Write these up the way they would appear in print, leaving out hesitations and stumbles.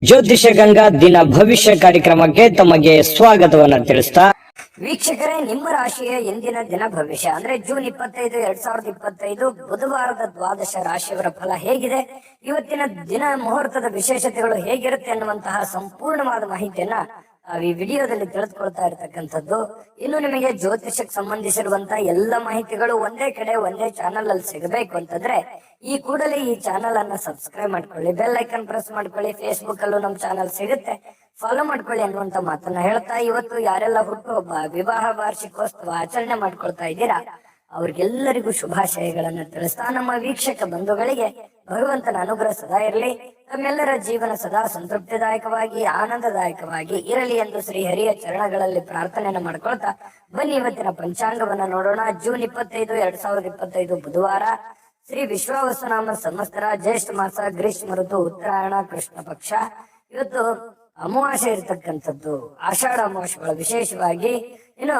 ಜ್ಯೋತಿಷ ಗಂಗಾ ದಿನ ಭವಿಷ್ಯ ಕಾರ್ಯಕ್ರಮಕ್ಕೆ ತಮಗೆ ಸ್ವಾಗತವನ್ನ ತಿಳಿಸ್ತಾ ವೀಕ್ಷಕರೇ, ನಿಮ್ಮ ರಾಶಿಯ ಎಂದಿನ ದಿನ ಭವಿಷ್ಯ ಅಂದ್ರೆ ಜೂನ್ 25, 2025 ಬುಧವಾರದ ದ್ವಾದಶ ರಾಶಿಯವರ ಫಲ ಹೇಗಿದೆ, ಇವತ್ತಿನ ದಿನ ಮುಹೂರ್ತದ ವಿಶೇಷತೆಗಳು ಹೇಗಿರುತ್ತೆ ಅನ್ನುವಂತಹ ಸಂಪೂರ್ಣವಾದ ಮಾಹಿತಿಯನ್ನ ಈ ವಿಡಿಯೋದಲ್ಲಿ ತಿಳಿದುಕೊಳ್ತಾ ಇರತಕ್ಕಂಥದ್ದು. ಇನ್ನು ನಿಮಗೆ ಜ್ಯೋತಿಷಕ್ಕೆ ಸಂಬಂಧಿಸಿರುವಂತಹ ಎಲ್ಲ ಮಾಹಿತಿಗಳು ಒಂದೇ ಕಡೆ ಒಂದೇ ಚಾನಲ್ ಅಲ್ಲಿ ಸಿಗಬೇಕು ಅಂತಂದ್ರೆ ಈ ಕೂಡಲೇ ಈ ಚಾನಲ್ ಅನ್ನ ಸಬ್ಸ್ಕ್ರೈಬ್ ಮಾಡ್ಕೊಳ್ಳಿ, ಬೆಲ್ ಐಕನ್ ಪ್ರೆಸ್ ಮಾಡ್ಕೊಳ್ಳಿ. ಫೇಸ್ಬುಕ್ ಅಲ್ಲೂ ನಮ್ಮ ಚಾನಲ್ ಸಿಗುತ್ತೆ, ಫಾಲೋ ಮಾಡ್ಕೊಳ್ಳಿ ಅನ್ನುವಂತ ಮಾತನ್ನ ಹೇಳ್ತಾ, ಇವತ್ತು ಯಾರೆಲ್ಲ ಹುಟ್ಟುಹಬ್ಬ, ವಿವಾಹ ವಾರ್ಷಿಕೋತ್ಸವ ಆಚರಣೆ ಮಾಡ್ಕೊಳ್ತಾ ಇದ್ದೀರಾ ಅವ್ರಿಗೆಲ್ಲರಿಗೂ ಶುಭಾಶಯಗಳನ್ನ ತಿಳಿಸ್ತಾ, ನಮ್ಮ ವೀಕ್ಷಕ ಬಂಧುಗಳಿಗೆ ಭಗವಂತನ ಅನುಗ್ರಹ ಸದಾ ಇರಲಿ, ತಮ್ಮೆಲ್ಲರ ಜೀವನ ಸದಾ ಸಂತೃಪ್ತಿದಾಯಕವಾಗಿ ಆನಂದದಾಯಕವಾಗಿ ಇರಲಿ ಎಂದು ಶ್ರೀ ಹರಿಯ ಚರಣಗಳಲ್ಲಿ ಪ್ರಾರ್ಥನೆಯನ್ನ ಮಾಡ್ಕೊಳ್ತಾ ಬನ್ನಿ ಇವತ್ತಿನ ಪಂಚಾಂಗವನ್ನ ನೋಡೋಣ. ಜೂನ್ 25, 2025 ಬುಧವಾರ, ಶ್ರೀ ವಿಶ್ವಾವಸುನಾಮ ಸಂವತ್ಸರ, ಜ್ಯೇಷ್ಠ ಮಾಸ, ಗ್ರೀಷ್ಮ ಋತು, ಉತ್ತರಾಯಣ, ಕೃಷ್ಣ ಪಕ್ಷ. ಇವತ್ತು ಅಮಾವಾಸ್ಯೆ ಇರತಕ್ಕಂಥದ್ದು, ಆಷಾಢ ಅಮಾವಾಸ್ಯೆಗಳು ವಿಶೇಷವಾಗಿ. ಇನ್ನು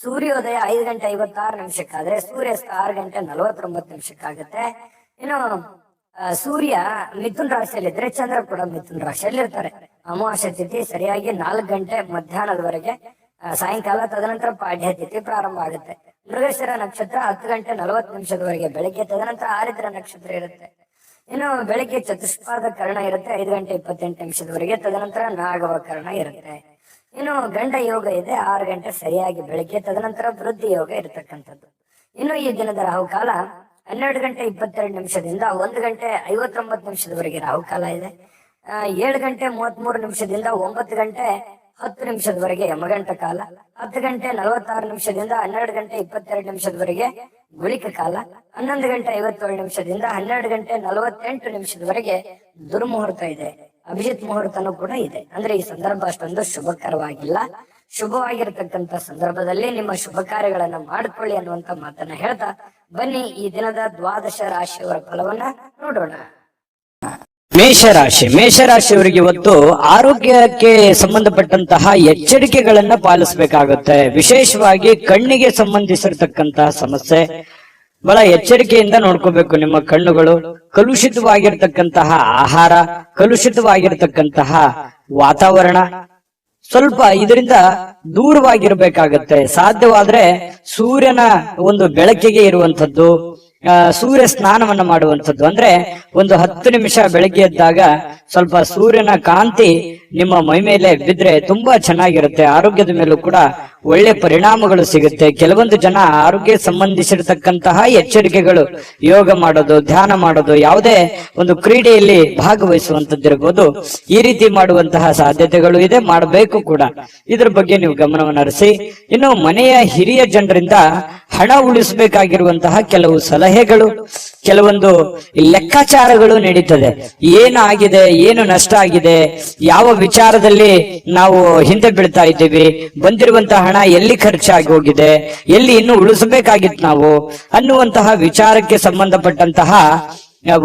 ಸೂರ್ಯೋದಯ 5:56 ಆದ್ರೆ ಸೂರ್ಯಾಸ್ತ 6:49 ಇನ್ನು ಸೂರ್ಯ ಮಿಥುನ್ ರಾಶಿಯಲ್ಲಿದ್ರೆ ಚಂದ್ರ ಕೂಡ ಮಿಥುನ್ ರಾಶಿಯಲ್ಲಿ ಇರ್ತಾರೆ. ಅಮಾವಾಸ್ಯೆ ತಿಥಿ ಸರಿಯಾಗಿ 4 ಗಂಟೆ ಮಧ್ಯಾಹ್ನದವರೆಗೆ ಸಾಯಂಕಾಲ, ತದನಂತರ ಪಾಡ್ಯ ತಿಥಿ ಪ್ರಾರಂಭ ಆಗುತ್ತೆ. ಮೃಗಶಿರ ನಕ್ಷತ್ರ 10:40 ಬೆಳಿಗ್ಗೆ, ತದನಂತರ ಆರಿದ್ರ ನಕ್ಷತ್ರ ಇರುತ್ತೆ. ಇನ್ನು ಬೆಳಿಗ್ಗೆ ಚತುಷ್ಪಾದ ಕರ್ಣ ಇರುತ್ತೆ 5:28 ತದನಂತರ ನಾಗವ ಕರ್ಣ ಇರುತ್ತೆ. ಇನ್ನು ಗಂಡ ಯೋಗ ಇದೆ 6 ಗಂಟೆ ಸರಿಯಾಗಿ ಬೆಳಿಗ್ಗೆ, ತದನಂತರ ವೃದ್ಧಿ ಯೋಗ ಇರತಕ್ಕಂಥದ್ದು. ಇನ್ನು ಈ ದಿನದ ರಾಹುಕಾಲ 12:22 1:59 ರಾಹುಕಾಲ ಇದೆ. 7:33 9:10 ಯಮಗಂಟ ಕಾಲ, 10:46 12:22 ಗುಳಿಕ ಕಾಲ, 11:57 12:48 ದುರ್ಮುಹೂರ್ತ ಇದೆ. ಅಭಿಜಿತ್ ಮುಹೂರ್ತನೂ ಕೂಡ ಇದೆ. ಅಂದ್ರೆ ಈ ಸಂದರ್ಭ ಅಷ್ಟೊಂದು ಶುಭಕರವಾಗಿಲ್ಲ. ಶುಭವಾಗಿರತಕ್ಕಂತ ಸಂದರ್ಭದಲ್ಲಿ ನಿಮ್ಮ ಶುಭ ಕಾರ್ಯಗಳನ್ನ ಮಾಡಿಕೊಳ್ಳಿ ಅನ್ನುವಂತ ಮಾತನ್ನ ಹೇಳ್ತಾ ಬನ್ನಿ ಈ ದಿನದ ದ್ವಾದಶ ರಾಶಿಯವರ ಫಲವನ್ನ ನೋಡೋಣ. ಮೇಷರಾಶಿಯವರಿಗೆ ಇವತ್ತು ಆರೋಗ್ಯಕ್ಕೆ ಸಂಬಂಧಪಟ್ಟಂತಹ ಎಚ್ಚರಿಕೆಗಳನ್ನ ಪಾಲಿಸಬೇಕಾಗುತ್ತೆ. ವಿಶೇಷವಾಗಿ ಕಣ್ಣಿಗೆ ಸಂಬಂಧಿಸಿರ್ತಕ್ಕಂತಹ ಸಮಸ್ಯೆ ಬಹಳ ಎಚ್ಚರಿಕೆಯಿಂದ ನೋಡ್ಕೋಬೇಕು. ನಿಮ್ಮ ಕಣ್ಣುಗಳು ಕಲುಷಿತವಾಗಿರ್ತಕ್ಕಂತಹ ಆಹಾರ, ಕಲುಷಿತವಾಗಿರ್ತಕ್ಕಂತಹ ವಾತಾವರಣ, ಸ್ವಲ್ಪ ಇದರಿಂದ ದೂರವಾಗಿರ್ಬೇಕಾಗತ್ತೆ. ಸಾಧ್ಯವಾದ್ರೆ ಸೂರ್ಯನ ಒಂದು ಬೆಳಕಿಗೆ ಇರುವಂತದ್ದು, ಸೂರ್ಯ ಸ್ನಾನವನ್ನ ಮಾಡುವಂಥದ್ದು. ಅಂದ್ರೆ ಒಂದು 10 ನಿಮಿಷ ಬೆಳಗ್ಗೆ ಎದ್ದಾಗ ಸ್ವಲ್ಪ ಸೂರ್ಯನ ಕಾಂತಿ ನಿಮ್ಮ ಮೈ ಮೇಲೆ ಬಿದ್ರೆ ತುಂಬಾ ಚೆನ್ನಾಗಿರುತ್ತೆ. ಆರೋಗ್ಯದ ಮೇಲೂ ಕೂಡ ಒಳ್ಳೆ ಪರಿಣಾಮಗಳು ಸಿಗುತ್ತೆ. ಕೆಲವೊಂದು ಜನ ಆರೋಗ್ಯ ಸಂಬಂಧಿಸಿರ್ತಕ್ಕಂತಹ ಎಚ್ಚರಿಕೆಗಳು, ಯೋಗ ಮಾಡೋದು, ಧ್ಯಾನ ಮಾಡೋದು, ಯಾವುದೇ ಒಂದು ಕ್ರೀಡೆಯಲ್ಲಿ ಭಾಗವಹಿಸುವಂತದ್ದಿರಬಹುದು, ಈ ರೀತಿ ಮಾಡುವಂತಹ ಸಾಧ್ಯತೆಗಳು ಇದೆ, ಮಾಡಬೇಕು ಕೂಡ. ಇದ್ರ ಬಗ್ಗೆ ನೀವು ಗಮನವನ್ನು ಹರಿಸಿ. ಇನ್ನು ಮನೆಯ ಹಿರಿಯ ಜನರಿಂದ ಹಣ ಉಳಿಸಬೇಕಾಗಿರುವಂತಹ ಕೆಲವು ಸಲಹೆಗಳು, ಕೆಲವೊಂದು ಲೆಕ್ಕಾಚಾರಗಳು ನಡೀತದೆ. ಏನು ಆಗಿದೆ, ಏನು ನಷ್ಟ ಆಗಿದೆ, ಯಾವ ವಿಚಾರದಲ್ಲಿ ನಾವು ಹಿಂದೆ ಬೀಳ್ತಾ ಇದ್ದೀವಿ, ಬಂದಿರುವಂತಹ ಹಣ ಎಲ್ಲಿ ಖರ್ಚಾಗಿ ಹೋಗಿದೆ, ಎಲ್ಲಿ ಇನ್ನು ಉಳಿಸಬೇಕಾಗಿತ್ತು ನಾವು ಅನ್ನುವಂತಹ ವಿಚಾರಕ್ಕೆ ಸಂಬಂಧಪಟ್ಟಂತಹ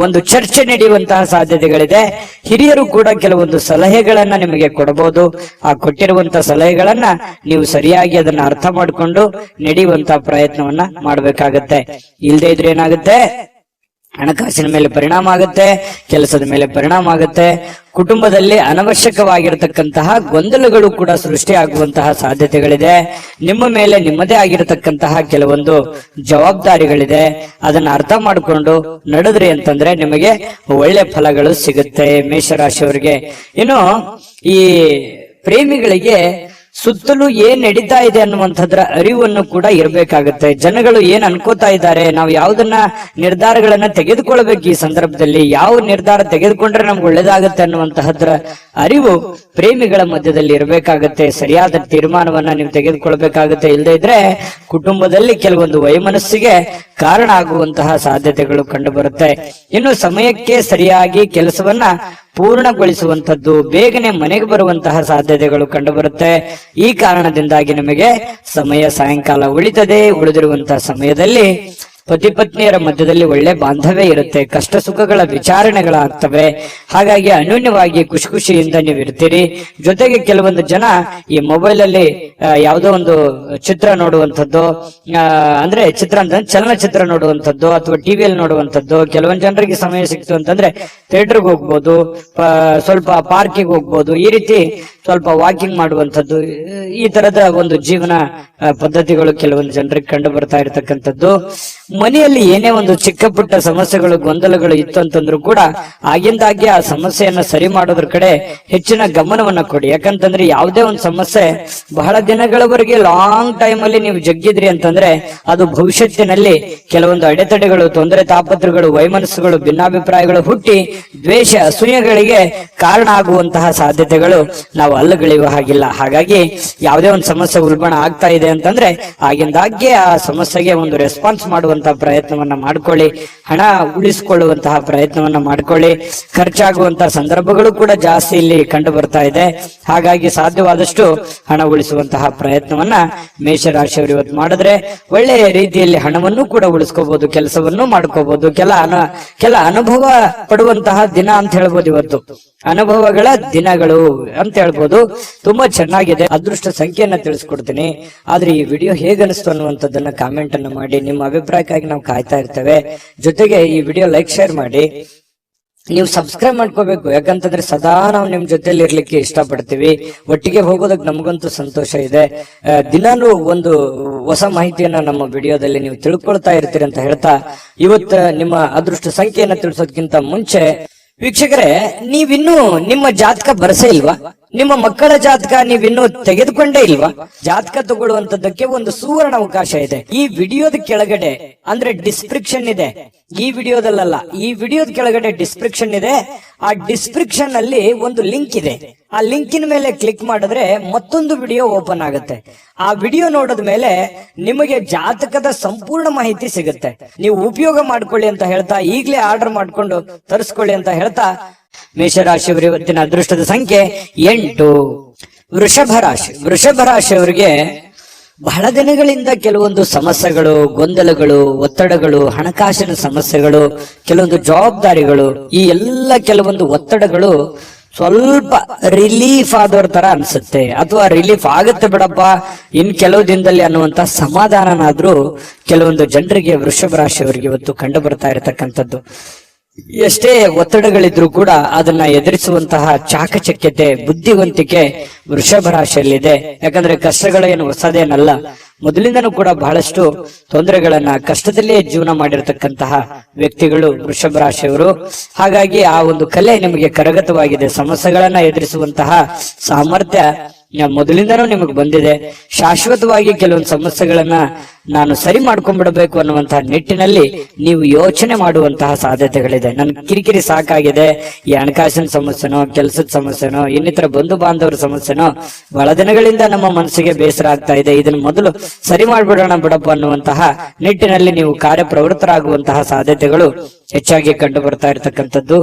ಒಂದು ಚರ್ಚೆ ನಡೆಯುವಂತಹ ಸಾಧ್ಯತೆಗಳಿದೆ. ಹಿರಿಯರು ಕೂಡ ಕೆಲವೊಂದು ಸಲಹೆಗಳನ್ನ ನಿಮಗೆ ಕೊಡಬಹುದು. ಆ ಕೊಟ್ಟಿರುವಂತಹ ಸಲಹೆಗಳನ್ನ ನೀವು ಸರಿಯಾಗಿ ಅದನ್ನ ಅರ್ಥ ಮಾಡಿಕೊಂಡು ನಡೆಯುವಂತಹ ಪ್ರಯತ್ನವನ್ನ ಮಾಡಬೇಕಾಗತ್ತೆ. ಇಲ್ಲದೆ ಇದ್ರೆ ಏನಾಗುತ್ತೆ, ಹಣಕಾಸಿನ ಮೇಲೆ ಪರಿಣಾಮ ಆಗುತ್ತೆ, ಕೆಲಸದ ಮೇಲೆ ಪರಿಣಾಮ ಆಗುತ್ತೆ. ಕುಟುಂಬದಲ್ಲಿ ಅನವಶ್ಯಕವಾಗಿರತಕ್ಕಂತಹ ಗೊಂದಲಗಳು ಕೂಡ ಸೃಷ್ಟಿಯಾಗುವಂತಹ ಸಾಧ್ಯತೆಗಳಿದೆ. ನಿಮ್ಮ ಮೇಲೆ ನಿಮ್ಮದೇ ಆಗಿರತಕ್ಕಂತಹ ಕೆಲವೊಂದು ಜವಾಬ್ದಾರಿಗಳಿದೆ. ಅದನ್ನ ಅರ್ಥ ಮಾಡಿಕೊಂಡು ನಡೆದ್ರಿ ಅಂತಂದ್ರೆ ನಿಮಗೆ ಒಳ್ಳೆ ಫಲಗಳು ಸಿಗುತ್ತೆ ಮೇಷರಾಶಿಯವರಿಗೆ. ಇನ್ನು ಈ ಪ್ರೇಮಿಗಳಿಗೆ ಸುತ್ತಲೂ ಏನ್ ನಡೀತಾ ಇದೆ ಅನ್ನುವಂಥದ್ರ ಅರಿವನ್ನು ಕೂಡ ಇರಬೇಕಾಗುತ್ತೆ. ಜನಗಳು ಏನ್ ಅನ್ಕೋತಾ ಇದ್ದಾರೆ, ನಾವು ಯಾವುದನ್ನ ನಿರ್ಧಾರಗಳನ್ನ ತೆಗೆದುಕೊಳ್ಬೇಕು, ಈ ಸಂದರ್ಭದಲ್ಲಿ ಯಾವ ನಿರ್ಧಾರ ತೆಗೆದುಕೊಂಡ್ರೆ ನಮ್ಗೆ ಒಳ್ಳೇದಾಗತ್ತೆ ಅನ್ನುವಂತಹದ್ರ ಅರಿವು ಪ್ರೇಮಿಗಳ ಮಧ್ಯದಲ್ಲಿ ಇರಬೇಕಾಗತ್ತೆ. ಸರಿಯಾದ ತೀರ್ಮಾನವನ್ನ ನೀವು ತೆಗೆದುಕೊಳ್ಬೇಕಾಗತ್ತೆ. ಇಲ್ಲದೆ ಇದ್ರೆ ಕುಟುಂಬದಲ್ಲಿ ಕೆಲವೊಂದು ವೈಮನಸ್ಸಿಗೆ ಕಾರಣ ಆಗುವಂತಹ ಸಾಧ್ಯತೆಗಳು ಕಂಡು ಬರುತ್ತೆ. ಇನ್ನು ಸಮಯಕ್ಕೆ ಸರಿಯಾಗಿ ಕೆಲಸವನ್ನ ಪೂರ್ಣಗೊಳಿಸುವಂತದ್ದು, ಬೇಗನೆ ಮನೆಗೆ ಬರುವಂತಹ ಸಾಧ್ಯತೆಗಳು ಕಂಡು ಬರುತ್ತೆ. ಈ ಕಾರಣದಿಂದಾಗಿ ನಿಮಗೆ ಸಮಯ ಸಾಯಂಕಾಲ ಉಳಿತದೆ. ಉಳಿದಿರುವಂತಹ ಸಮಯದಲ್ಲಿ ಪತಿ ಪತ್ನಿಯರ ಮಧ್ಯದಲ್ಲಿ ಒಳ್ಳೆ ಬಾಂಧವ್ಯ ಇರುತ್ತೆ, ಕಷ್ಟ ಸುಖಗಳ ವಿಚಾರಣೆಗಳಾಗ್ತವೆ. ಹಾಗಾಗಿ ಅನ್ಯೋನ್ಯವಾಗಿ ಖುಷಿ ಖುಷಿಯಿಂದ ನೀವು ಇರ್ತೀರಿ. ಜೊತೆಗೆ ಕೆಲವೊಂದು ಜನ ಈ ಮೊಬೈಲ್ ಅಲ್ಲಿ ಯಾವುದೋ ಒಂದು ಚಿತ್ರ ನೋಡುವಂಥದ್ದು, ಅಂದ್ರೆ ಚಿತ್ರ ಅಂತ ಚಲನಚಿತ್ರ ನೋಡುವಂಥದ್ದು ಅಥವಾ ಟಿವಿಯಲ್ಲಿ ನೋಡುವಂಥದ್ದು. ಕೆಲವೊಂದು ಜನರಿಗೆ ಸಮಯ ಸಿಕ್ತು ಅಂತಂದ್ರೆ ಥಿಯೇಟರ್ಗೆ ಹೋಗ್ಬೋದು, ಸ್ವಲ್ಪ ಪಾರ್ಕಿಗೆ ಹೋಗ್ಬೋದು, ಈ ರೀತಿ ಸ್ವಲ್ಪ ವಾಕಿಂಗ್ ಮಾಡುವಂಥದ್ದು. ಈ ತರದ ಒಂದು ಜೀವನ ಪದ್ಧತಿಗಳು ಕೆಲವೊಂದು ಜನರಿಗೆ ಕಂಡು ಬರ್ತಾ ಇರತಕ್ಕಂಥದ್ದು. ಮನೆಯಲ್ಲಿ ಏನೇ ಒಂದು ಚಿಕ್ಕ ಪುಟ್ಟ ಸಮಸ್ಯೆಗಳು ಗೊಂದಲಗಳು ಇತ್ತು ಅಂತಂದ್ರೂ ಕೂಡ ಆಗಿಂದಾಗ್ಗೆ ಆ ಸಮಸ್ಯೆಯನ್ನ ಸರಿ ಮಾಡೋದ್ರ ಕಡೆ ಹೆಚ್ಚಿನ ಗಮನವನ್ನ ಕೊಡಿ. ಯಾಕಂತಂದ್ರೆ ಯಾವುದೇ ಒಂದು ಸಮಸ್ಯೆ ಬಹಳ ದಿನಗಳವರೆಗೆ ಲಾಂಗ್ ಟೈಮ್ ಅಲ್ಲಿ ನೀವು ಜಗ್ಗಿದ್ರಿ ಅಂತಂದ್ರೆ ಅದು ಭವಿಷ್ಯತ್ತಿನಲ್ಲಿ ಕೆಲವೊಂದು ಅಡೆತಡೆಗಳು, ತೊಂದರೆ ತಾಪತ್ರಗಳು, ವೈಮನಸ್ಸುಗಳು, ಭಿನ್ನಾಭಿಪ್ರಾಯಗಳು ಹುಟ್ಟಿ ದ್ವೇಷ ಅಸೂಯೆಗಳಿಗೆ ಕಾರಣ ಆಗುವಂತಹ ಸಾಧ್ಯತೆಗಳು ನಾವು ಅಲ್ಲಗಳೆಯುವ ಹಾಗಿಲ್ಲ. ಹಾಗಾಗಿ ಯಾವುದೇ ಒಂದು ಸಮಸ್ಯೆ ಉಲ್ಬಣ ಆಗ್ತಾ ಇದೆ ಅಂತಂದ್ರೆ ಆಗಿಂದಾಗ್ಗೆ ಆ ಸಮಸ್ಯೆಗೆ ಒಂದು ರೆಸ್ಪಾನ್ಸ್ ಮಾಡುವಂತಹ ಪ್ರಯತ್ನವನ್ನ ಮಾಡ್ಕೊಳ್ಳಿ. ಹಣ ಉಳಿಸಿಕೊಳ್ಳುವಂತಹ ಪ್ರಯತ್ನವನ್ನ ಮಾಡ್ಕೊಳ್ಳಿ. ಖರ್ಚಾಗುವಂತಹ ಸಂದರ್ಭಗಳು ಕೂಡ ಜಾಸ್ತಿ ಇಲ್ಲಿ ಕಂಡು ಬರ್ತಾ ಇದೆ. ಹಾಗಾಗಿ ಸಾಧ್ಯವಾದಷ್ಟು ಹಣ ಉಳಿಸುವಂತಹ ಪ್ರಯತ್ನವನ್ನ ಮೇಷರಾಶಿಯವರು ಇವತ್ತು ಮಾಡಿದ್ರೆ ಒಳ್ಳೆಯ ರೀತಿಯಲ್ಲಿ ಹಣವನ್ನು ಕೂಡ ಉಳಿಸ್ಕೋಬಹುದು, ಕೆಲಸವನ್ನು ಮಾಡ್ಕೋಬಹುದು. ಕೆಲ ಅನುಭವ ಪಡುವಂತಹ ದಿನ ಅಂತ ಹೇಳ್ಬೋದು. ಇವತ್ತು ಅನುಭವಗಳ ದಿನಗಳು ಅಂತ ಹೇಳ್ಬೋದು. ತುಂಬಾ ಚೆನ್ನಾಗಿದೆ. ಅದೃಷ್ಟ ಸಂಖ್ಯೆಯನ್ನ ತಿಳಿಸ್ಕೊಡ್ತೀನಿ. ಆದ್ರೆ ಈ ವಿಡಿಯೋ ಹೇಗನಿಸ್ತು ಅನ್ನುವಂಥದ್ದನ್ನ ಕಾಮೆಂಟ್ ಅನ್ನು ಮಾಡಿ. ನಿಮ್ಮ ಅಭಿಪ್ರಾಯಕ್ಕಾಗಿ ನಾವು ಕಾಯ್ತಾ ಇರ್ತೇವೆ. ಜೊತೆಗೆ ಈ ವಿಡಿಯೋ ಲೈಕ್ ಶೇರ್ ಮಾಡಿ. ನೀವು ಸಬ್ಸ್ಕ್ರೈಬ್ ಮಾಡ್ಕೋಬೇಕು. ಯಾಕಂತಂದ್ರೆ ಸದಾ ನಾವು ನಿಮ್ ಜೊತೆಲಿ ಇರ್ಲಿಕ್ಕೆ ಇಷ್ಟಪಡ್ತೀವಿ. ಒಟ್ಟಿಗೆ ಹೋಗೋದಕ್ಕೆ ನಮಗಂತೂ ಸಂತೋಷ ಇದೆ. ದಿನಾನು ಒಂದು ಹೊಸ ಮಾಹಿತಿಯನ್ನ ನಮ್ಮ ವಿಡಿಯೋದಲ್ಲಿ ನೀವು ತಿಳ್ಕೊಳ್ತಾ ಇರ್ತೀರಿ ಅಂತ ಹೇಳ್ತಾ ಇವತ್ತು ನಿಮ್ಮ ಅದೃಷ್ಟ ಸಂಖ್ಯೆಯನ್ನ ತಿಳಿಸೋದಕ್ಕಿಂತ ಮುಂಚೆ ವೀಕ್ಷಕರೇ, ನೀವಿನ್ನೂ ನಿಮ್ಮ ಜಾತಕ ಬರಸೇ ಇಲ್ವಾ? ನಿಮ್ಮ ಮಕ್ಕಳ ಜಾತಕ ನೀವಿನ್ನೂ ತೆಗೆದುಕೊಂಡೇ ಇಲ್ವಾ? ಜಾತಕ ತಗೊಳ್ಳುವಂತದ್ದಕ್ಕೆ ಒಂದು ಸುವರ್ಣ ಅವಕಾಶ ಇದೆ. ಈ ವಿಡಿಯೋದ ಕೆಳಗಡೆ ಅಂದ್ರೆ ಡಿಸ್ಕ್ರಿಪ್ಷನ್ ಇದೆ. ಈ ವಿಡಿಯೋದಲ್ಲ, ಈ ವಿಡಿಯೋದ ಕೆಳಗಡೆ ಡಿಸ್ಕ್ರಿಪ್ಷನ್ ಇದೆ. ಆ ಡಿಸ್ಕ್ರಿಪ್ಷನ್ ಅಲ್ಲಿ ಒಂದು ಲಿಂಕ್ ಇದೆ. ಆ ಲಿಂಕಿನ ಮೇಲೆ ಕ್ಲಿಕ್ ಮಾಡಿದ್ರೆ ಮತ್ತೊಂದು ವಿಡಿಯೋ ಓಪನ್ ಆಗುತ್ತೆ. ಆ ವಿಡಿಯೋ ನೋಡಿದ ಮೇಲೆ ನಿಮಗೆ ಜಾತಕದ ಸಂಪೂರ್ಣ ಮಾಹಿತಿ ಸಿಗುತ್ತೆ. ನೀವು ಉಪಯೋಗ ಮಾಡ್ಕೊಳ್ಳಿ ಅಂತ ಹೇಳ್ತಾ, ಈಗಲೇ ಆರ್ಡರ್ ಮಾಡ್ಕೊಂಡು ತರಿಸ್ಕೊಳ್ಳಿ ಅಂತ ಹೇಳ್ತಾ, ಮೇಷರಾಶಿಯವರು ಇವತ್ತಿನ ಅದೃಷ್ಟದ ಸಂಖ್ಯೆ 8. ವೃಷಭ ರಾಶಿಯವರಿಗೆ ಬಹಳ ದಿನಗಳಿಂದ ಕೆಲವೊಂದು ಸಮಸ್ಯೆಗಳು, ಗೊಂದಲಗಳು, ಒತ್ತಡಗಳು, ಹಣಕಾಸಿನ ಸಮಸ್ಯೆಗಳು, ಕೆಲವೊಂದು ಜವಾಬ್ದಾರಿಗಳು, ಈ ಎಲ್ಲ ಕೆಲವೊಂದು ಒತ್ತಡಗಳು ಸ್ವಲ್ಪ ರಿಲೀಫ್ ಆದವ್ರ ತರ ಅನ್ಸುತ್ತೆ. ಅಥವಾ ರಿಲೀಫ್ ಆಗುತ್ತೆ ಬಿಡಪ್ಪ ಇನ್ ಕೆಲವು ದಿನದಲ್ಲಿ ಅನ್ನುವಂತ ಸಮಾಧಾನನಾದ್ರೂ ಕೆಲವೊಂದು ಜನರಿಗೆ ವೃಷಭ ರಾಶಿಯವರಿಗೆ ಇವತ್ತು ಕಂಡು ಬರ್ತಾ ಇರತಕ್ಕಂಥದ್ದು. ಎಷ್ಟೇ ಒತ್ತಡಗಳಿದ್ರೂ ಕೂಡ ಅದನ್ನ ಎದುರಿಸುವಂತಹ ಚಾಕಚಕ್ಯತೆ, ಬುದ್ಧಿವಂತಿಕೆ ವೃಷಭ ರಾಶಿಯಲ್ಲಿದೆ. ಯಾಕಂದ್ರೆ ಕಷ್ಟಗಳು ಏನು ಹೊಸದೇನಲ್ಲ. ಮೊದಲಿಂದನೂ ಕೂಡ ಬಹಳಷ್ಟು ತೊಂದರೆಗಳನ್ನ, ಕಷ್ಟದಲ್ಲೇ ಜೀವನ ಮಾಡಿರ್ತಕ್ಕಂತಹ ವ್ಯಕ್ತಿಗಳು ವೃಷಭ ರಾಶಿಯವರು. ಹಾಗಾಗಿ ಆ ಒಂದು ಕಲೆ ನಿಮಗೆ ಕರಗತವಾಗಿದೆ. ಸಮಸ್ಯೆಗಳನ್ನ ಎದುರಿಸುವಂತಹ ಸಾಮರ್ಥ್ಯ ಮೊದಲಿಂದನೂ ನಿಮಗೆ ಬಂದಿದೆ. ಶಾಶ್ವತವಾಗಿ ಕೆಲವೊಂದು ಸಮಸ್ಯೆಗಳನ್ನ ನಾನು ಸರಿ ಮಾಡ್ಕೊಂಡ್ಬಿಡಬೇಕು ಅನ್ನುವಂತಹ ನಿಟ್ಟಿನಲ್ಲಿ ನೀವು ಯೋಚನೆ ಮಾಡುವಂತಹ ಸಾಧ್ಯತೆಗಳಿದೆ. ನನ್ ಕಿರಿಕಿರಿ ಸಾಕಾಗಿದೆ, ಈ ಹಣಕಾಸಿನ ಸಮಸ್ಯೆನೋ, ಕೆಲಸದ ಸಮಸ್ಯೆನೋ, ಇನ್ನಿತರ ಬಂಧು ಬಾಂಧವರ ಸಮಸ್ಯೆನೋ ಬಹಳ ದಿನಗಳಿಂದ ನಮ್ಮ ಮನಸ್ಸಿಗೆ ಬೇಸರ ಆಗ್ತಾ ಇದೆ, ಇದನ್ನು ಮೊದಲು ಸರಿ ಮಾಡ್ಬಿಡೋಣ ಬಿಡಪ್ಪ ಅನ್ನುವಂತಹ ನಿಟ್ಟಿನಲ್ಲಿ ನೀವು ಕಾರ್ಯಪ್ರವೃತ್ತರಾಗುವಂತಹ ಸಾಧ್ಯತೆಗಳು ಹೆಚ್ಚಾಗಿ ಕಂಡು ಬರ್ತಾ ಇರತಕ್ಕಂಥದ್ದು.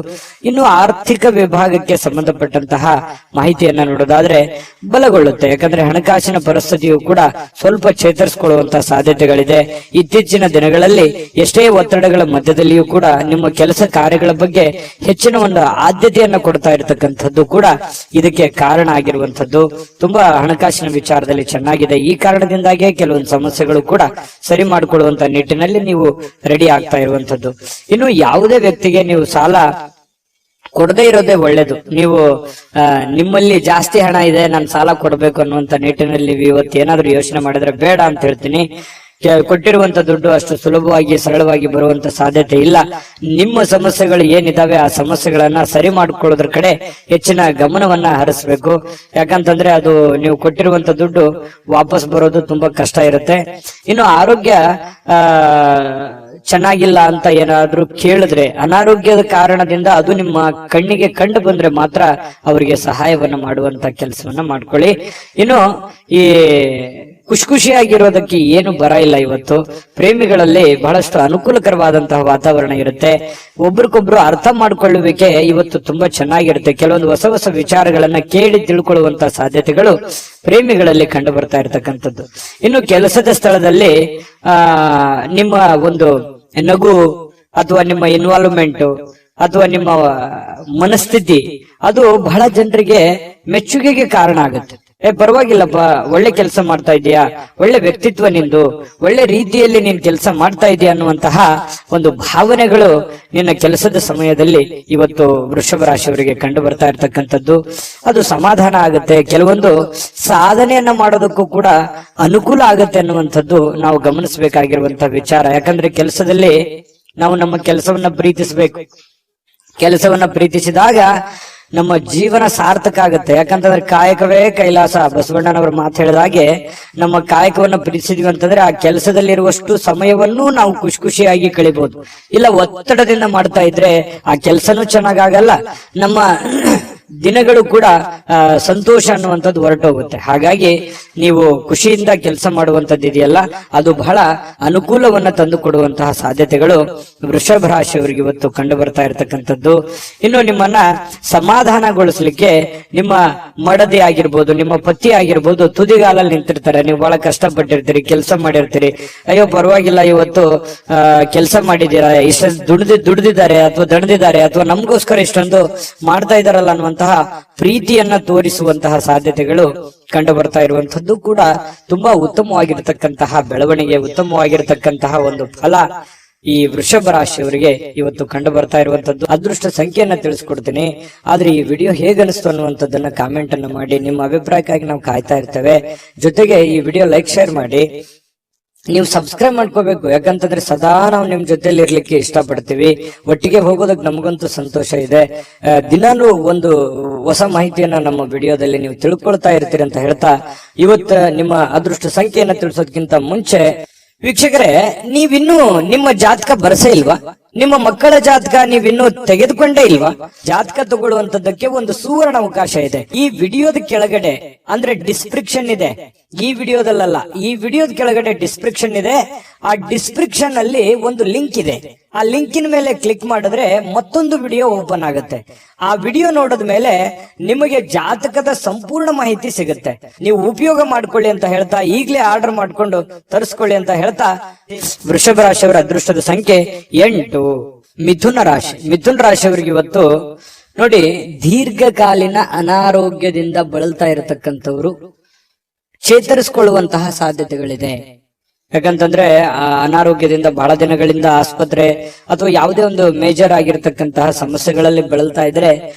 ಇನ್ನು ಆರ್ಥಿಕ ವಿಭಾಗಕ್ಕೆ ಸಂಬಂಧಪಟ್ಟಂತಹ ಮಾಹಿತಿಯನ್ನ ನೋಡೋದಾದ್ರೆ ಬಲಗೊಳ್ಳುತ್ತೆ. ಯಾಕಂದ್ರೆ ಹಣಕಾಸಿನ ಪರಿಸ್ಥಿತಿಯು ಕೂಡ ಸ್ವಲ್ಪ ಚೇತರಿಸಿಕೊಳ್ಳುವಂತಹ ಸಾಧ್ಯತೆಗಳಿದೆ. ಇತ್ತೀಚಿನ ದಿನಗಳಲ್ಲಿ ಎಷ್ಟೇ ಒತ್ತಡಗಳ ಮಧ್ಯದಲ್ಲಿಯೂ ಕೂಡ ನಿಮ್ಮ ಕೆಲಸ ಕಾರ್ಯಗಳ ಬಗ್ಗೆ ಹೆಚ್ಚಿನ ಒಂದು ಆದ್ಯತೆಯನ್ನ ಕೊಡ್ತಾ ಇರತಕ್ಕಂಥದ್ದು ಕೂಡ ಇದಕ್ಕೆ ಕಾರಣ ಆಗಿರುವಂತದ್ದು. ತುಂಬಾ ಹಣಕಾಸಿನ ವಿಚಾರದಲ್ಲಿ ಚೆನ್ನಾಗಿದೆ. ಈ ಕಾರಣದಿಂದಾಗಿಯೇ ಕೆಲವೊಂದು ಸಮಸ್ಯೆಗಳು ಕೂಡ ಸರಿ ಮಾಡಿಕೊಳ್ಳುವಂತ ನಿಟ್ಟಿನಲ್ಲಿ ನೀವು ರೆಡಿ ಆಗ್ತಾ ಇರುವಂತದ್ದು. ಇನ್ನು ಯಾವುದೇ ವ್ಯಕ್ತಿಗೆ ನೀವು ಸಾಲ ಕೊಡದೇ ಇರೋದೇ ಒಳ್ಳೇದು. ನೀವು ನಿಮ್ಮಲ್ಲಿ ಜಾಸ್ತಿ ಹಣ ಇದೆ, ನಾನು ಸಾಲ ಕೊಡಬೇಕು ಅನ್ನುವಂತ ನಿಟ್ಟಿನಲ್ಲಿ ನೀವು ಇವತ್ತು ಏನಾದ್ರೂ ಯೋಚನೆ ಮಾಡಿದ್ರೆ ಬೇಡ ಅಂತ ಹೇಳ್ತೀನಿ. ಕೊಟ್ಟಿರುವಂತ ದುಡ್ಡು ಅಷ್ಟು ಸುಲಭವಾಗಿ ಸರಳವಾಗಿ ಬರುವಂತ ಸಾಧ್ಯತೆ ಇಲ್ಲ. ನಿಮ್ಮ ಸಮಸ್ಯೆಗಳು ಏನಿದಾವೆ ಆ ಸಮಸ್ಯೆಗಳನ್ನ ಸರಿ ಮಾಡ್ಕೊಳ್ಳೋದ್ರ ಕಡೆ ಹೆಚ್ಚಿನ ಗಮನವನ್ನ ಹರಿಸ್ಬೇಕು. ಯಾಕಂತಂದ್ರೆ ಅದು ನೀವು ಕೊಟ್ಟಿರುವಂತ ದುಡ್ಡು ವಾಪಸ್ ಬರೋದು ತುಂಬಾ ಕಷ್ಟ ಇರುತ್ತೆ. ಇನ್ನು ಆರೋಗ್ಯ ಚೆನ್ನಾಗಿಲ್ಲ ಅಂತ ಏನಾದ್ರೂ ಕೇಳಿದ್ರೆ, ಅನಾರೋಗ್ಯದ ಕಾರಣದಿಂದ ಅದು ನಿಮ್ಮ ಕಣ್ಣಿಗೆ ಕಂಡು ಬಂದ್ರೆ ಮಾತ್ರ ಅವರಿಗೆ ಸಹಾಯವನ್ನ ಮಾಡುವಂತ ಕೆಲಸವನ್ನ ಮಾಡ್ಕೊಳ್ಳಿ. ಇನ್ನು ಈ ಖುಷಿಯಾಗಿರೋದಕ್ಕೆ ಏನು ಬರ ಇಲ್ಲ. ಇವತ್ತು ಪ್ರೇಮಿಗಳಲ್ಲಿ ಬಹಳಷ್ಟು ಅನುಕೂಲಕರವಾದಂತಹ ವಾತಾವರಣ ಇರುತ್ತೆ. ಒಬ್ರಿಗೊಬ್ರು ಅರ್ಥ ಮಾಡ್ಕೊಳ್ಳುವಿಕೆ ಇವತ್ತು ತುಂಬಾ ಚೆನ್ನಾಗಿರುತ್ತೆ. ಕೆಲವೊಂದು ಹೊಸ ಹೊಸ ವಿಚಾರಗಳನ್ನ ಕೇಳಿ ತಿಳ್ಕೊಳ್ಳುವಂತಹ ಸಾಧ್ಯತೆಗಳು ಪ್ರೇಮಿಗಳಲ್ಲಿ ಕಂಡು ಬರ್ತಾ ಇರತಕ್ಕಂಥದ್ದು. ಇನ್ನು ಕೆಲಸದ ಸ್ಥಳದಲ್ಲಿ ನಿಮ್ಮ ಒಂದು ನಗು ಅಥವಾ ನಿಮ್ಮ ಇನ್ವಾಲ್ವ್ಮೆಂಟ್ ಅಥವಾ ನಿಮ್ಮ ಮನಸ್ಥಿತಿ ಅದು ಬಹಳ ಜನರಿಗೆ ಮೆಚ್ಚುಗೆಗೆ ಕಾರಣ ಆಗುತ್ತೆ. ಪರವಾಗಿಲ್ಲಪ್ಪ, ಒಳ್ಳೆ ಕೆಲಸ ಮಾಡ್ತಾ ಇದೀಯಾ, ಒಳ್ಳೆ ವ್ಯಕ್ತಿತ್ವ ನಿಂದು, ಒಳ್ಳೆ ರೀತಿಯಲ್ಲಿ ನೀನ್ ಕೆಲಸ ಮಾಡ್ತಾ ಇದೀಯ ಅನ್ನುವಂತಹ ಒಂದು ಭಾವನೆಗಳು ನಿನ್ನ ಕೆಲಸದ ಸಮಯದಲ್ಲಿ ಇವತ್ತು ವೃಷಭ ರಾಶಿಯವರಿಗೆ ಕಂಡು ಬರ್ತಾ ಇರ್ತಕ್ಕಂಥದ್ದು. ಅದು ಸಮಾಧಾನ ಆಗುತ್ತೆ. ಕೆಲವೊಂದು ಸಾಧನೆಯನ್ನ ಮಾಡೋದಕ್ಕೂ ಕೂಡ ಅನುಕೂಲ ಆಗುತ್ತೆ ಅನ್ನುವಂಥದ್ದು ನಾವು ಗಮನಿಸಬೇಕಾಗಿರುವಂತಹ ವಿಚಾರ. ಯಾಕಂದ್ರೆ ಕೆಲಸದಲ್ಲಿ ನಾವು ನಮ್ಮ ಕೆಲಸವನ್ನ ಪ್ರೀತಿಸಬೇಕು. ಕೆಲಸವನ್ನ ಪ್ರೀತಿಸಿದಾಗ ನಮ್ಮ ಜೀವನ ಸಾರ್ಥಕ ಆಗುತ್ತೆ. ಯಾಕಂತಂದ್ರೆ ಕಾಯಕವೇ ಕೈಲಾಸ, ಬಸವಣ್ಣನವರು ಮಾತು ಹೇಳಿದ ಹಾಗೆ ನಮ್ಮ ಕಾಯಕವನ್ನ ಪ್ರೀತಿಸಿದ್ವಿ ಅಂತಂದ್ರೆ ಆ ಕೆಲಸದಲ್ಲಿರುವಷ್ಟು ಸಮಯವನ್ನು ನಾವು ಖುಷಿಯಾಗಿ ಕಳಿಬಹುದು. ಇಲ್ಲ ಒತ್ತಡದಿಂದ ಮಾಡ್ತಾ ಇದ್ರೆ ಆ ಕೆಲಸನೂ ಚೆನ್ನಾಗಾಗಲ್ಲ, ನಮ್ಮ ದಿನಗಳು ಕೂಡ ಸಂತೋಷ ಅನ್ನುವಂಥದ್ದು ಹೊರಟೋಗುತ್ತೆ. ಹಾಗಾಗಿ ನೀವು ಖುಷಿಯಿಂದ ಕೆಲಸ ಮಾಡುವಂತದ್ದು ಇದೆಯಲ್ಲ, ಅದು ಬಹಳ ಅನುಕೂಲವನ್ನ ತಂದು ಕೊಡುವಂತಹ ಸಾಧ್ಯತೆಗಳು ವೃಷಭ ರಾಶಿಯವರಿಗೆ ಇವತ್ತು ಕಂಡು ಬರ್ತಾ ಇರತಕ್ಕಂಥದ್ದು. ಇನ್ನು ನಿಮ್ಮನ್ನ ಸಮಾಧಾನಗೊಳಿಸ್ಲಿಕ್ಕೆ ನಿಮ್ಮ ಮಡದಿ ಆಗಿರ್ಬೋದು, ನಿಮ್ಮ ಪತಿ ಆಗಿರ್ಬೋದು ತುದಿಗಾಲಲ್ಲಿ ನಿಂತಿರ್ತಾರೆ. ನೀವು ಬಹಳ ಕಷ್ಟಪಟ್ಟಿರ್ತೀರಿ, ಕೆಲಸ ಮಾಡಿರ್ತೀರಿ, ಅಯ್ಯೋ ಪರವಾಗಿಲ್ಲ ಇವತ್ತು ಕೆಲಸ ಮಾಡಿದ್ದೀರಾ, ಇಷ್ಟೊಂದು ದುಡ್ದಿದ್ದಾರೆ ಅಥವಾ ದಣದಿದ್ದಾರೆ ಅಥವಾ ನಮಗೋಸ್ಕರ ಇಷ್ಟೊಂದು ಮಾಡ್ತಾ ಇದಾರಲ್ಲ ಅನ್ನುವಂತಹ ಪ್ರೀತಿಯನ್ನ ತೋರಿಸುವಂತಹ ಸಾಧ್ಯತೆಗಳು ಕಂಡು ಬರ್ತಾ ಇರುವಂತದ್ದು ಕೂಡ ತುಂಬಾ ಉತ್ತಮವಾಗಿರತಕ್ಕಂತಹ ಬೆಳವಣಿಗೆ, ಉತ್ತಮವಾಗಿರತಕ್ಕಂತಹ ಒಂದು ಫಲ ಈ ವೃಷಭ ರಾಶಿಯವರಿಗೆ ಇವತ್ತು ಕಂಡು ಬರ್ತಾ ಇರುವಂತದ್ದು. ಅದೃಷ್ಟ ಸಂಖ್ಯೆಯನ್ನ ತಿಳಿಸ್ಕೊಡ್ತೀನಿ. ಆದ್ರೆ ಈ ವಿಡಿಯೋ ಹೇಗನಿಸ್ತು ಅನ್ನುವಂಥದ್ದನ್ನ ಕಾಮೆಂಟ್ ಅನ್ನು ಮಾಡಿ. ನಿಮ್ಮ ಅಭಿಪ್ರಾಯಕ್ಕಾಗಿ ನಾವು ಕಾಯ್ತಾ ಇರ್ತೇವೆ. ಜೊತೆಗೆ ಈ ವಿಡಿಯೋ ಲೈಕ್ ಶೇರ್ ಮಾಡಿ. ನೀವು ಸಬ್ಸ್ಕ್ರೈಬ್ ಮಾಡ್ಕೋಬೇಕು. ಯಾಕಂತಂದ್ರೆ ಸದಾ ನಾವು ನಿಮ್ ಜೊತೆಲಿ ಇರ್ಲಿಕ್ಕೆ ಇಷ್ಟಪಡ್ತೀವಿ. ಒಟ್ಟಿಗೆ ಹೋಗೋದಕ್ಕೆ ನಮಗಂತೂ ಸಂತೋಷ ಇದೆ. ದಿನಾಲೂ ಒಂದು ಹೊಸ ಮಾಹಿತಿಯನ್ನ ನಮ್ಮ ವಿಡಿಯೋದಲ್ಲಿ ನೀವು ತಿಳ್ಕೊಳ್ತಾ ಇರ್ತೀರಿ ಅಂತ ಹೇಳ್ತಾ, ಇವತ್ತು ನಿಮ್ಮ ಅದೃಷ್ಟ ಸಂಖ್ಯೆಯನ್ನ ತಿಳಿಸೋದಕ್ಕಿಂತ ಮುಂಚೆ ವೀಕ್ಷಕರೇ, ನೀವಿನ್ನೂ ನಿಮ್ಮ ಜಾತಕ ಬರಸೇ ಇಲ್ವಾ? ನಿಮ್ಮ ಮಕ್ಕಳ ಜಾತಕ ನೀವಿನ್ನೂ ತೆಗೆದುಕೊಂಡೇ ಇಲ್ವಾ? ಜಾತಕ ತಗೊಳ್ಳುವಂತದ್ದಕ್ಕೆ ಒಂದು ಸುವರ್ಣ ಅವಕಾಶ ಇದೆ. ಈ ವಿಡಿಯೋದ ಕೆಳಗಡೆ ಅಂದ್ರೆ ಡಿಸ್ಕ್ರಿಪ್ಷನ್ ಇದೆ. ಈ ವಿಡಿಯೋದಲ್ಲ, ಈ ವಿಡಿಯೋದ ಕೆಳಗಡೆ ಡಿಸ್ಕ್ರಿಪ್ಷನ್ ಇದೆ. ಆ ಡಿಸ್ಕ್ರಿಪ್ಷನ್ ಅಲ್ಲಿ ಒಂದು ಲಿಂಕ್ ಇದೆ. ಆ ಲಿಂಕಿನ ಮೇಲೆ ಕ್ಲಿಕ್ ಮಾಡಿದ್ರೆ ಮತ್ತೊಂದು ವಿಡಿಯೋ ಓಪನ್ ಆಗುತ್ತೆ. ಆ ವಿಡಿಯೋ ನೋಡಿದ ಮೇಲೆ ನಿಮಗೆ ಜಾತಕದ ಸಂಪೂರ್ಣ ಮಾಹಿತಿ ಸಿಗುತ್ತೆ. ನೀವು ಉಪಯೋಗ ಮಾಡ್ಕೊಳ್ಳಿ ಅಂತ ಹೇಳ್ತಾ, ಈಗಲೇ ಆರ್ಡರ್ ಮಾಡ್ಕೊಂಡು ತರಿಸ್ಕೊಳ್ಳಿ ಅಂತ ಹೇಳ್ತಾ, ವೃಷಭ ರಾಶಿಯವರ ಅದೃಷ್ಟದ ಸಂಖ್ಯೆ 8. ಮಿಥುನ ರಾಶಿ. ಮಿಥುನ ರಾಶಿಯವರಿಗೆ ಇವತ್ತು ನೋಡಿ, ದೀರ್ಘಕಾಲೀನ ಅನಾರೋಗ್ಯದಿಂದ ಬಳಲ್ತಾ ಇರತಕ್ಕಂಥವ್ರು ಚೇತರಿಸಿಕೊಳ್ಳುವಂತಹ ಸಾಧ್ಯತೆಗಳಿದೆ. ಯಾಕಂತಂದ್ರೆ ಆ ಅನಾರೋಗ್ಯದಿಂದ ಬಹಳ ದಿನಗಳಿಂದ ಆಸ್ಪತ್ರೆ ಅಥವಾ ಯಾವುದೇ ಒಂದು ಮೇಜರ್ ಆಗಿರತಕ್ಕಂತಹ ಸಮಸ್ಯೆಗಳಲ್ಲಿ ಬಳಲ್ತಾ ಇದ್ರೆ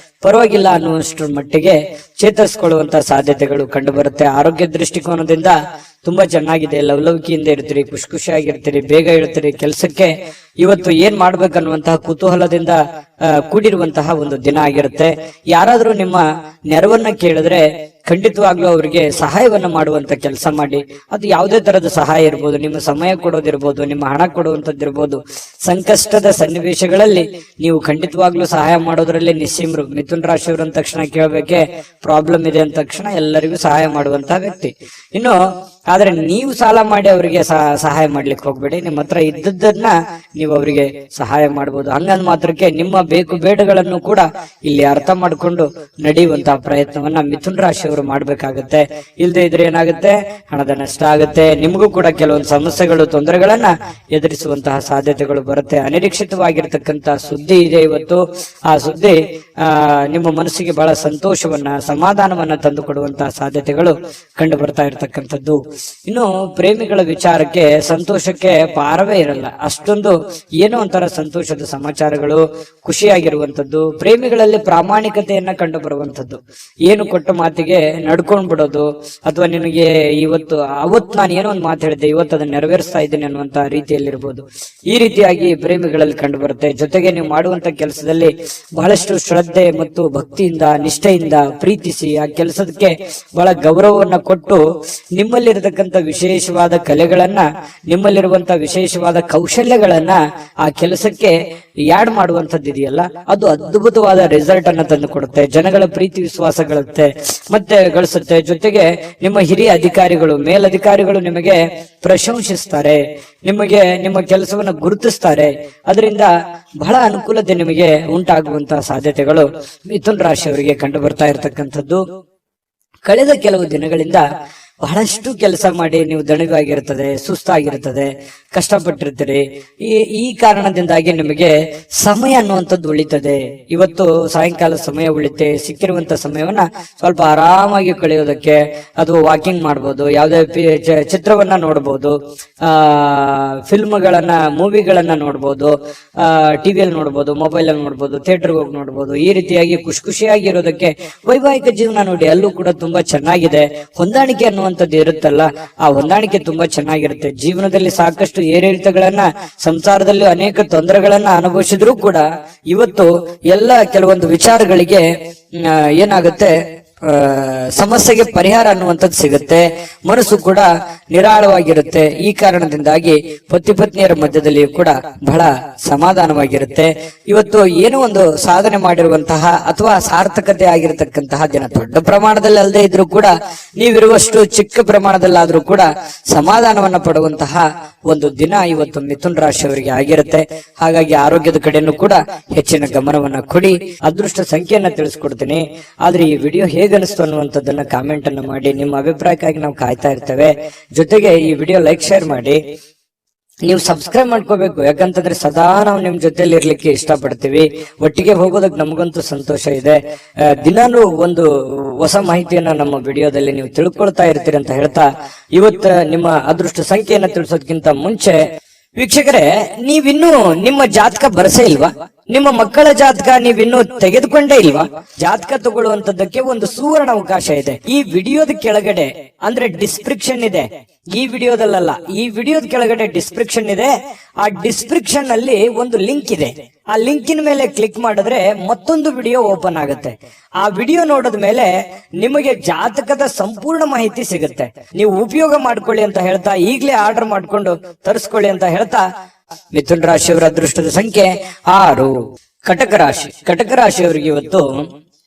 ಪರವಾಗಿಲ್ಲ ಅನ್ನುವಷ್ಟರ ಮಟ್ಟಿಗೆ ಚೇತರಿಸಿಕೊಳ್ಳುವಂತಹ ಸಾಧ್ಯತೆಗಳು ಕಂಡು ಬರುತ್ತೆ. ಆರೋಗ್ಯ ದೃಷ್ಟಿಕೋನದಿಂದ ತುಂಬಾ ಚೆನ್ನಾಗಿದೆ. ಲವಲವಿಕೆಯಿಂದ ಇರ್ತೀರಿ, ಖುಷಿಯಾಗಿರ್ತೀರಿ, ಬೇಗ ಇರ್ತೀರಿ. ಕೆಲಸಕ್ಕೆ ಇವತ್ತು ಏನ್ ಮಾಡ್ಬೇಕನ್ನುವಂತಹ ಕುತೂಹಲದಿಂದ ಕೂಡಿರುವಂತಹ ಒಂದು ದಿನ ಆಗಿರುತ್ತೆ. ಯಾರಾದ್ರೂ ನಿಮ್ಮ ನೆರವನ್ನ ಕೇಳಿದ್ರೆ ಖಂಡಿತವಾಗ್ಲೂ ಅವರಿಗೆ ಸಹಾಯವನ್ನ ಮಾಡುವಂತ ಕೆಲಸ ಮಾಡಿ. ಅದು ಯಾವುದೇ ತರದ ಸಹಾಯ ಇರ್ಬೋದು, ನಿಮ್ಮ ಸಮಯ ಕೊಡೋದಿರ್ಬೋದು, ನಿಮ್ಮ ಹಣ ಕೊಡುವಂತದ್ದಿರ್ಬೋದು. ಸಂಕಷ್ಟದ ಸನ್ನಿವೇಶಗಳಲ್ಲಿ ನೀವು ಖಂಡಿತವಾಗ್ಲೂ ಸಹಾಯ ಮಾಡೋದ್ರಲ್ಲಿ ನಿಸ್ಸೀಮರು. ಮಿಥುನ ರಾಶಿಯವರು ಅಂದ ತಕ್ಷಣ ಕೇಳಬೇಕೆ, ಪ್ರಾಬ್ಲಮ್ ಇದೆ ಅಂದ ತಕ್ಷಣ ಎಲ್ಲರಿಗೂ ಸಹಾಯ ಮಾಡುವಂತಹ ವ್ಯಕ್ತಿ. ಇನ್ನು ಆದ್ರೆ ನೀವು ಸಾಲ ಮಾಡಿ ಅವರಿಗೆ ಸಹಾಯ ಮಾಡ್ಲಿಕ್ಕೆ ಹೋಗ್ಬೇಡಿ. ನಿಮ್ಮ ಹತ್ರ ಇದ್ದದ್ದನ್ನ ನೀವು ಅವರಿಗೆ ಸಹಾಯ ಮಾಡಬಹುದು. ಹಂಗಂದ್ ಮಾತ್ರಕ್ಕೆ ನಿಮ್ಮ ಬೇಕು ಬೇಡಗಳನ್ನು ಕೂಡ ಇಲ್ಲಿ ಅರ್ಥ ಮಾಡ್ಕೊಂಡು ನಡೆಯುವಂತಹ ಪ್ರಯತ್ನವನ್ನ ಮಿಥುನ ರಾಶಿಯವರು ಮಾಡ್ಬೇಕಾಗತ್ತೆ. ಇಲ್ಲದೆ ಇದ್ರೆ ಏನಾಗುತ್ತೆ, ಹಣದ ನಷ್ಟ ಆಗುತ್ತೆ. ನಿಮಗೂ ಕೂಡ ಕೆಲವೊಂದು ಸಮಸ್ಯೆಗಳು, ತೊಂದರೆಗಳನ್ನ ಎದುರಿಸುವಂತಹ ಸಾಧ್ಯತೆಗಳು ಬರುತ್ತೆ. ಅನಿರೀಕ್ಷಿತವಾಗಿರ್ತಕ್ಕಂತಹ ಸುದ್ದಿ ಇದೆ ಇವತ್ತು. ಆ ಸುದ್ದಿ ನಿಮ್ಮ ಮನಸ್ಸಿಗೆ ಬಹಳ ಸಂತೋಷವನ್ನ, ಸಮಾಧಾನವನ್ನ ತಂದು ಕೊಡುವಂತಹ ಸಾಧ್ಯತೆಗಳು ಕಂಡು ಬರ್ತಾ ಇರತಕ್ಕಂಥದ್ದು. ಇನ್ನು ಪ್ರೇಮಿಗಳ ವಿಚಾರಕ್ಕೆ ಸಂತೋಷಕ್ಕೆ ಪಾರವೇ ಇರಲ್ಲ. ಅಷ್ಟೊಂದು ಏನೋ ಒಂಥರ ಸಂತೋಷದ ಸಮಾಚಾರಗಳು, ಖುಷಿಯಾಗಿರುವಂತದ್ದು. ಪ್ರೇಮಿಗಳಲ್ಲಿ ಪ್ರಾಮಾಣಿಕತೆಯನ್ನ ಕಂಡು ಬರುವಂತದ್ದು. ಏನು ಕೊಟ್ಟ ಮಾತಿಗೆ ನಡ್ಕೊಂಡ್ ಬಿಡೋದು, ಅಥವಾ ನಿನಗೆ ಅವತ್ತು ನಾನು ಏನೋ ಒಂದು ಮಾತು ಹೇಳಿದ್ದೆ, ಇವತ್ತು ಅದನ್ನ ನೆರವೇರಿಸ್ತಾ ಇದ್ದೀನಿ ಅನ್ನುವಂತ ರೀತಿಯಲ್ಲಿರ್ಬೋದು. ಈ ರೀತಿಯಾಗಿ ಪ್ರೇಮಿಗಳಲ್ಲಿ ಕಂಡು ಬರುತ್ತೆ. ಜೊತೆಗೆ ನೀವು ಮಾಡುವಂತ ಕೆಲಸದಲ್ಲಿ ಬಹಳಷ್ಟು ಶ್ರದ್ಧೆ ಮತ್ತು ಭಕ್ತಿಯಿಂದ, ನಿಷ್ಠೆಯಿಂದ ಪ್ರೀತಿಸಿ ಆ ಕೆಲಸಕ್ಕೆ ಬಹಳ ಗೌರವವನ್ನ ಕೊಟ್ಟು ನಿಮ್ಮಲ್ಲಿರತಕ್ಕಂಥ ವಿಶೇಷವಾದ ಕಲೆಗಳನ್ನ, ನಿಮ್ಮಲ್ಲಿರುವಂತಹ ವಿಶೇಷವಾದ ಕೌಶಲ್ಯಗಳನ್ನ ಆ ಕೆಲಸಕ್ಕೆ ಯಾಡ್ ಮಾಡುವಂತದ್ದು ಇದೆಯಲ್ಲ, ಅದು ಅದ್ಭುತವಾದ ರಿಸಲ್ಟ್ ಅನ್ನ ತಂದು ಕೊಡುತ್ತೆ. ಜನಗಳ ಪ್ರೀತಿ ವಿಶ್ವಾಸ ಗಳಿಸುತ್ತೆ. ಜೊತೆಗೆ ನಿಮ್ಮ ಹಿರಿಯ ಅಧಿಕಾರಿಗಳು, ಮೇಲಧಿಕಾರಿಗಳು ನಿಮಗೆ ಪ್ರಶಂಸಿಸ್ತಾರೆ, ನಿಮಗೆ ನಿಮ್ಮ ಕೆಲಸವನ್ನ ಗುರುತಿಸ್ತಾರೆ. ಅದರಿಂದ ಬಹಳ ಅನುಕೂಲತೆ ನಿಮಗೆ ಉಂಟಾಗುವಂತಹ ಸಾಧ್ಯತೆಗಳು ಮಿಥುನ ರಾಶಿಯವರಿಗೆ ಕಂಡು ಬರ್ತಾ ಇರತಕ್ಕಂಥದ್ದು. ಕಳೆದ ಕೆಲವು ದಿನಗಳಿಂದ ಬಹಳಷ್ಟು ಕೆಲಸ ಮಾಡಿ ನೀವು ದಣಿವಾಗಿರ್ತದೆ, ಸುಸ್ತಾಗಿರ್ತದೆ, ಕಷ್ಟಪಟ್ಟಿರ್ತೀರಿ. ಈ ಕಾರಣದಿಂದಾಗಿ ನಿಮಗೆ ಸಮಯ ಅನ್ನುವಂಥದ್ದು ಉಳಿತದೆ. ಇವತ್ತು ಸಾಯಂಕಾಲ ಸಮಯ ಉಳಿತೆ, ಸಿಕ್ಕಿರುವಂತ ಸಮಯವನ್ನ ಸ್ವಲ್ಪ ಆರಾಮಾಗಿ ಕಳೆಯೋದಕ್ಕೆ, ಅಥವಾ ವಾಕಿಂಗ್ ಮಾಡ್ಬೋದು, ಯಾವುದೇ ಚಿತ್ರವನ್ನ ನೋಡ್ಬೋದು, ಫಿಲ್ಮ್ಗಳನ್ನ, ಮೂವಿಗಳನ್ನ ನೋಡ್ಬೋದು, ಟಿವಿಯಲ್ಲಿ ನೋಡ್ಬೋದು, ಮೊಬೈಲ್ ಅಲ್ಲಿ ನೋಡ್ಬೋದು, ಥಿಯೇಟರ್ಗೆ ಹೋಗಿ ನೋಡ್ಬೋದು. ಈ ರೀತಿಯಾಗಿ ಖುಷಿಯಾಗಿ ಇರೋದಕ್ಕೆ ವೈವಾಹಿಕ ಜೀವನ ನೋಡಿ, ಅಲ್ಲೂ ಕೂಡ ತುಂಬಾ ಚೆನ್ನಾಗಿದೆ. ಹೊಂದಾಣಿಕೆ ಅನ್ನುವಂಥದ್ದು ಇರುತ್ತಲ್ಲ, ಆ ಹೊಂದಾಣಿಕೆ ತುಂಬಾ ಚೆನ್ನಾಗಿರುತ್ತೆ. ಜೀವನದಲ್ಲಿ ಸಾಕಷ್ಟು ಏರಿಳಿತಗಳನ್ನ, ಸಂಸಾರದಲ್ಲಿ ಅನೇಕ ತೊಂದರೆಗಳನ್ನ ಅನುಭವಿಸಿದ್ರು ಕೂಡ ಇವತ್ತು ಎಲ್ಲ ಕೆಲವೊಂದು ವಿಚಾರಗಳಿಗೆ ಏನಾಗುತ್ತೆ, ಸಮಸ್ಯೆಗೆ ಪರಿಹಾರ ಅನ್ನುವಂಥದ್ದು ಸಿಗುತ್ತೆ. ಮನಸ್ಸು ಕೂಡ ನಿರಾಳವಾಗಿರುತ್ತೆ. ಈ ಕಾರಣದಿಂದಾಗಿ ಪತಿ ಪತ್ನಿಯರ ಮಧ್ಯದಲ್ಲಿಯೂ ಕೂಡ ಬಹಳ ಸಮಾಧಾನವಾಗಿರುತ್ತೆ. ಇವತ್ತು ಏನೋ ಒಂದು ಸಾಧನೆ ಮಾಡಿರುವಂತಹ ಅಥವಾ ಸಾರ್ಥಕತೆ ಆಗಿರತಕ್ಕಂತಹ ದಿನ, ದೊಡ್ಡ ಪ್ರಮಾಣದಲ್ಲಿ ಅಲ್ಲದೆ ಇದ್ರೂ ಕೂಡ ನೀವಿರುವಷ್ಟು ಚಿಕ್ಕ ಪ್ರಮಾಣದಲ್ಲಾದ್ರೂ ಕೂಡ ಸಮಾಧಾನವನ್ನ ಪಡುವಂತಹ ಒಂದು ದಿನ ಇವತ್ತು ಮಿಥುನ ರಾಶಿಯವರಿಗೆ ಆಗಿರುತ್ತೆ. ಹಾಗಾಗಿ ಆರೋಗ್ಯದ ಕಡೆನೂ ಕೂಡ ಹೆಚ್ಚಿನ ಗಮನವನ್ನ ಕೊಡಿ. ಅದೃಷ್ಟ ಸಂಖ್ಯೆಯನ್ನ ತಿಳಿಸ್ಕೊಡ್ತೀನಿ. ಆದ್ರೆ ಈ ವಿಡಿಯೋ ಹೇಗನಿಸ್ತು ಅನ್ನುವಂಥದ್ದನ್ನ ಕಾಮೆಂಟ್ ಅನ್ನು ಮಾಡಿ. ನಿಮ್ಮ ಅಭಿಪ್ರಾಯಕ್ಕಾಗಿ ನಾವು ಕಾಯ್ತಾ ಇರ್ತೇವೆ. ಜೊತೆಗೆ ಈ ವಿಡಿಯೋ ಲೈಕ್, ಶೇರ್ ಮಾಡಿ. ನೀವು ಸಬ್ಸ್ಕ್ರೈಬ್ ಮಾಡ್ಕೋಬೇಕು, ಯಾಕಂತಂದ್ರೆ ಸದಾ ನಾವು ನಿಮ್ ಜೊತೆಲಿ ಇರ್ಲಿಕ್ಕೆ ಇಷ್ಟಪಡ್ತೀವಿ. ಒಟ್ಟಿಗೆ ಹೋಗೋದಕ್ಕೆ ನಮಗಂತೂ ಸಂತೋಷ ಇದೆ. ದಿನಾನು ಒಂದು ಹೊಸ ಮಾಹಿತಿಯನ್ನ ನಮ್ಮ ವಿಡಿಯೋದಲ್ಲಿ ನೀವು ತಿಳ್ಕೊಳ್ತಾ ಇರ್ತೀರಿ ಅಂತ ಹೇಳ್ತಾ, ಇವತ್ತು ನಿಮ್ಮ ಅದೃಷ್ಟ ಸಂಖ್ಯೆಯನ್ನ ತಿಳಿಸೋದಕ್ಕಿಂತ ಮುಂಚೆ ವೀಕ್ಷಕರೇ, ನೀವಿನ್ನೂ ನಿಮ್ಮ ಜಾತಕ ಬರಸೇ ಇಲ್ವಾ? ನಿಮ್ಮ ಮಕ್ಕಳ ಜಾತಕ ನೀವಿನ್ನೂ ತೆಗೆದುಕೊಂಡೇ ಇಲ್ವಾ? ಜಾತಕ ತಗೊಳ್ಳುವಂತದ್ದಕ್ಕೆ ಒಂದು ಸುವರ್ಣ ಅವಕಾಶ ಇದೆ. ಈ ವಿಡಿಯೋದ ಕೆಳಗಡೆ ಅಂದ್ರೆ ಡಿಸ್ಕ್ರಿಪ್ಷನ್ ಇದೆ. ಈ ವಿಡಿಯೋದಲ್ಲ, ಈ ವಿಡಿಯೋದ ಕೆಳಗಡೆ ಡಿಸ್ಕ್ರಿಪ್ಷನ್ ಇದೆ. ಆ ಡಿಸ್ಕ್ರಿಪ್ಷನ್ ಅಲ್ಲಿ ಒಂದು ಲಿಂಕ್ ಇದೆ. ಆ ಲಿಂಕಿನ ಮೇಲೆ ಕ್ಲಿಕ್ ಮಾಡಿದ್ರೆ ಮತ್ತೊಂದು ವಿಡಿಯೋ ಓಪನ್ ಆಗುತ್ತೆ. ಆ ವಿಡಿಯೋ ನೋಡಿದ ಮೇಲೆ ನಿಮಗೆ ಜಾತಕದ ಸಂಪೂರ್ಣ ಮಾಹಿತಿ ಸಿಗುತ್ತೆ. ನೀವು ಉಪಯೋಗ ಮಾಡ್ಕೊಳ್ಳಿ ಅಂತ ಹೇಳ್ತಾ, ಈಗಲೇ ಆರ್ಡರ್ ಮಾಡ್ಕೊಂಡು ತರಿಸ್ಕೊಳ್ಳಿ ಅಂತ ಹೇಳ್ತಾ, ಮಿಥುನ ರಾಶಿಯವರ ಅದೃಷ್ಟದ ಸಂಖ್ಯೆ 6. ಕಟಕ ರಾಶಿ. ಕಟಕ ರಾಶಿಯವರಿಗೆ ಇವತ್ತು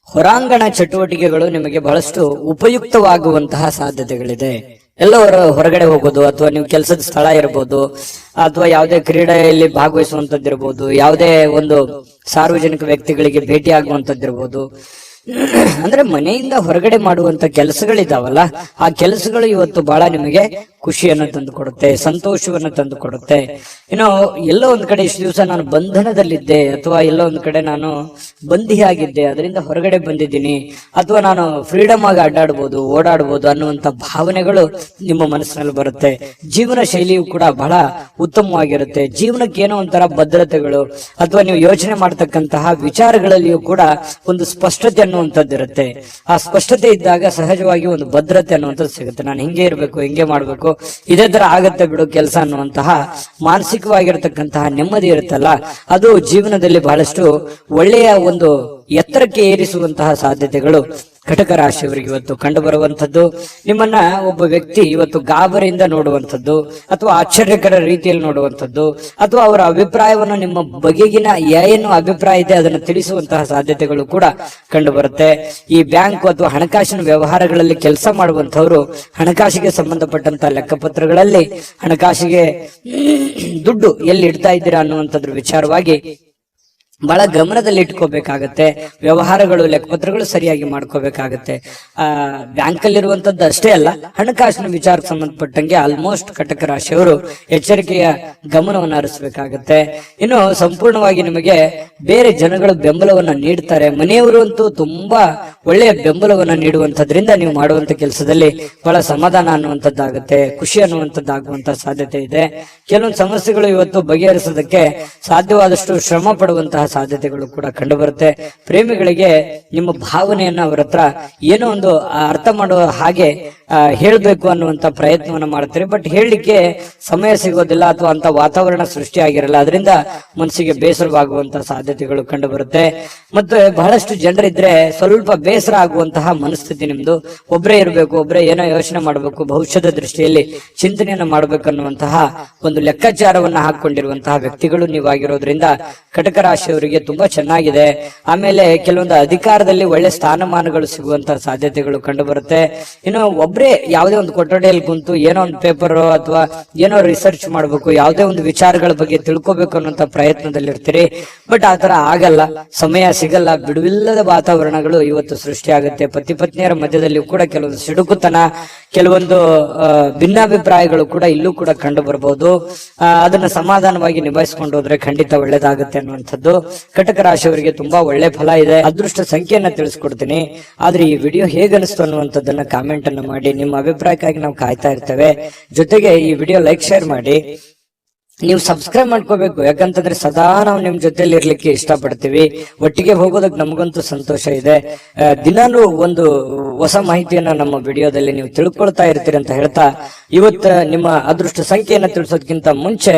ಹೊರಾಂಗಣ ಚಟುವಟಿಕೆಗಳು ನಿಮಗೆ ಬಹಳಷ್ಟು ಉಪಯುಕ್ತವಾಗುವಂತಹ ಸಾಧ್ಯತೆಗಳಿದೆ. ಎಲ್ಲವರ ಹೊರಗಡೆ ಹೋಗೋದು, ಅಥವಾ ನೀವು ಕೆಲಸದ ಸ್ಥಳ ಇರಬಹುದು, ಅಥವಾ ಯಾವುದೇ ಕ್ರೀಡೆಯಲ್ಲಿ ಭಾಗವಹಿಸುವಂತದ್ದಿರಬಹುದು, ಯಾವುದೇ ಒಂದು ಸಾರ್ವಜನಿಕ ವ್ಯಕ್ತಿಗಳಿಗೆ ಭೇಟಿ ಆಗುವಂತದ್ದಿರಬಹುದು. ಅಂದ್ರೆ ಮನೆಯಿಂದ ಹೊರಗಡೆ ಮಾಡುವಂತ ಕೆಲಸಗಳಿದಾವಲ್ಲ, ಆ ಕೆಲಸಗಳು ಇವತ್ತು ಬಹಳ ನಿಮಗೆ ಖುಷಿಯನ್ನು ತಂದು ಕೊಡುತ್ತೆ, ಸಂತೋಷವನ್ನು ತಂದು ಕೊಡುತ್ತೆ. ಏನೋ ಎಲ್ಲೋ ಒಂದ್ ಕಡೆ ಇಷ್ಟು ದಿವಸ ನಾನು ಬಂಧನದಲ್ಲಿದ್ದೆ, ಅಥವಾ ಎಲ್ಲೋ ಒಂದ್ ಕಡೆ ನಾನು ಬಂದಿಯಾಗಿದ್ದೆ, ಅದರಿಂದ ಹೊರಗಡೆ ಬಂದಿದ್ದೀನಿ, ಅಥವಾ ನಾನು ಫ್ರೀಡಮ್ ಆಗಿ ಅಡ್ಡಾಡ್ಬೋದು, ಓಡಾಡ್ಬೋದು ಅನ್ನುವಂತ ಭಾವನೆಗಳು ನಿಮ್ಮ ಮನಸ್ಸಿನಲ್ಲಿ ಬರುತ್ತೆ. ಜೀವನ ಶೈಲಿಯು ಕೂಡ ಬಹಳ ಉತ್ತಮವಾಗಿರುತ್ತೆ. ಜೀವನಕ್ಕೆ ಏನೋ ಒಂಥರ ಭದ್ರತೆಗಳು, ಅಥವಾ ನೀವು ಯೋಚನೆ ಮಾಡ್ತಕ್ಕಂತಹ ವಿಚಾರಗಳಲ್ಲಿಯೂ ಕೂಡ ಒಂದು ಸ್ಪಷ್ಟತೆ ಅನ್ನುವಂಥದ್ದಿರುತ್ತೆ. ಆ ಸ್ಪಷ್ಟತೆ ಇದ್ದಾಗ ಸಹಜವಾಗಿ ಒಂದು ಭದ್ರತೆ ಅನ್ನುವಂಥದ್ದು ಸಿಗುತ್ತೆ. ನಾನು ಹಿಂಗೆ ಇರಬೇಕು, ಹಿಂಗೆ ಮಾಡ್ಬೇಕು, ಇದೇ ತರ ಆಗತ್ತೆ ಬಿಡು ಕೆಲಸ ಅನ್ನುವಂತಹ ಮಾನಸಿಕವಾಗಿರತಕ್ಕಂತಹ ನೆಮ್ಮದಿ ಇರುತ್ತಲ್ಲ, ಅದು ಜೀವನದಲ್ಲಿ ಬಹಳಷ್ಟು ಒಳ್ಳೆಯ ಒಂದು ಎತ್ತರಕ್ಕೆ ಏರಿಸುವಂತಹ ಸಾಧ್ಯತೆಗಳು ಕಟಕ ರಾಶಿಯವರಿಗೆ ಇವತ್ತು ಕಂಡು ಬರುವಂತದ್ದು. ನಿಮ್ಮನ್ನ ಒಬ್ಬ ವ್ಯಕ್ತಿ ಇವತ್ತು ಗಾಬರಿಯಿಂದ ನೋಡುವಂಥದ್ದು, ಅಥವಾ ಆಶ್ಚರ್ಯಕರ ರೀತಿಯಲ್ಲಿ ನೋಡುವಂಥದ್ದು, ಅಥವಾ ಅವರ ಅಭಿಪ್ರಾಯವನ್ನು ನಿಮ್ಮ ಬಗೆಗಿನ ಏನು ಅಭಿಪ್ರಾಯ ಇದೆ ಅದನ್ನು ತಿಳಿಸುವಂತಹ ಸಾಧ್ಯತೆಗಳು ಕೂಡ ಕಂಡು ಬರುತ್ತೆ. ಈ ಬ್ಯಾಂಕ್ ಅಥವಾ ಹಣಕಾಸಿನ ವ್ಯವಹಾರಗಳಲ್ಲಿ ಕೆಲಸ ಮಾಡುವಂತವರು ಹಣಕಾಸಿಗೆ ಸಂಬಂಧಪಟ್ಟಂತಹ ಲೆಕ್ಕಪತ್ರಗಳಲ್ಲಿ ಹಣಕಾಸಿಗೆ ದುಡ್ಡು ಎಲ್ಲಿ ಇಡ್ತಾ ಇದ್ದೀರಾ ಅನ್ನುವಂಥದ್ರ ವಿಚಾರವಾಗಿ ಬಹಳ ಗಮನದಲ್ಲಿ ಇಟ್ಕೋಬೇಕಾಗತ್ತೆ. ವ್ಯವಹಾರಗಳು, ಲೆಕ್ಕಪತ್ರಗಳು ಸರಿಯಾಗಿ ಮಾಡ್ಕೋಬೇಕಾಗತ್ತೆ. ಬ್ಯಾಂಕ್ ಅಲ್ಲಿರುವಂತದ್ದು ಅಷ್ಟೇ ಅಲ್ಲ, ಹಣಕಾಸಿನ ವಿಚಾರಕ್ಕೆ ಸಂಬಂಧಪಟ್ಟಂಗೆ ಆಲ್ಮೋಸ್ಟ್ ಕಟಕ ರಾಶಿಯವರು ಎಚ್ಚರಿಕೆಯ ಗಮನವನ್ನು ಹರಿಸಬೇಕಾಗತ್ತೆ. ಇನ್ನು ಸಂಪೂರ್ಣವಾಗಿ ನಿಮಗೆ ಬೇರೆ ಜನಗಳು ಬೆಂಬಲವನ್ನ ನೀಡ್ತಾರೆ. ಮನೆಯವರು ಅಂತೂ ತುಂಬಾ ಒಳ್ಳೆಯ ಬೆಂಬಲವನ್ನ ನೀಡುವಂತದ್ರಿಂದ ನೀವು ಮಾಡುವಂತ ಕೆಲಸದಲ್ಲಿ ಬಹಳ ಸಮಾಧಾನ ಅನ್ನುವಂಥದ್ದಾಗುತ್ತೆ, ಖುಷಿ ಅನ್ನುವಂಥದ್ದಾಗುವಂತ ಸಾಧ್ಯತೆ ಇದೆ. ಕೆಲವೊಂದು ಸಮಸ್ಯೆಗಳು ಇವತ್ತು ಬಗೆಹರಿಸೋದಕ್ಕೆ ಸಾಧ್ಯವಾದಷ್ಟು ಶ್ರಮ ಪಡುವಂತಹ ಸಾಧ್ಯತೆಗಳು ಕೂಡ ಕಂಡು ಬರುತ್ತೆ. ಪ್ರೇಮಿಗಳಿಗೆ ನಿಮ್ಮ ಭಾವನೆಯನ್ನ ಅವರ ಹತ್ರ ಏನೋ ಒಂದು ಅರ್ಥ ಮಾಡುವ ಹಾಗೆ ಹೇಳ್ಬೇಕು ಅನ್ನುವಂತ ಪ್ರಯತ್ನವನ್ನ ಮಾಡ್ತಾರೆ. ಬಟ್ ಹೇಳಲಿಕ್ಕೆ ಸಮಯ ಸಿಗೋದಿಲ್ಲ, ಅಥವಾ ಅಂತ ವಾತಾವರಣ ಸೃಷ್ಟಿಯಾಗಿರಲ್ಲ. ಅದರಿಂದ ಮನಸ್ಸಿಗೆ ಬೇಸರವಾಗುವಂತಹ ಸಾಧ್ಯತೆಗಳು ಕಂಡು ಬರುತ್ತೆ. ಮತ್ತೆ ಬಹಳಷ್ಟು ಜನರಿದ್ರೆ ಸ್ವಲ್ಪ ಬೇಸರ ಆಗುವಂತಹ ಮನಸ್ಥಿತಿ ನಿಮ್ದು. ಒಬ್ಬರೇ ಇರಬೇಕು, ಒಬ್ಬರೇ ಏನೋ ಯೋಚನೆ ಮಾಡಬೇಕು, ಭವಿಷ್ಯದ ದೃಷ್ಟಿಯಲ್ಲಿ ಚಿಂತನೆಯನ್ನ ಮಾಡಬೇಕು ಅನ್ನುವಂತಹ ಒಂದು ಲೆಕ್ಕಾಚಾರವನ್ನ ಹಾಕೊಂಡಿರುವಂತಹ ವ್ಯಕ್ತಿಗಳು ನೀವಾಗಿರೋದ್ರಿಂದ ಕಟಕ ರಾಶಿಯವರು ರಾಶಿಯವರಿಗೆ ತುಂಬಾ ಚೆನ್ನಾಗಿದೆ. ಆಮೇಲೆ ಕೆಲವೊಂದು ಅಧಿಕಾರದಲ್ಲಿ ಒಳ್ಳೆ ಸ್ಥಾನಮಾನಗಳು ಸಿಗುವಂತಹ ಸಾಧ್ಯತೆಗಳು ಕಂಡು ಬರುತ್ತೆ. ಇನ್ನು ಒಬ್ರೇ ಯಾವುದೇ ಒಂದು ಕೊಠಡಿಯಲ್ಲಿ ಕುಂತು ಏನೋ ಒಂದು ಪೇಪರ್ ಅಥವಾ ಏನೋ ರಿಸರ್ಚ್ ಮಾಡ್ಬೇಕು, ಯಾವುದೇ ಒಂದು ವಿಚಾರಗಳ ಬಗ್ಗೆ ತಿಳ್ಕೊಬೇಕು ಅನ್ನೋಂತ ಪ್ರಯತ್ನದಲ್ಲಿ ಇರ್ತೀರಿ. ಬಟ್ ಆತರ ಆಗಲ್ಲ, ಸಮಯ ಸಿಗಲ್ಲ, ಬಿಡುವಿಲ್ಲದ ವಾತಾವರಣಗಳು ಇವತ್ತು ಸೃಷ್ಟಿಯಾಗುತ್ತೆ. ಪತಿ ಪತ್ನಿಯರ ಮಧ್ಯದಲ್ಲಿ ಕೂಡ ಕೆಲವೊಂದು ಸಿಡುಕುತನ, ಕೆಲವೊಂದು ಭಿನ್ನಾಭಿಪ್ರಾಯಗಳು ಕೂಡ ಇಲ್ಲೂ ಕೂಡ ಕಂಡು ಬರಬಹುದು. ಅದನ್ನ ಸಮಾಧಾನವಾಗಿ ನಿಭಾಯಿಸಿಕೊಂಡು ಹೋದ್ರೆ ಖಂಡಿತ ಒಳ್ಳೇದಾಗುತ್ತೆ ಅನ್ನುವಂಥದ್ದು. ಕಟಕ ರಾಶಿಯವರಿಗೆ ತುಂಬಾ ಒಳ್ಳೆ ಫಲ ಇದೆ. ಅದೃಷ್ಟ ಸಂಖ್ಯೆಯನ್ನ ತಿಳಿಸ್ಕೊಡ್ತೀನಿ. ಆದ್ರೆ ಈ ವಿಡಿಯೋ ಹೇಗನಿಸ್ತು ಅನ್ನುವಂಥದ್ದನ್ನ ಕಾಮೆಂಟ್ ಅನ್ನು ಮಾಡಿ. ನಿಮ್ಮ ಅಭಿಪ್ರಾಯಕ್ಕಾಗಿ ನಾವು ಕಾಯ್ತಾ ಇರ್ತೇವೆ. ಜೊತೆಗೆ ಈ ವಿಡಿಯೋ ಲೈಕ್ ಶೇರ್ ಮಾಡಿ. ನೀವು ಸಬ್ಸ್ಕ್ರೈಬ್ ಮಾಡ್ಕೋಬೇಕು, ಯಾಕಂತಂದ್ರೆ ಸದಾ ನಾವು ನಿಮ್ ಜೊತೆಲಿ ಇರ್ಲಿಕ್ಕೆ ಇಷ್ಟಪಡ್ತೀವಿ. ಒಟ್ಟಿಗೆ ಹೋಗೋದಕ್ಕೆ ನಮಗಂತೂ ಸಂತೋಷ ಇದೆ. ದಿನಾನು ಒಂದು ಹೊಸ ಮಾಹಿತಿಯನ್ನ ನಮ್ಮ ವಿಡಿಯೋದಲ್ಲಿ ನೀವು ತಿಳ್ಕೊಳ್ತಾ ಇರ್ತೀರಿ ಅಂತ ಹೇಳ್ತಾ, ಇವತ್ತು ನಿಮ್ಮ ಅದೃಷ್ಟ ಸಂಖ್ಯೆಯನ್ನ ತಿಳಿಸೋದಕ್ಕಿಂತ ಮುಂಚೆ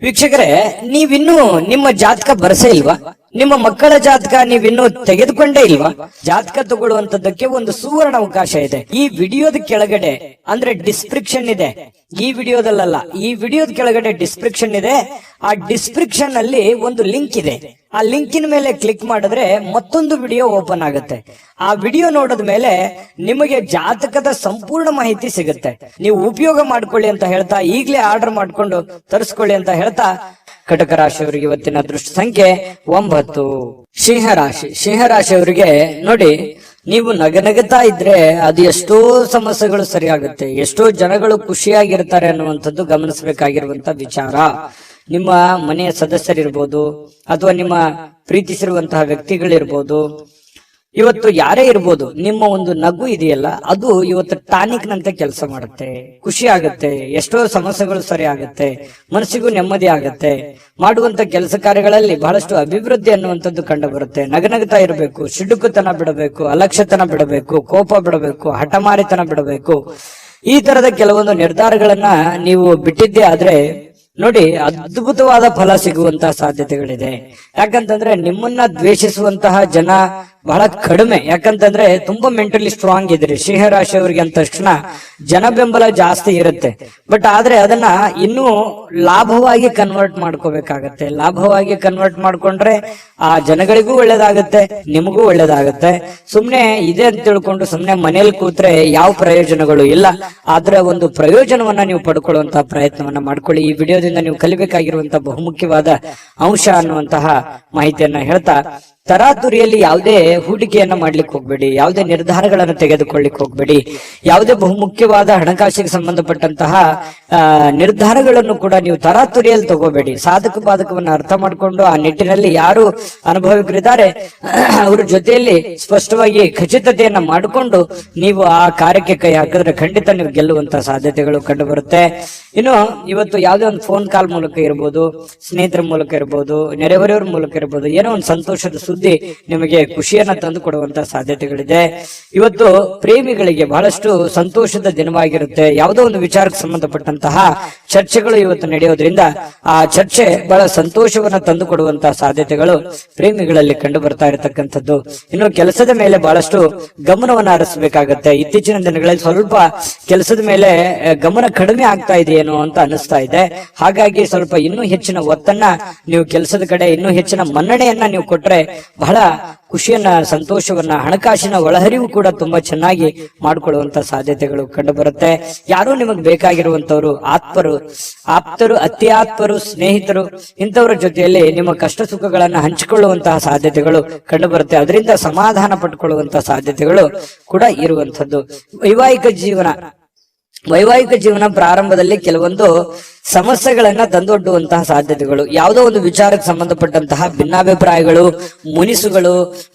ವೀಕ್ಷಕರೇ, ನೀವಿನ್ನೂ ನಿಮ್ಮ ಜಾತಕ ಬರಸೇ ಇಲ್ವಾ? ನಿಮ್ಮ ಮಕ್ಕಳ ಜಾತಕ ನೀವಿನ್ನೂ ತೆಗೆದುಕೊಂಡೇ ಇಲ್ವಾ? ಜಾತಕ ತಗೊಳ್ಳುವಂತದ್ದಕ್ಕೆ ಒಂದು ಸುವರ್ಣ ಅವಕಾಶ ಇದೆ. ಈ ವಿಡಿಯೋದ ಕೆಳಗಡೆ ಅಂದ್ರೆ ಡಿಸ್ಕ್ರಿಪ್ಷನ್ ಇದೆ. ಈ ವಿಡಿಯೋದಲ್ಲ, ಈ ವಿಡಿಯೋದ ಕೆಳಗಡೆ ಡಿಸ್ಕ್ರಿಪ್ಷನ್ ಇದೆ. ಆ ಡಿಸ್ಕ್ರಿಪ್ಷನ್ ಅಲ್ಲಿ ಒಂದು ಲಿಂಕ್ ಇದೆ. ಆ ಲಿಂಕಿನ ಮೇಲೆ ಕ್ಲಿಕ್ ಮಾಡಿದ್ರೆ ಮತ್ತೊಂದು ವಿಡಿಯೋ ಓಪನ್ ಆಗುತ್ತೆ. ಆ ವಿಡಿಯೋ ನೋಡಿದ ಮೇಲೆ ನಿಮಗೆ ಜಾತಕದ ಸಂಪೂರ್ಣ ಮಾಹಿತಿ ಸಿಗುತ್ತೆ. ನೀವು ಉಪಯೋಗ ಮಾಡ್ಕೊಳ್ಳಿ ಅಂತ ಹೇಳ್ತಾ, ಈಗಲೇ ಆರ್ಡರ್ ಮಾಡ್ಕೊಂಡು ತರಿಸ್ಕೊಳ್ಳಿ ಅಂತ ಹೇಳ್ತಾ, ಕಟಕ ರಾಶಿಯವರಿಗೆ ಇವತ್ತಿನ ಅದೃಷ್ಟ ಸಂಖ್ಯೆ 9. ಸಿಂಹರಾಶಿಯವರಿಗೆ ನೋಡಿ, ನೀವು ನಗನಗುತ್ತಾ ಇದ್ರೆ ಅದು ಎಷ್ಟೋ ಸಮಸ್ಯೆಗಳು ಸರಿಯಾಗುತ್ತೆ, ಎಷ್ಟೋ ಜನಗಳು ಖುಷಿಯಾಗಿರ್ತಾರೆ ಅನ್ನುವಂಥದ್ದು ಗಮನಿಸಬೇಕಾಗಿರುವಂತ ವಿಚಾರ. ನಿಮ್ಮ ಮನೆಯ ಸದಸ್ಯರಿರ್ಬೋದು ಅಥವಾ ನಿಮ್ಮ ಪ್ರೀತಿಸಿರುವಂತಹ ವ್ಯಕ್ತಿಗಳಿರ್ಬೋದು, ಇವತ್ತು ಯಾರೇ ಇರ್ಬೋದು, ನಿಮ್ಮ ಒಂದು ನಗು ಇದೆಯಲ್ಲ ಅದು ಇವತ್ತು ಟಾನಿಕ್ ನಂತೆ ಕೆಲಸ ಮಾಡುತ್ತೆ. ಖುಷಿ ಆಗುತ್ತೆ, ಎಷ್ಟೋ ಸಮಸ್ಯೆಗಳು ಸರಿ ಆಗುತ್ತೆ, ಮನಸ್ಸಿಗೂ ನೆಮ್ಮದಿ ಆಗುತ್ತೆ. ಮಾಡುವಂತ ಕೆಲಸ ಕಾರ್ಯಗಳಲ್ಲಿ ಬಹಳಷ್ಟು ಅಭಿವೃದ್ಧಿ ಅನ್ನುವಂಥದ್ದು ಕಂಡು ಬರುತ್ತೆ. ನಗನಗ್ತಾ ಇರಬೇಕು, ಸಿಡುಕುತನ ಬಿಡಬೇಕು, ಅಲಕ್ಷ್ಯತನ ಬಿಡಬೇಕು, ಕೋಪ ಬಿಡಬೇಕು, ಹಠಮಾರಿತನ ಬಿಡಬೇಕು. ಈ ತರದ ಕೆಲವೊಂದು ನಿರ್ಧಾರಗಳನ್ನ ನೀವು ಬಿಟ್ಟಿದ್ದೇ ಆದ್ರೆ ನೋಡಿ, ಅದ್ಭುತವಾದ ಫಲ ಸಿಗುವಂತಹ ಸಾಧ್ಯತೆಗಳಿದೆ. ಯಾಕಂತಂದ್ರೆ ನಿಮ್ಮನ್ನ ದ್ವೇಷಿಸುವಂತಹ ಜನ ಬಹಳ ಕಡಿಮೆ. ಯಾಕಂತಂದ್ರೆ ತುಂಬಾ ಮೆಂಟಲಿ ಸ್ಟ್ರಾಂಗ್ ಇದ್ರಿ ಸಿಂಹರಾಶಿಯವರಿಗೆ ಅಂದ ತಕ್ಷಣ ಜನ ಬೆಂಬಲ ಜಾಸ್ತಿ ಇರುತ್ತೆ. ಬಟ್ ಆದ್ರೆ ಅದನ್ನ ಇನ್ನೂ ಲಾಭವಾಗಿ ಕನ್ವರ್ಟ್ ಮಾಡ್ಕೋಬೇಕಾಗತ್ತೆ. ಲಾಭವಾಗಿ ಕನ್ವರ್ಟ್ ಮಾಡ್ಕೊಂಡ್ರೆ ಆ ಜನಗಳಿಗೂ ಒಳ್ಳೇದಾಗತ್ತೆ, ನಿಮಗೂ ಒಳ್ಳೇದಾಗತ್ತೆ. ಸುಮ್ನೆ ಇದೆ ಅಂತ ತಿಳ್ಕೊಂಡು ಸುಮ್ನೆ ಮನೇಲಿ ಕೂತ್ರೆ ಯಾವ ಪ್ರಯೋಜನಗಳು ಇಲ್ಲ. ಆದ್ರೆ ಒಂದು ಪ್ರಯೋಜನವನ್ನ ನೀವು ಪಡ್ಕೊಳ್ಳುವಂತಹ ಪ್ರಯತ್ನವನ್ನ ಮಾಡ್ಕೊಳ್ಳಿ. ಈ ವಿಡಿಯೋದಿಂದ ನೀವು ಕಲಿಬೇಕಾಗಿರುವಂತಹ ಬಹುಮುಖ್ಯವಾದ ಅಂಶ ಅನ್ನುವಂತಹ ಮಾಹಿತಿಯನ್ನ ಹೇಳ್ತಾ, ತರಾತುರಿಯಲ್ಲಿ ಯಾವುದೇ ಹೂಡಿಕೆಯನ್ನ ಮಾಡ್ಲಿಕ್ಕೆ ಹೋಗ್ಬೇಡಿ, ಯಾವುದೇ ನಿರ್ಧಾರಗಳನ್ನು ತೆಗೆದುಕೊಳ್ಳಿಕ್ ಹೋಗ್ಬೇಡಿ. ಯಾವುದೇ ಬಹುಮುಖ್ಯವಾದ ಹಣಕಾಸಿಗೆ ಸಂಬಂಧಪಟ್ಟಂತಹ ನಿರ್ಧಾರಗಳನ್ನು ಕೂಡ ನೀವು ತರಾತುರಿಯಲ್ಲಿ ತಗೋಬೇಡಿ. ಸಾಧಕ ಬಾಧಕವನ್ನು ಅರ್ಥ ಮಾಡಿಕೊಂಡು ಆ ನಿಟ್ಟಿನಲ್ಲಿ ಯಾರು ಅನುಭವಿಕರಿದ್ದಾರೆ ಅವ್ರ ಜೊತೆಯಲ್ಲಿ ಸ್ಪಷ್ಟವಾಗಿ ಖಚಿತತೆಯನ್ನ ಮಾಡಿಕೊಂಡು ನೀವು ಆ ಕಾರ್ಯಕ್ಕೆ ಕೈ ಹಾಕಿದ್ರೆ ಖಂಡಿತ ನೀವು ಗೆಲ್ಲುವಂತಹ ಸಾಧ್ಯತೆಗಳು ಕಂಡು ಬರುತ್ತೆ. ಇನ್ನು ಇವತ್ತು ಯಾವುದೇ ಒಂದು ಫೋನ್ ಕಾಲ್ ಮೂಲಕ ಇರ್ಬೋದು, ಸ್ನೇಹಿತರ ಮೂಲಕ ಇರ್ಬೋದು, ನೆರೆಹೊರೆಯವರ ಮೂಲಕ ಇರ್ಬೋದು, ಏನೋ ಒಂದು ಸಂತೋಷದ ಸುದ್ದಿ ನಿಮಗೆ ಖುಷಿಯನ್ನ ತಂದು ಕೊಡುವಂತಹ ಸಾಧ್ಯತೆಗಳಿದೆ. ಇವತ್ತು ಪ್ರೇಮಿಗಳಿಗೆ ಬಹಳಷ್ಟು ಸಂತೋಷದ ದಿನವಾಗಿರುತ್ತೆ. ಯಾವುದೋ ಒಂದು ವಿಚಾರಕ್ಕೆ ಸಂಬಂಧಪಟ್ಟಂತಹ ಚರ್ಚೆಗಳು ಇವತ್ತು ನಡೆಯೋದ್ರಿಂದ ಆ ಚರ್ಚೆ ಬಹಳ ಸಂತೋಷವನ್ನ ತಂದು ಕೊಡುವಂತಹ ಸಾಧ್ಯತೆಗಳು ಪ್ರೇಮಿಗಳಲ್ಲಿ ಕಂಡು ಬರ್ತಾ ಇರತಕ್ಕಂಥದ್ದು. ಇನ್ನು ಕೆಲಸದ ಮೇಲೆ ಬಹಳಷ್ಟು ಗಮನವನ್ನ ಹರಿಸಬೇಕಾಗತ್ತೆ. ಇತ್ತೀಚಿನ ದಿನಗಳಲ್ಲಿ ಸ್ವಲ್ಪ ಕೆಲಸದ ಮೇಲೆ ಗಮನ ಕಡಿಮೆ ಆಗ್ತಾ ಇದೆಯೇನೋ ಅಂತ ಅನಿಸ್ತಾ ಇದೆ. ಹಾಗಾಗಿ ಸ್ವಲ್ಪ ಇನ್ನೂ ಹೆಚ್ಚಿನ ಒತ್ತನ್ನ ನೀವು ಕೆಲಸದ ಕಡೆ, ಇನ್ನೂ ಹೆಚ್ಚಿನ ಮನ್ನಣೆಯನ್ನ ನೀವು ಕೊಟ್ರೆ ಬಹಳ ಖುಷಿಯನ್ನ, ಸಂತೋಷವನ್ನ, ಹಣಕಾಸಿನ ಒಳಹರಿವು ಕೂಡ ತುಂಬಾ ಚೆನ್ನಾಗಿ ಮಾಡಿಕೊಳ್ಳುವಂತ ಸಾಧ್ಯತೆಗಳು ಕಂಡು ಬರುತ್ತೆ. ಯಾರು ನಿಮಗೆ ಬೇಕಾಗಿರುವಂತವ್ರು, ಆಪ್ತರು, ಅತ್ಯಾತ್ಮರು, ಸ್ನೇಹಿತರು, ಇಂಥವರ ಜೊತೆಯಲ್ಲಿ ನಿಮ್ಮ ಕಷ್ಟ ಸುಖಗಳನ್ನ ಹಂಚಿಕೊಳ್ಳುವಂತಹ ಸಾಧ್ಯತೆಗಳು ಕಂಡು ಬರುತ್ತೆ. ಅದರಿಂದ ಸಮಾಧಾನ ಪಟ್ಕೊಳ್ಳುವಂತಹ ಸಾಧ್ಯತೆಗಳು ಕೂಡ ಇರುವಂತದ್ದು. ವೈವಾಹಿಕ ಜೀವನ ಪ್ರಾರಂಭದಲ್ಲಿ ಕೆಲವೊಂದು ಸಮಸ್ಯೆಗಳನ್ನ ತಂದೊಡ್ಡುವಂತಹ ಸಾಧ್ಯತೆಗಳು, ಯಾವುದೋ ಒಂದು ವಿಚಾರಕ್ಕೆ ಸಂಬಂಧಪಟ್ಟಂತಹ ಭಿನ್ನಾಭಿಪ್ರಾಯಗಳು, ಮುನಿಸುಗಳು,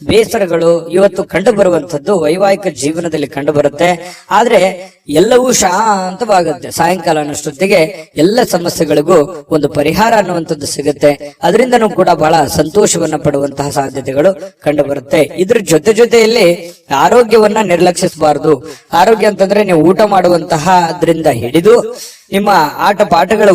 ಬೇಸರಗಳು ಇವತ್ತು ಕಂಡು ಬರುವಂತದ್ದು ವೈವಾಹಿಕ ಜೀವನದಲ್ಲಿ ಕಂಡು ಬರುತ್ತೆ. ಆದ್ರೆ ಎಲ್ಲವೂ ಶಾಂತವಾಗುತ್ತೆ. ಸಾಯಂಕಾಲ ಅನ್ನೋಷ್ಟೊತ್ತಿಗೆ ಎಲ್ಲ ಸಮಸ್ಯೆಗಳಿಗೂ ಒಂದು ಪರಿಹಾರ ಅನ್ನುವಂಥದ್ದು ಸಿಗುತ್ತೆ. ಅದರಿಂದನೂ ಕೂಡ ಬಹಳ ಸಂತೋಷವನ್ನ ಪಡುವಂತಹ ಸಾಧ್ಯತೆಗಳು ಕಂಡು ಬರುತ್ತೆ. ಇದ್ರ ಜೊತೆಯಲ್ಲಿ ಆರೋಗ್ಯವನ್ನ ನಿರ್ಲಕ್ಷಿಸಬಾರದು. ಆರೋಗ್ಯ ಅಂತಂದ್ರೆ ನೀವು ಊಟ ಮಾಡುವಂತಹ ಅದರಿಂದ ಹಿಡಿದು ನಿಮ್ಮ ಆಟ ಪಾಠಗಳು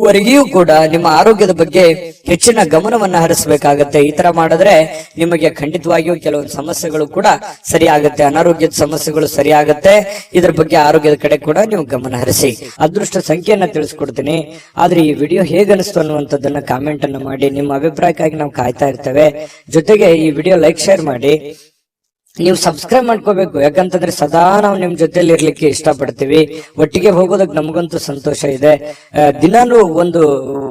ವರೆಗೂ ಕೂಡ ನಿಮ್ಮ ಆರೋಗ್ಯದ ಬಗ್ಗೆ ಹೆಚ್ಚಿನ ಗಮನವನ್ನ ಹರಿಸಬೇಕಾಗತ್ತೆ. ಈ ತರ ಮಾಡಿದ್ರೆ ನಿಮಗೆ ಖಂಡಿತವಾಗಿಯೂ ಕೆಲವೊಂದು ಸಮಸ್ಯೆಗಳು ಕೂಡ ಸರಿಯಾಗುತ್ತೆ, ಅನಾರೋಗ್ಯದ ಸಮಸ್ಯೆಗಳು ಸರಿಯಾಗುತ್ತೆ. ಇದ್ರ ಬಗ್ಗೆ ಆರೋಗ್ಯದ ಕಡೆ ಕೂಡ ನೀವು ಗಮನ ಹರಿಸಿ. ಅದೃಷ್ಟ ಸಂಖ್ಯೆಯನ್ನ ತಿಳಿಸ್ಕೊಡ್ತೀನಿ, ಆದ್ರೆ ಈ ವಿಡಿಯೋ ಹೇಗನಿಸ್ತು ಅನ್ನುವಂಥದ್ದನ್ನ ಕಾಮೆಂಟ್ ಅನ್ನ ಮಾಡಿ. ನಿಮ್ಮ ಅಭಿಪ್ರಾಯಕ್ಕಾಗಿ ನಾವು ಕಾಯ್ತಾ ಇರ್ತೇವೆ. ಜೊತೆಗೆ ಈ ವಿಡಿಯೋ ಲೈಕ್ ಶೇರ್ ಮಾಡಿ. ನೀವು ಸಬ್ಸ್ಕ್ರೈಬ್ ಮಾಡ್ಕೋಬೇಕು, ಯಾಕಂತಂದ್ರೆ ಸದಾ ನಾವು ನಿಮ್ ಜೊತೆಲಿ ಇರ್ಲಿಕ್ಕೆ ಇಷ್ಟಪಡ್ತೀವಿ. ಒಟ್ಟಿಗೆ ಹೋಗೋದಕ್ಕೆ ನಮಗಂತೂ ಸಂತೋಷ ಇದೆ. ದಿನಾನು ಒಂದು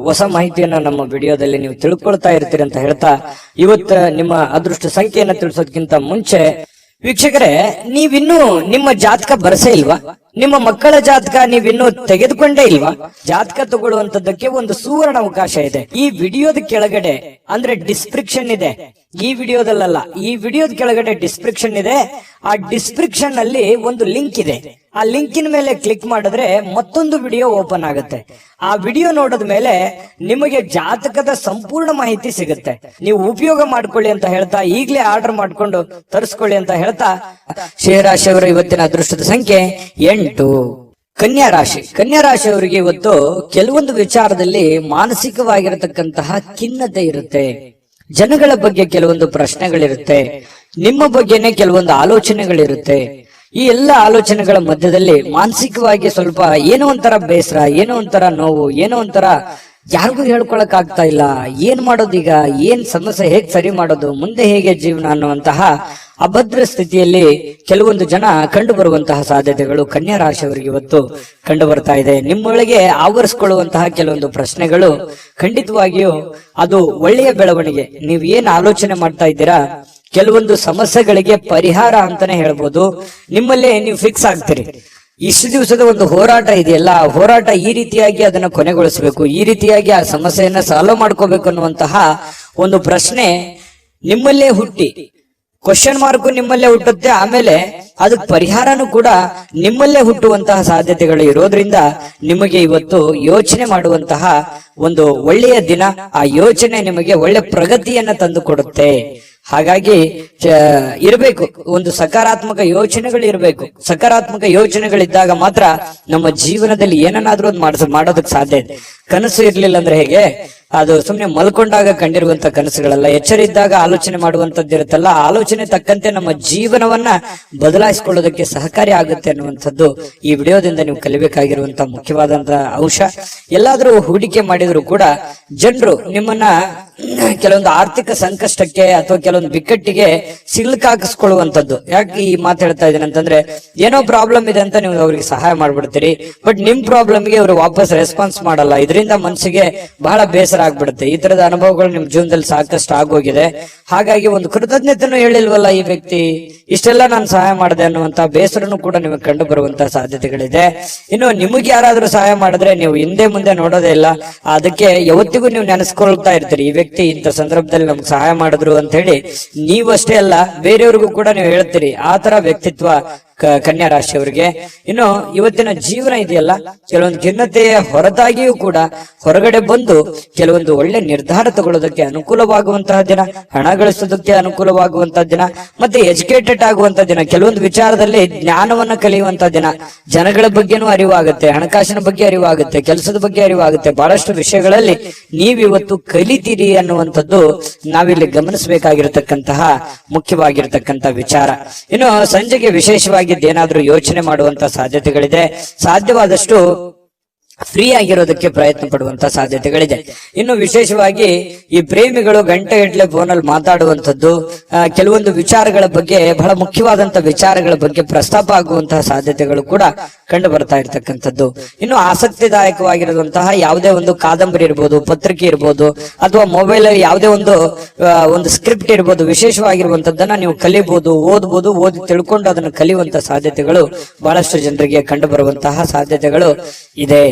ಹೊಸ ಮಾಹಿತಿಯನ್ನ ನಮ್ಮ ವಿಡಿಯೋದಲ್ಲಿ ನೀವು ತಿಳ್ಕೊಳ್ತಾ ಇರ್ತೀರಿ ಅಂತ ಹೇಳ್ತಾ, ಇವತ್ತ ನಿಮ್ಮ ಅದೃಷ್ಟ ಸಂಖ್ಯೆಯನ್ನ ತಿಳಿಸೋದಕ್ಕಿಂತ ಮುಂಚೆ ವೀಕ್ಷಕರೇ, ನೀವಿನ್ನೂ ನಿಮ್ಮ ಜಾತಕ ಬರಸೇ ಇಲ್ವಾ? ನಿಮ್ಮ ಮಕ್ಕಳ ಜಾತಕ ನೀವಿನ್ನೂ ತೆಗೆದುಕೊಂಡೇ ಇಲ್ವಾ? ಜಾತಕ ತಗೊಳ್ಳುವಂತದ್ದಕ್ಕೆ ಒಂದು ಸುವರ್ಣ ಅವಕಾಶ ಇದೆ. ಈ ವಿಡಿಯೋದ ಕೆಳಗಡೆ ಅಂದ್ರೆ ಡಿಸ್ಕ್ರಿಪ್ಷನ್ ಇದೆ, ಈ ವಿಡಿಯೋದಲ್ಲ, ಈ ವಿಡಿಯೋದ ಕೆಳಗಡೆ ಡಿಸ್ಕ್ರಿಪ್ಷನ್ ಇದೆ. ಆ ಡಿಸ್ಕ್ರಿಪ್ಷನ್ ಅಲ್ಲಿ ಒಂದು ಲಿಂಕ್ ಇದೆ. ಆ ಲಿಂಕಿನ ಮೇಲೆ ಕ್ಲಿಕ್ ಮಾಡಿದ್ರೆ ಮತ್ತೊಂದು ವಿಡಿಯೋ ಓಪನ್ ಆಗುತ್ತೆ. ಆ ವಿಡಿಯೋ ನೋಡಿದ ಮೇಲೆ ನಿಮಗೆ ಜಾತಕದ ಸಂಪೂರ್ಣ ಮಾಹಿತಿ ಸಿಗುತ್ತೆ. ನೀವು ಉಪಯೋಗ ಮಾಡ್ಕೊಳ್ಳಿ ಅಂತ ಹೇಳ್ತಾ, ಈಗಲೇ ಆರ್ಡರ್ ಮಾಡ್ಕೊಂಡು ತರಿಸ್ಕೊಳ್ಳಿ ಅಂತ ಹೇಳ್ತಾ, ಶೇಷರಾಶಿಯವರ ಇವತ್ತಿನ ಅದೃಷ್ಟದ ಸಂಖ್ಯೆ 8. ಕನ್ಯಾ ರಾಶಿ. ಕನ್ಯಾ ರಾಶಿಯವರಿಗೆ ಇವತ್ತು ಕೆಲವೊಂದು ವಿಚಾರದಲ್ಲಿ ಮಾನಸಿಕವಾಗಿರತಕ್ಕಂತಹ ಖಿನ್ನತೆ ಇರುತ್ತೆ. ಜನಗಳ ಬಗ್ಗೆ ಕೆಲವೊಂದು ಪ್ರಶ್ನೆಗಳಿರುತ್ತೆ, ನಿಮ್ಮ ಬಗ್ಗೆನೆ ಕೆಲವೊಂದು ಆಲೋಚನೆಗಳಿರುತ್ತೆ. ಈ ಎಲ್ಲ ಆಲೋಚನೆಗಳ ಮಧ್ಯದಲ್ಲಿ ಮಾನಸಿಕವಾಗಿ ಸ್ವಲ್ಪ ಏನೋ ಒಂಥರ ಬೇಸರ, ಏನೋ ಒಂಥರ ನೋವು, ಏನೋ ಒಂಥರ ಯಾರಿಗೂ ಹೇಳ್ಕೊಳಕ್ ಆಗ್ತಾ ಇಲ್ಲ. ಏನ್ ಮಾಡೋದೀಗ, ಏನ್ ಸಮಸ್ಯೆ, ಹೇಗ್ ಸರಿ ಮಾಡೋದು, ಮುಂದೆ ಹೇಗೆ ಜೀವನ ಅನ್ನುವಂತಹ ಅಭದ್ರ ಸ್ಥಿತಿಯಲ್ಲಿ ಕೆಲವೊಂದು ಜನ ಕಂಡು ಬರುವಂತಹ ಸಾಧ್ಯತೆಗಳು ಕನ್ಯಾ ರಾಶಿಯವರಿಗೆ ಇವತ್ತು ಕಂಡು ಬರ್ತಾ ಇದೆ. ನಿಮ್ಮೊಳಗೆ ಆವರಿಸಿಕೊಳ್ಳುವಂತಹ ಕೆಲವೊಂದು ಪ್ರಶ್ನೆಗಳು ಖಂಡಿತವಾಗಿಯೂ ಅದು ಒಳ್ಳೆಯ ಬೆಳವಣಿಗೆ. ನೀವು ಏನ್ ಆಲೋಚನೆ ಮಾಡ್ತಾ ಇದ್ದೀರಾ, ಕೆಲವೊಂದು ಸಮಸ್ಯೆಗಳಿಗೆ ಪರಿಹಾರ ಅಂತಾನೆ ಹೇಳ್ಬೋದು. ನಿಮ್ಮಲ್ಲೇ ನೀವು ಫಿಕ್ಸ್ ಆಗ್ತೀರಿ. ಇಷ್ಟು ದಿವಸದ ಒಂದು ಹೋರಾಟ ಇದೆಯಲ್ಲ, ಆ ಹೋರಾಟ ಈ ರೀತಿಯಾಗಿ ಅದನ್ನ ಕೊನೆಗೊಳಿಸಬೇಕು, ಈ ರೀತಿಯಾಗಿ ಆ ಸಮಸ್ಯೆಯನ್ನ ಸಾಲ್ವ್ ಮಾಡ್ಕೋಬೇಕು ಅನ್ನುವಂತಹ ಒಂದು ಪ್ರಶ್ನೆ ನಿಮ್ಮಲ್ಲೇ ಹುಟ್ಟಿ, ಕ್ವಶನ್ ಮಾರ್ಕ್ ನಿಮ್ಮಲ್ಲೇ ಹುಟ್ಟುತ್ತೆ. ಆಮೇಲೆ ಅದಕ್ಕೆ ಪರಿಹಾರನೂ ಕೂಡ ನಿಮ್ಮಲ್ಲೇ ಹುಟ್ಟುವಂತಹ ಸಾಧ್ಯತೆಗಳು ಇರೋದ್ರಿಂದ ನಿಮಗೆ ಇವತ್ತು ಯೋಚನೆ ಮಾಡುವಂತಹ ಒಂದು ಒಳ್ಳೆಯ ದಿನ. ಆ ಯೋಚನೆ ನಿಮಗೆ ಒಳ್ಳೆ ಪ್ರಗತಿಯನ್ನ ತಂದು ಕೊಡುತ್ತೆ. ಹಾಗಾಗಿ ಇರಬೇಕು, ಒಂದು ಸಕಾರಾತ್ಮಕ ಯೋಚನೆಗಳು ಇರಬೇಕು. ಸಕಾರಾತ್ಮಕ ಯೋಚನೆಗಳಿದ್ದಾಗ ಮಾತ್ರ ನಮ್ಮ ಜೀವನದಲ್ಲಿ ಏನನ್ನಾದ್ರೂ ಒಂದು ಮಾಡೋದಕ್ಕೆ ಸಾಧ್ಯ ಇದೆ. ಕನಸು ಇರ್ಲಿಲ್ಲ ಅಂದ್ರೆ ಹೇಗೆ, ಅದು ಸುಮ್ನೆ ಮಲ್ಕೊಂಡಾಗ ಕಂಡಿರುವಂತ ಕನಸುಗಳಲ್ಲ. ಎಚ್ಚರ ಇದ್ದಾಗ ಆಲೋಚನೆ ಮಾಡುವಂತದ್ದು ಇರುತ್ತಲ್ಲ, ಆಲೋಚನೆ ತಕ್ಕಂತೆ ನಮ್ಮ ಜೀವನವನ್ನ ಬದಲಾಯಿಸಿಕೊಳ್ಳೋದಕ್ಕೆ ಸಹಕಾರಿ ಆಗುತ್ತೆ ಅನ್ನುವಂಥದ್ದು ಈ ವಿಡಿಯೋದಿಂದ ನೀವು ಕಲಿಬೇಕಾಗಿರುವಂತಹ ಮುಖ್ಯವಾದಂತಹ ಅಂಶ. ಎಲ್ಲಾದ್ರೂ ಹೂಡಿಕೆ ಮಾಡಿದ್ರು ಕೂಡ ಜನರು ನಿಮ್ಮನ್ನ ಕೆಲವೊಂದು ಆರ್ಥಿಕ ಸಂಕಷ್ಟಕ್ಕೆ ಅಥವಾ ಕೆಲವೊಂದು ಬಿಕ್ಕಟ್ಟಿಗೆ ಸಿಲುಕಾಕಿಸ್ಕೊಳ್ಳುವಂಥದ್ದು. ಯಾಕೆ ಈ ಮಾತು ಹೇಳ್ತಾ ಇದ್ದೀನಿ ಅಂತಂದ್ರೆ, ಏನೋ ಪ್ರಾಬ್ಲಮ್ ಇದೆ ಅಂತ ನೀವು ಅವ್ರಿಗೆ ಸಹಾಯ ಮಾಡ್ಬಿಡ್ತೀರಿ, ಬಟ್ ನಿಮ್ ಪ್ರಾಬ್ಲಮ್ಗೆ ಅವರು ವಾಪಸ್ ರೆಸ್ಪಾನ್ಸ್ ಮಾಡಲ್ಲ. ಇದರಿಂದ ಮನಸ್ಸಿಗೆ ಬಹಳ ಬೇಸರ ಆಗ್ಬಿಡುತ್ತೆ. ಈ ತರದ ಅನುಭವಗಳು ನಿಮ್ ಜೀವನದಲ್ಲಿ ಸಾಕಷ್ಟು ಆಗೋಗಿದೆ. ಹಾಗಾಗಿ ಒಂದು ಕೃತಜ್ಞತೆನೂ ಹೇಳಿಲ್ವಲ್ಲ ಈ ವ್ಯಕ್ತಿ, ಇಷ್ಟೆಲ್ಲ ನಾನು ಸಹಾಯ ಮಾಡಿದೆ ಅನ್ನುವಂತ ಬೇಸರನು ಕೂಡ ನಿಮಗೆ ಕಂಡು ಬರುವಂತಹ ಸಾಧ್ಯತೆಗಳಿದೆ. ಇನ್ನು ನಿಮಗೆ ಯಾರಾದ್ರೂ ಸಹಾಯ ಮಾಡಿದ್ರೆ ನೀವು ಹಿಂದೆ ಮುಂದೆ ನೋಡೋದೇ ಇಲ್ಲ, ಅದಕ್ಕೆ ಯಾವತ್ತಿಗೂ ನೀವು ನೆನೆಸ್ಕೊಳ್ತಾ ಇರ್ತೀರಿ, ಈ ವ್ಯಕ್ತಿ ಇಂಥ ಸಂದರ್ಭದಲ್ಲಿ ನಮ್ಗೆ ಸಹಾಯ ಮಾಡಿದ್ರು ಅಂತ ಹೇಳಿ. ನೀವಷ್ಟೇ ಅಲ್ಲ, ಬೇರೆಯವ್ರಿಗೂ ಕೂಡ ನೀವು ಹೇಳ್ತೀರಿ. ಆ ತರ ವ್ಯಕ್ತಿತ್ವ ಕನ್ಯಾ ರಾಶಿಯವರಿಗೆ. ಇನ್ನು ಇವತ್ತಿನ ಜೀವನ ಇದೆಯಲ್ಲ, ಕೆಲವೊಂದು ಖಿನ್ನತೆಯ ಹೊರತಾಗಿಯೂ ಕೂಡ ಹೊರಗಡೆ ಬಂದು ಕೆಲವೊಂದು ಒಳ್ಳೆ ನಿರ್ಧಾರ ತಗೊಳ್ಳೋದಕ್ಕೆ ಅನುಕೂಲವಾಗುವಂತಹ ದಿನ, ಹಣ ಗಳಿಸೋದಕ್ಕೆ ಅನುಕೂಲವಾಗುವಂತಹ ದಿನ, ಮತ್ತೆ ಎಜುಕೇಟೆಡ್ ಆಗುವಂತಹ ದಿನ, ಕೆಲವೊಂದು ವಿಚಾರದಲ್ಲಿ ಜ್ಞಾನವನ್ನ ಕಲಿಯುವಂತಹ ದಿನ. ಜನಗಳ ಬಗ್ಗೆನೂ ಅರಿವಾಗುತ್ತೆ, ಹಣಕಾಸಿನ ಬಗ್ಗೆ ಅರಿವಾಗುತ್ತೆ, ಕೆಲಸದ ಬಗ್ಗೆ ಅರಿವಾಗುತ್ತೆ. ಬಹಳಷ್ಟು ವಿಷಯಗಳಲ್ಲಿ ನೀವಿವತ್ತು ಕಲಿತೀರಿ ಅನ್ನುವಂಥದ್ದು ನಾವಿಲ್ಲಿ ಗಮನಿಸಬೇಕಾಗಿರತಕ್ಕಂತಹ ಮುಖ್ಯವಾಗಿರತಕ್ಕಂತ ವಿಚಾರ. ಇನ್ನು ಸಂಜೆಗೆ ವಿಶೇಷವಾಗಿ ಏನಾದ್ರೂ ಯೋಚನೆ ಮಾಡುವಂತ ಸಾಧ್ಯತೆಗಳಿದೆ. ಸಾಧ್ಯವಾದಷ್ಟು ಫ್ರೀ ಆಗಿರೋದಕ್ಕೆ ಪ್ರಯತ್ನ ಪಡುವಂತ ಸಾಧ್ಯತೆಗಳಿದೆ. ಇನ್ನು ವಿಶೇಷವಾಗಿ ಈ ಪ್ರೇಮಿಗಳು ಗಂಟೆಗಟ್ಟಲೆ ಫೋನಲ್ಲಿ ಮಾತಾಡುವಂಥದ್ದು, ಕೆಲವೊಂದು ವಿಚಾರಗಳ ಬಗ್ಗೆ, ಬಹಳ ಮುಖ್ಯವಾದಂತ ವಿಚಾರಗಳ ಬಗ್ಗೆ ಪ್ರಸ್ತಾಪ ಆಗುವಂತಹ ಸಾಧ್ಯತೆಗಳು ಕೂಡ ಕಂಡು ಬರ್ತಾ ಇರ್ತಕ್ಕಂಥದ್ದು. ಇನ್ನು ಆಸಕ್ತಿದಾಯಕವಾಗಿರುವಂತಹ ಯಾವುದೇ ಒಂದು ಕಾದಂಬರಿ ಇರ್ಬೋದು, ಪತ್ರಿಕೆ ಇರ್ಬೋದು, ಅಥವಾ ಮೊಬೈಲ್ ಅಲ್ಲಿ ಯಾವುದೇ ಒಂದು ಸ್ಕ್ರಿಪ್ಟ್ ಇರ್ಬೋದು, ವಿಶೇಷವಾಗಿರುವಂತದ್ದನ್ನ ನೀವು ಕಲಿಬಹುದು, ಓದ್ಬೋದು. ಓದಿ ತಿಳ್ಕೊಂಡು ಅದನ್ನು ಕಲಿಯುವಂತ ಸಾಧ್ಯತೆಗಳು ಬಹಳಷ್ಟು ಜನರಿಗೆ ಕಂಡು ಬರುವಂತಹ ಸಾಧ್ಯತೆಗಳು ಇದೆ.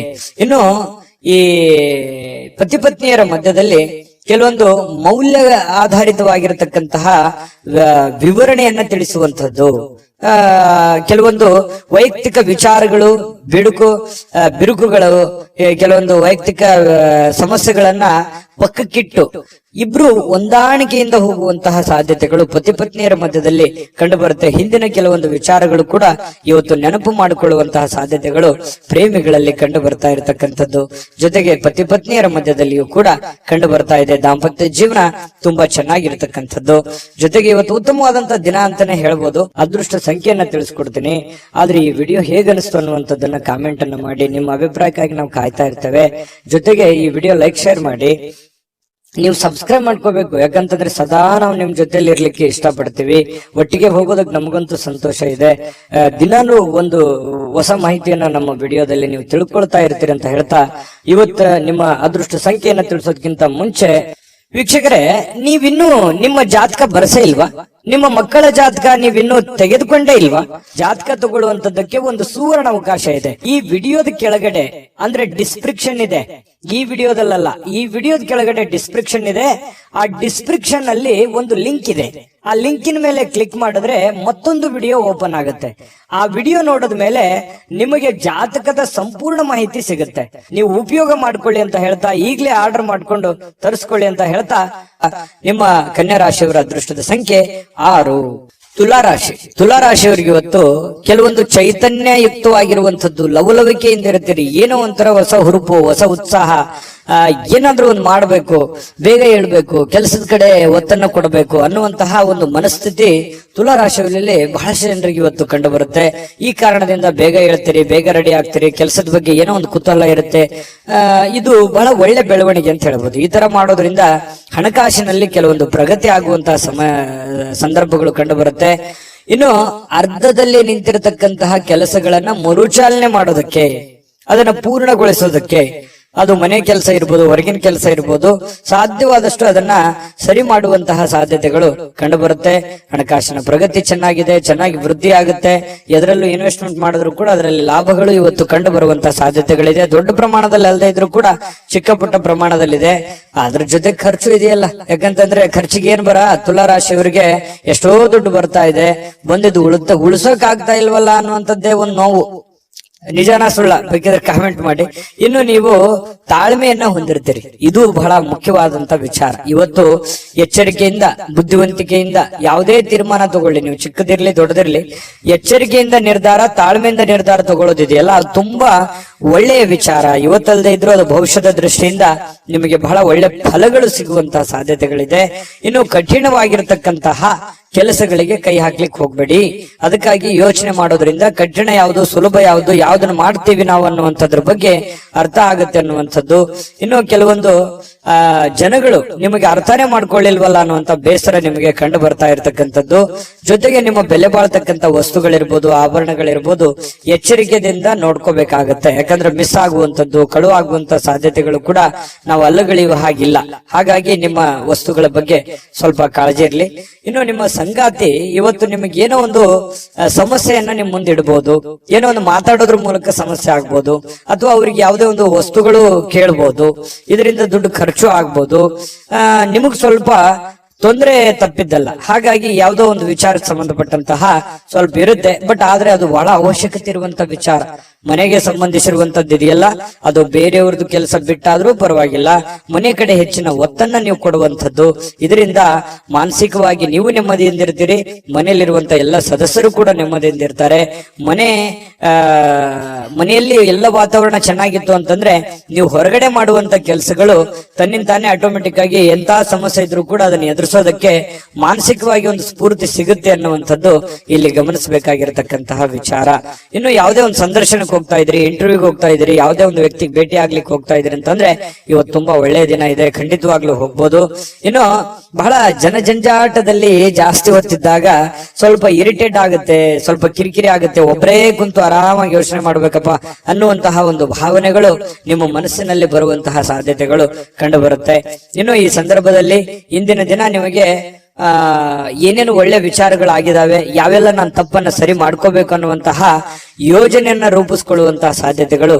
ಇನ್ನು ಈ ಪತಿ ಪತ್ನಿಯರ ಮಧ್ಯದಲ್ಲಿ ಕೆಲವೊಂದು ಮೌಲ್ಯ ಆಧಾರಿತವಾಗಿರತಕ್ಕಂತಹ ವಿವರಣೆಯನ್ನ ತಿಳಿಸುವಂತದ್ದು, ಕೆಲವೊಂದು ವೈಯಕ್ತಿಕ ವಿಚಾರಗಳು, ಬಿರುಕುಗಳು, ಕೆಲವೊಂದು ವೈಯಕ್ತಿಕ ಸಮಸ್ಯೆಗಳನ್ನ ಪಕ್ಕಕ್ಕಿಟ್ಟು ಇಬ್ರು ಹೊಂದಾಣಿಕೆಯಿಂದ ಹೋಗುವಂತಹ ಸಾಧ್ಯತೆಗಳು ಪತಿ ಪತ್ನಿಯರ ಮಧ್ಯದಲ್ಲಿ ಕಂಡು ಬರುತ್ತೆ. ಹಿಂದಿನ ಕೆಲವೊಂದು ವಿಚಾರಗಳು ಕೂಡ ಇವತ್ತು ನೆನಪು ಮಾಡಿಕೊಳ್ಳುವಂತಹ ಸಾಧ್ಯತೆಗಳು ಪ್ರೇಮಿಗಳಲ್ಲಿ ಕಂಡು ಬರ್ತಾ ಇರತಕ್ಕಂಥದ್ದು. ಜೊತೆಗೆ ಪತಿ ಪತ್ನಿಯರ ಮಧ್ಯದಲ್ಲಿಯೂ ಕೂಡ ಕಂಡು ಬರ್ತಾ ಇದೆ. ದಾಂಪತ್ಯ ಜೀವನ ತುಂಬಾ ಚೆನ್ನಾಗಿರ್ತಕ್ಕಂಥದ್ದು. ಜೊತೆಗೆ ಇವತ್ತು ಉತ್ತಮವಾದಂತಹ ದಿನ ಅಂತಾನೆ ಹೇಳ್ಬೋದು. ಅದೃಷ್ಟ ಸಂಖ್ಯೆಯನ್ನ ತಿಳಿಸ್ಕೊಡ್ತೀನಿ. ಆದ್ರೆ ಈ ವಿಡಿಯೋ ಹೇಗನಿಸ್ತು ಅನ್ನುವಂಥದ್ದನ್ನ ಕಾಮೆಂಟ್ ಅನ್ನು ಮಾಡಿ. ನಿಮ್ಮ ಅಭಿಪ್ರಾಯಕ್ಕಾಗಿ ನಾವು ಕಾಯ್ತಾ ಇರ್ತೇವೆ. ಜೊತೆಗೆ ಈ ವಿಡಿಯೋ ಲೈಕ್ ಶೇರ್ ಮಾಡಿ. ನೀವು ಸಬ್ಸ್ಕ್ರೈಬ್ ಮಾಡ್ಕೋಬೇಕು. ಯಾಕಂತಂದ್ರೆ ಸದಾ ನಾವು ನಿಮ್ ಜೊತೆಲಿ ಇರ್ಲಿಕ್ಕೆ ಇಷ್ಟಪಡ್ತೀವಿ. ಒಟ್ಟಿಗೆ ಹೋಗೋದಕ್ಕೆ ನಮಗಂತೂ ಸಂತೋಷ ಇದೆ. ದಿನಾನು ಒಂದು ಹೊಸ ಮಾಹಿತಿಯನ್ನ ನಮ್ಮ ವಿಡಿಯೋದಲ್ಲಿ ನೀವು ತಿಳ್ಕೊಳ್ತಾ ಇರ್ತೀರಿ ಅಂತ ಹೇಳ್ತಾ, ಇವತ್ತ ನಿಮ್ಮ ಅದೃಷ್ಟ ಸಂಖ್ಯೆಯನ್ನ ತಿಳಿಸೋದಕ್ಕಿಂತ ಮುಂಚೆ ವೀಕ್ಷಕರೇ, ನೀವಿನ್ನೂ ನಿಮ್ಮ ಜಾತಕ ಬರಸೇ ಇಲ್ವಾ? ನಿಮ್ಮ ಮಕ್ಕಳ ಜಾತಕ ನೀವಿನ್ನೂ ತೆಗೆದುಕೊಂಡೇ ಇಲ್ವಾ? ಜಾತಕ ತಗೊಳ್ಳುವಂತದ್ದಕ್ಕೆ ಒಂದು ಸುವರ್ಣ ಅವಕಾಶ ಇದೆ. ಈ ವಿಡಿಯೋದ ಕೆಳಗಡೆ ಅಂದ್ರೆ ಡಿಸ್ಕ್ರಿಪ್ಷನ್ ಇದೆ. ಈ ವಿಡಿಯೋದಲ್ಲ, ಈ ವಿಡಿಯೋದ ಕೆಳಗಡೆ ಡಿಸ್ಕ್ರಿಪ್ಷನ್ ಇದೆ. ಆ ಡಿಸ್ಕ್ರಿಪ್ಷನ್ ಅಲ್ಲಿ ಒಂದು ಲಿಂಕ್ ಇದೆ. ಆ ಲಿಂಕಿನ ಮೇಲೆ ಕ್ಲಿಕ್ ಮಾಡಿದ್ರೆ ಮತ್ತೊಂದು ವಿಡಿಯೋ ಓಪನ್ ಆಗುತ್ತೆ. ಆ ವಿಡಿಯೋ ನೋಡಿದ ಮೇಲೆ ನಿಮಗೆ ಜಾತಕದ ಸಂಪೂರ್ಣ ಮಾಹಿತಿ ಸಿಗುತ್ತೆ. ನೀವು ಉಪಯೋಗ ಮಾಡ್ಕೊಳ್ಳಿ ಅಂತ ಹೇಳ್ತಾ, ಈಗಲೇ ಆರ್ಡರ್ ಮಾಡ್ಕೊಂಡು ತರಿಸ್ಕೊಳ್ಳಿ ಅಂತ ಹೇಳ್ತಾ, ನಿಮ್ಮ ಕನ್ಯಾ ರಾಶಿಯವರ ಅದೃಷ್ಟದ ಸಂಖ್ಯೆ 6. ತುಲಾರಾಶಿಯವರಿಗೆ ಇವತ್ತು ಕೆಲವೊಂದು ಚೈತನ್ಯಯುಕ್ತವಾಗಿರುವಂತದ್ದು, ಲವಲವಿಕೆಯಿಂದ ಇರ್ತೀರಿ. ಏನೋ ಒಂಥರ ಹೊಸ ಹುರುಪು, ಹೊಸ ಉತ್ಸಾಹ, ಏನಾದ್ರೂ ಒಂದು ಮಾಡಬೇಕು, ಬೇಗ ಹೇಳ್ಬೇಕು, ಕೆಲಸದ ಕಡೆ ಒತ್ತನ್ನು ಕೊಡಬೇಕು ಅನ್ನುವಂತಹ ಒಂದು ಮನಸ್ಥಿತಿ ತುಲಾರಾಶಿಯಲ್ಲಿ ಬಹಳಷ್ಟು ಜನರಿಗೆ ಇವತ್ತು ಕಂಡು ಬರುತ್ತೆ. ಈ ಕಾರಣದಿಂದ ಬೇಗ ಹೇಳ್ತೀರಿ, ಬೇಗ ರೆಡಿ ಆಗ್ತೀರಿ, ಕೆಲಸದ ಬಗ್ಗೆ ಏನೋ ಒಂದು ಕುತೂಹಲ ಇರುತ್ತೆ. ಇದು ಬಹಳ ಒಳ್ಳೆ ಬೆಳವಣಿಗೆ ಅಂತ ಹೇಳ್ಬೋದು. ಈ ತರ ಮಾಡೋದ್ರಿಂದ ಹಣಕಾಸಿನಲ್ಲಿ ಕೆಲವೊಂದು ಪ್ರಗತಿ ಆಗುವಂತಹ ಸಂದರ್ಭಗಳು ಕಂಡು ಬರುತ್ತೆ. ಇನ್ನು ಅರ್ಧದಲ್ಲಿ ನಿಂತಿರತಕ್ಕಂತಹ ಕೆಲಸಗಳನ್ನ ಮರುಚಾಲನೆ ಮಾಡೋದಕ್ಕೆ, ಅದನ್ನ ಪೂರ್ಣಗೊಳಿಸೋದಕ್ಕೆ, ಅದು ಮನೆ ಕೆಲಸ ಇರ್ಬೋದು, ಹೊರಗಿನ ಕೆಲಸ ಇರ್ಬೋದು, ಸಾಧ್ಯವಾದಷ್ಟು ಅದನ್ನ ಸರಿ ಮಾಡುವಂತಹ ಸಾಧ್ಯತೆಗಳು ಕಂಡು ಬರುತ್ತೆ. ಹಣಕಾಸಿನ ಪ್ರಗತಿ ಚೆನ್ನಾಗಿ ವೃದ್ಧಿ ಆಗುತ್ತೆ. ಎದರಲ್ಲೂ ಇನ್ವೆಸ್ಟ್ಮೆಂಟ್ ಮಾಡಿದ್ರು ಕೂಡ ಅದರಲ್ಲಿ ಲಾಭಗಳು ಇವತ್ತು ಕಂಡು ಬರುವಂತಹ ಸಾಧ್ಯತೆಗಳಿದೆ. ದೊಡ್ಡ ಪ್ರಮಾಣದಲ್ಲಿ ಅಲ್ಲದೆ ಇದ್ರೂ ಕೂಡ ಚಿಕ್ಕ ಪುಟ್ಟ ಪ್ರಮಾಣದಲ್ಲಿದೆ. ಅದ್ರ ಜೊತೆ ಖರ್ಚು ಇದೆಯಲ್ಲ. ಯಾಕಂತಂದ್ರೆ ಖರ್ಚಿಗೆ ಏನ್ ತುಲಾರಾಶಿಯವರಿಗೆ ಎಷ್ಟೋ ದುಡ್ಡು ಬರ್ತಾ ಇದೆ, ಬಂದಿದ್ದು ಉಳಿಸೋಕ್ ಆಗ್ತಾ ಇಲ್ವಲ್ಲ ಅನ್ನುವಂಥದ್ದೇ ಒಂದು ನೋವು. ನಿಜಾನ ಸುಳ್ಳ ಬೇಕಿದ್ರೆ ಕಾಮೆಂಟ್ ಮಾಡಿ. ಇನ್ನು ನೀವು ತಾಳ್ಮೆಯನ್ನ ಹೊಂದಿರ್ತೀರಿ, ಇದು ಬಹಳ ಮುಖ್ಯವಾದಂತ ವಿಚಾರ. ಇವತ್ತು ಎಚ್ಚರಿಕೆಯಿಂದ, ಬುದ್ಧಿವಂತಿಕೆಯಿಂದ ಯಾವುದೇ ತೀರ್ಮಾನ ತಗೊಳ್ಳಿ, ನೀವು ಚಿಕ್ಕದಿರ್ಲಿ ದೊಡ್ಡದಿರ್ಲಿ, ಎಚ್ಚರಿಕೆಯಿಂದ ನಿರ್ಧಾರ, ತಾಳ್ಮೆಯಿಂದ ನಿರ್ಧಾರ ತಗೊಳ್ಳೋದಿದೆಯಲ್ಲ, ಅದು ತುಂಬಾ ಒಳ್ಳೆಯ ವಿಚಾರ. ಇವತ್ತಲ್ಲದೆ ಇದ್ರೂ ಅದು ಭವಿಷ್ಯದ ದೃಷ್ಟಿಯಿಂದ ನಿಮಗೆ ಬಹಳ ಒಳ್ಳೆ ಫಲಗಳು ಸಿಗುವಂತಹ ಸಾಧ್ಯತೆಗಳಿದೆ. ಇನ್ನು ಕಠಿಣವಾಗಿರತಕ್ಕಂತಹ ಕೆಲಸಗಳಿಗೆ ಕೈ ಹಾಕ್ಲಿಕ್ಕೆ ಹೋಗ್ಬೇಡಿ. ಅದಕ್ಕಾಗಿ ಯೋಚನೆ ಮಾಡೋದ್ರಿಂದ ಕಠಿಣ ಯಾವುದು, ಸುಲಭ ಯಾವುದು, ಯಾವ್ದನ್ನ ಮಾಡ್ತೀವಿ ನಾವು ಅನ್ನುವಂಥದ್ರ ಬಗ್ಗೆ ಅರ್ಥ ಆಗುತ್ತೆ ಅನ್ನುವಂಥದ್ದು. ಇನ್ನು ಕೆಲವೊಂದು ಜನಗಳು ನಿಮಗೆ ಅರ್ಥನೇ ಮಾಡ್ಕೊಳ್ಳಿಲ್ವಲ್ಲ ಅನ್ನುವಂಥ ಬೇಸರ ನಿಮಗೆ ಕಂಡು ಬರ್ತಾ ಇರ್ತಕ್ಕಂಥದ್ದು. ಜೊತೆಗೆ ನಿಮ್ಮ ಬೆಲೆ ಬಾಳ್ತಕ್ಕಂಥ ವಸ್ತುಗಳಿರ್ಬೋದು, ಆಭರಣಗಳಿರ್ಬೋದು, ಎಚ್ಚರಿಕೆಯಿಂದ ನೋಡ್ಕೋಬೇಕಾಗತ್ತೆ. ಯಾಕಂದ್ರೆ ಮಿಸ್ ಆಗುವಂಥದ್ದು, ಕಳು ಆಗುವಂತ ಸಾಧ್ಯತೆಗಳು ಕೂಡ ನಾವು ಅಲ್ಲಗಳೆಯುವ ಹಾಗಿಲ್ಲ. ಹಾಗಾಗಿ ನಿಮ್ಮ ವಸ್ತುಗಳ ಬಗ್ಗೆ ಸ್ವಲ್ಪ ಕಾಳಜಿ ಇರ್ಲಿ. ಇನ್ನು ನಿಮ್ಮ ಸಂಗಾತಿ ಇವತ್ತು ನಿಮಗೆ ಏನೋ ಒಂದು ಸಮಸ್ಯೆಯನ್ನ ನಿಮ್ ಮುಂದೆ ಇಡಬಹುದು, ಏನೋ ಒಂದು ಮಾತಾಡೋದ್ರ ಮೂಲಕ ಸಮಸ್ಯೆ ಆಗ್ಬೋದು, ಅಥವಾ ಅವ್ರಿಗೆ ಯಾವುದೇ ಒಂದು ವಸ್ತುಗಳು ಕೇಳ್ಬೋದು, ಇದರಿಂದ ದುಡ್ಡು ಖರ್ಚು ಆಗ್ಬೋದು, ನಿಮಗ್ ಸ್ವಲ್ಪ ತೊಂದರೆ ತಪ್ಪಿದ್ದಲ್ಲ. ಹಾಗಾಗಿ ಯಾವುದೋ ಒಂದು ವಿಚಾರಕ್ಕೆ ಸಂಬಂಧಪಟ್ಟಂತಹ ಸ್ವಲ್ಪ ಇರುತ್ತೆ. ಬಟ್ ಆದ್ರೆ ಅದು ಬಹಳ ಅವಶ್ಯಕತೆ ಇರುವಂತ ವಿಚಾರ. ಮನೆಗೆ ಸಂಬಂಧಿಸಿರುವಂತದ್ದು ಇದೆಯಲ್ಲ, ಅದು ಬೇರೆಯವ್ರದ್ದು ಕೆಲಸ ಬಿಟ್ಟಾದ್ರೂ ಪರವಾಗಿಲ್ಲ, ಮನೆ ಕಡೆ ಹೆಚ್ಚಿನ ಒತ್ತನ್ನ ನೀವು ಕೊಡುವಂಥದ್ದು. ಇದರಿಂದ ಮಾನಸಿಕವಾಗಿ ನೀವು ನೆಮ್ಮದಿಯಿಂದಿರ್ತೀರಿ, ಮನೆಯಲ್ಲಿರುವಂತ ಎಲ್ಲ ಸದಸ್ಯರು ಕೂಡ ನೆಮ್ಮದಿಯಿಂದ ಇರ್ತಾರೆ. ಮನೆಯಲ್ಲಿ ಎಲ್ಲ ವಾತಾವರಣ ಚೆನ್ನಾಗಿತ್ತು ಅಂತಂದ್ರೆ ನೀವು ಹೊರಗಡೆ ಮಾಡುವಂತ ಕೆಲಸಗಳು ತನ್ನಿಂತಾನೆ ಆಟೋಮೆಟಿಕ್ ಆಗಿ ಎಂತ ಸಮಸ್ಯೆ ಇದ್ರೂ ಕೂಡ ಅದನ್ನ ಎದುರಿಸೋದಕ್ಕೆ ಮಾನಸಿಕವಾಗಿ ಒಂದು ಸ್ಫೂರ್ತಿ ಸಿಗುತ್ತೆ ಅನ್ನುವಂಥದ್ದು ಇಲ್ಲಿ ಗಮನಿಸಬೇಕಾಗಿರತಕ್ಕಂತಹ ವಿಚಾರ. ಇನ್ನು ಯಾವುದೇ ಒಂದು ಸಂದರ್ಶನಕ್ಕೆ ಹೋಗ್ತಾ ಇದ್ರಿ, ಇಂಟರ್ವ್ಯೂಗೆ ಹೋಗ್ತಾ ಇದ್ರಿ, ಯಾವುದೇ ಒಂದು ವ್ಯಕ್ತಿಗೆ ಭೇಟಿ ಆಗ್ಲಿಕ್ಕೆ ಹೋಗ್ತಾ ಇದ್ರಿ ಅಂತಂದ್ರೆ ಇವತ್ತು ತುಂಬಾ ಒಳ್ಳೆಯ ದಿನ ಇದೆ, ಖಂಡಿತವಾಗ್ಲೂ ಹೋಗ್ಬೋದು. ಇನ್ನು ಬಹಳ ಜನಜಂಜಾಟದಲ್ಲಿ ಜಾಸ್ತಿ ಹೊತ್ತಿದ್ದಾಗ ಸ್ವಲ್ಪ ಇರಿಟೇಟ್ ಆಗುತ್ತೆ, ಸ್ವಲ್ಪ ಕಿರಿಕಿರಿ ಆಗುತ್ತೆ, ಒಬ್ಬರೇ ಕುಂತು ಆರಾಮಾಗಿ ಯೋಚನೆ ಮಾಡ್ಬೇಕಪ್ಪ ಅನ್ನುವಂತಹ ಒಂದು ಭಾವನೆಗಳು ನಿಮ್ಮ ಮನಸ್ಸಿನಲ್ಲಿ ಬರುವಂತಹ ಸಾಧ್ಯತೆಗಳು ಕಂಡು ಬರುತ್ತೆ. ಇನ್ನು ಈ ಸಂದರ್ಭದಲ್ಲಿ ಇಂದಿನ ದಿನ ನಿಮಗೆ ಏನೇನು ಒಳ್ಳೆ ವಿಚಾರಗಳಾಗಿದ್ದಾವೆ, ಯಾವೆಲ್ಲ ನಾನು ತಪ್ಪನ್ನ ಸರಿ ಮಾಡ್ಕೋಬೇಕು ಅನ್ನುವಂತಹ ಯೋಜನೆಯನ್ನ ರೂಪಿಸ್ಕೊಳ್ಳುವಂತಹ ಸಾಧ್ಯತೆಗಳು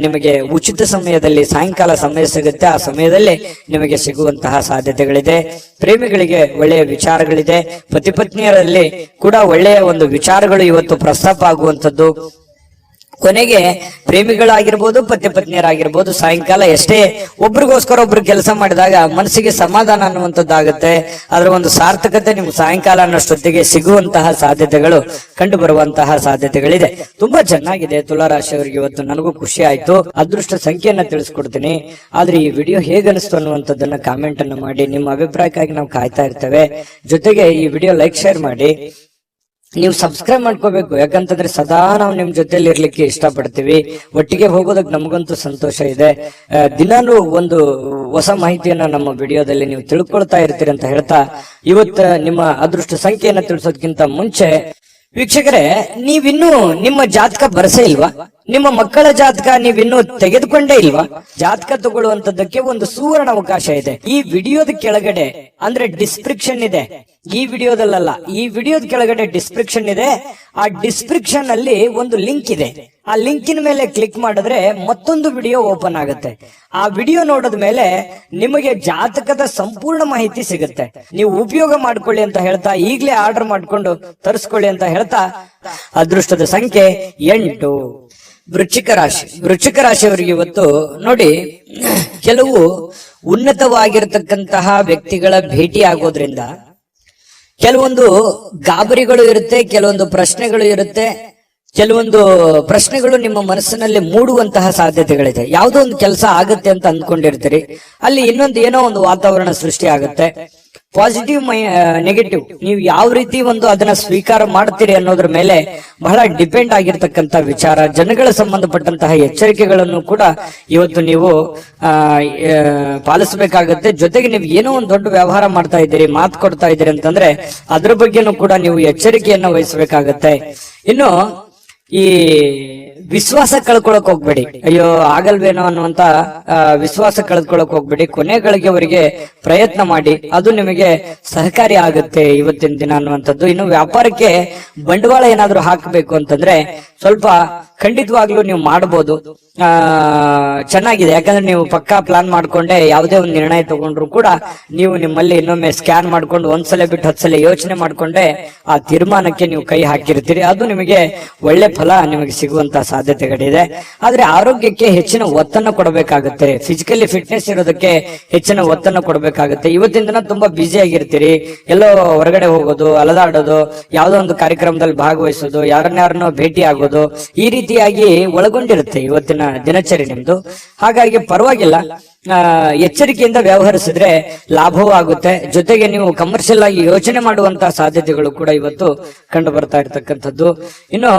ನಿಮಗೆ ಉಚಿತ ಸಮಯದಲ್ಲಿ ಸಾಯಂಕಾಲ ಸಮಯ ಸಿಗುತ್ತೆ. ಆ ಸಮಯದಲ್ಲಿ ನಿಮಗೆ ಸಿಗುವಂತಹ ಸಾಧ್ಯತೆಗಳಿದೆ. ಪ್ರೇಮಿಗಳಿಗೆ ಒಳ್ಳೆಯ ವಿಚಾರಗಳಿದೆ. ಪತಿ ಪತ್ನಿಯರಲ್ಲಿ ಕೂಡ ಒಳ್ಳೆಯ ಒಂದು ವಿಚಾರಗಳು ಇವತ್ತು ಪ್ರಸ್ತಾಪ ಆಗುವಂಥದ್ದು. ಕೊನೆಗೆ ಪ್ರೇಮಿಗಳಾಗಿರ್ಬೋದು ಪತಿ ಪತ್ನಿಯರಾಗಿರ್ಬೋದು ಸಾಯಂಕಾಲ ಎಷ್ಟೇ ಒಬ್ರಿಗೋಸ್ಕರ ಒಬ್ರು ಕೆಲಸ ಮಾಡಿದಾಗ ಮನಸ್ಸಿಗೆ ಸಮಾಧಾನ ಅನ್ನುವಂಥದ್ದಾಗುತ್ತೆ. ಅದರ ಒಂದು ಸಾರ್ಥಕತೆ ನಿಮ್ಗೆ ಸಾಯಂಕಾಲ ಅನ್ನೋಷ್ಟೊತ್ತಿಗೆ ಸಿಗುವಂತಹ ಸಾಧ್ಯತೆಗಳು ಕಂಡು ಬರುವಂತಹ ಸಾಧ್ಯತೆಗಳಿದೆ. ತುಂಬಾ ಚೆನ್ನಾಗಿದೆ ತುಲಾರಾಶಿಯವರಿಗೆ ಇವತ್ತು. ನನಗೂ ಖುಷಿ ಆಯ್ತು. ಅದೃಷ್ಟ ಸಂಖ್ಯೆಯನ್ನ ತಿಳಿಸ್ಕೊಡ್ತೀನಿ. ಆದ್ರೆ ಈ ವಿಡಿಯೋ ಹೇಗನಿಸ್ತು ಅನ್ನುವಂಥದ್ದನ್ನ ಕಾಮೆಂಟ್ ಅನ್ನು ಮಾಡಿ. ನಿಮ್ಮ ಅಭಿಪ್ರಾಯಕ್ಕಾಗಿ ನಾವು ಕಾಯ್ತಾ ಇರ್ತೇವೆ. ಜೊತೆಗೆ ಈ ವಿಡಿಯೋ ಲೈಕ್ ಶೇರ್ ಮಾಡಿ. ನೀವು ಸಬ್ಸ್ಕ್ರೈಬ್ ಮಾಡ್ಕೋಬೇಕು, ಯಾಕಂತಂದ್ರೆ ಸದಾ ನಾವು ನಿಮ್ ಜೊತೆಲಿ ಇರ್ಲಿಕ್ಕೆ ಇಷ್ಟಪಡ್ತೀವಿ. ಒಟ್ಟಿಗೆ ಹೋಗೋದಕ್ಕೆ ನಮಗಂತೂ ಸಂತೋಷ ಇದೆ. ದಿನಾನು ಒಂದು ಹೊಸ ಮಾಹಿತಿಯನ್ನ ನಮ್ಮ ವಿಡಿಯೋದಲ್ಲಿ ನೀವು ತಿಳ್ಕೊಳ್ತಾ ಇರ್ತೀರಿ ಅಂತ ಹೇಳ್ತಾ, ಇವತ್ತು ನಿಮ್ಮ ಅದೃಷ್ಟ ಸಂಖ್ಯೆಯನ್ನ ತಿಳಿಸೋದಕ್ಕಿಂತ ಮುಂಚೆ ವೀಕ್ಷಕರೇ, ನೀವಿನ್ನೂ ನಿಮ್ಮ ಜಾತಕ ಬರಸೇ ಇಲ್ವಾ? ನಿಮ್ಮ ಮಕ್ಕಳ ಜಾತಕ ನೀವಿನ್ನೂ ತೆಗೆದುಕೊಂಡೇ ಇಲ್ವಾ? ಜಾತಕ ತಗೊಳ್ಳುವಂತದ್ದಕ್ಕೆ ಒಂದು ಸುವರ್ಣ ಅವಕಾಶ ಇದೆ. ಈ ವಿಡಿಯೋದ ಕೆಳಗಡೆ ಅಂದ್ರೆ ಡಿಸ್ಕ್ರಿಪ್ಷನ್ ಇದೆ. ಈ ವಿಡಿಯೋದಲ್ಲ, ಈ ವಿಡಿಯೋದ ಕೆಳಗಡೆ ಡಿಸ್ಕ್ರಿಪ್ಷನ್ ಇದೆ. ಆ ಡಿಸ್ಕ್ರಿಪ್ಷನ್ ಅಲ್ಲಿ ಒಂದು ಲಿಂಕ್ ಇದೆ. ಆ ಲಿಂಕಿನ ಮೇಲೆ ಕ್ಲಿಕ್ ಮಾಡಿದ್ರೆ ಮತ್ತೊಂದು ವಿಡಿಯೋ ಓಪನ್ ಆಗುತ್ತೆ. ಆ ವಿಡಿಯೋ ನೋಡಿದ ಮೇಲೆ ನಿಮಗೆ ಜಾತಕದ ಸಂಪೂರ್ಣ ಮಾಹಿತಿ ಸಿಗುತ್ತೆ. ನೀವು ಉಪಯೋಗ ಮಾಡ್ಕೊಳ್ಳಿ ಅಂತ ಹೇಳ್ತಾ, ಈಗಲೇ ಆರ್ಡರ್ ಮಾಡ್ಕೊಂಡು ತರಿಸ್ಕೊಳ್ಳಿ ಅಂತ ಹೇಳ್ತಾ, ಅದೃಷ್ಟದ ಸಂಖ್ಯೆ 8. ವೃಶ್ಚಿಕ ರಾಶಿ. ವೃಶ್ಚಿಕ ರಾಶಿಯವರಿಗೆ ಇವತ್ತು ನೋಡಿ, ಕೆಲವು ಉನ್ನತವಾಗಿರತಕ್ಕಂತಹ ವ್ಯಕ್ತಿಗಳ ಭೇಟಿ ಆಗೋದ್ರಿಂದ ಕೆಲವೊಂದು ಗಾಬರಿಗಳು ಇರುತ್ತೆ, ಕೆಲವೊಂದು ಪ್ರಶ್ನೆಗಳು ಇರುತ್ತೆ. ಕೆಲವೊಂದು ಪ್ರಶ್ನೆಗಳು ನಿಮ್ಮ ಮನಸ್ಸಿನಲ್ಲಿ ಮೂಡುವಂತಹ ಸಾಧ್ಯತೆಗಳಿದೆ. ಯಾವುದೋ ಒಂದು ಕೆಲಸ ಆಗುತ್ತೆ ಅಂತ ಅಂದ್ಕೊಂಡಿರ್ತೀರಿ, ಅಲ್ಲಿ ಇನ್ನೊಂದು ಏನೋ ಒಂದು ವಾತಾವರಣ ಸೃಷ್ಟಿ ಆಗುತ್ತೆ. ಪಾಸಿಟಿವ್ ನೆಗೆಟಿವ್ ನೀವು ಯಾವ ರೀತಿ ಒಂದು ಅದನ್ನ ಸ್ವೀಕಾರ ಮಾಡ್ತೀರಿ ಅನ್ನೋದ್ರ ಮೇಲೆ ಬಹಳ ಡಿಪೆಂಡ್ ಆಗಿರ್ತಕ್ಕಂಥ ವಿಚಾರ. ಜನಗಳ ಸಂಬಂಧಪಟ್ಟಂತಹ ಎಚ್ಚರಿಕೆಗಳನ್ನು ಕೂಡ ಇವತ್ತು ನೀವು ಪಾಲಿಸಬೇಕಾಗತ್ತೆ. ಜೊತೆಗೆ ನೀವು ಏನೋ ಒಂದು ದೊಡ್ಡ ವ್ಯವಹಾರ ಮಾಡ್ತಾ ಇದ್ದೀರಿ, ಮಾತು ಕೊಡ್ತಾ ಇದ್ದೀರಿ ಅಂತಂದ್ರೆ ಅದ್ರ ಬಗ್ಗೆನೂ ಕೂಡ ನೀವು ಎಚ್ಚರಿಕೆಯನ್ನ ವಹಿಸಬೇಕಾಗತ್ತೆ. ಇನ್ನು ಈ ವಿಶ್ವಾಸ ಕಳ್ಕೊಳಕ್ ಹೋಗ್ಬೇಡಿ. ಅಯ್ಯೋ ಆಗಲ್ವೇನೋ ಅನ್ನುವಂತ ವಿಶ್ವಾಸ ಕಳ್ಕೊಳಕ್ ಹೋಗ್ಬೇಡಿ. ಕೊನೆಗಳಿಗೆವರೆಗೆ ಪ್ರಯತ್ನ ಮಾಡಿ, ಅದು ನಿಮಗೆ ಸಹಕಾರಿ ಆಗುತ್ತೆ ಇವತ್ತಿನ ದಿನ ಅನ್ನುವಂಥದ್ದು. ಇನ್ನು ವ್ಯಾಪಾರಕ್ಕೆ ಬಂಡವಾಳ ಏನಾದ್ರೂ ಹಾಕಬೇಕು ಅಂತಂದ್ರೆ ಸ್ವಲ್ಪ ಖಂಡಿತವಾಗ್ಲೂ ನೀವು ಮಾಡಬಹುದು. ಚೆನ್ನಾಗಿದೆ, ಯಾಕಂದ್ರೆ ನೀವು ಪಕ್ಕಾ ಪ್ಲಾನ್ ಮಾಡ್ಕೊಂಡೆ ಯಾವುದೇ ಒಂದು ನಿರ್ಣಯ ತಗೊಂಡ್ರು ಕೂಡ ನೀವು ನಿಮ್ಮಲ್ಲಿ ಇನ್ನೊಮ್ಮೆ ಸ್ಕ್ಯಾನ್ ಮಾಡ್ಕೊಂಡು ಒಂದ್ಸಲ ಬಿಟ್ಟು 10 ಸಲ ಯೋಚನೆ ಮಾಡ್ಕೊಂಡೆ ಆ ತೀರ್ಮಾನಕ್ಕೆ ನೀವು ಕೈ ಹಾಕಿರ್ತೀರಿ. ಅದು ನಿಮಗೆ ಒಳ್ಳೆ ಫಲ ನಿಮಗೆ ಸಿಗುವಂತಹ ಸಾಧ್ಯತೆಗಳಿದೆ. ಆದ್ರೆ ಆರೋಗ್ಯಕ್ಕೆ ಹೆಚ್ಚಿನ ಒತ್ತನ್ನು ಕೊಡಬೇಕಾಗುತ್ತೆ. ಫಿಸಿಕಲಿ ಫಿಟ್ನೆಸ್ ಇರೋದಕ್ಕೆ ಹೆಚ್ಚಿನ ಒತ್ತನ್ನು ಕೊಡಬೇಕಾಗುತ್ತೆ. ಇವತ್ತಿನ ದಿನ ತುಂಬಾ ಬ್ಯುಸಿ ಆಗಿರ್ತೀರಿ. ಎಲ್ಲೋ ಹೊರಗಡೆ ಹೋಗೋದು, ಅಲದಾಡೋದು, ಯಾವುದೋ ಒಂದು ಕಾರ್ಯಕ್ರಮದಲ್ಲಿ ಭಾಗವಹಿಸೋದು, ಯಾರನ್ನಾರನ್ನೋ ಭೇಟಿ ಆಗೋದು, ಈ ರೀತಿಯಾಗಿ ಒಳಗೊಂಡಿರುತ್ತೆ ಇವತ್ತಿನ ದಿನಚರಿ ನಿಮ್ದು. ಹಾಗಾಗಿ ಪರವಾಗಿಲ್ಲ, ಎಚ್ಚರಿಕೆಯಿಂದ ವ್ಯವಹರಿಸಿದ್ರೆ ಲಾಭವೂ ಆಗುತ್ತೆ. ಜೊತೆಗೆ ನೀವು ಕಮರ್ಷಿಯಲ್ ಆಗಿ ಯೋಚನೆ ಮಾಡುವಂತಹ ಸಾಧ್ಯತೆಗಳು ಕೂಡ ಇವತ್ತು ಕಂಡು ಬರ್ತಾ ಇರತಕ್ಕಂಥದ್ದು. ಇನ್ನು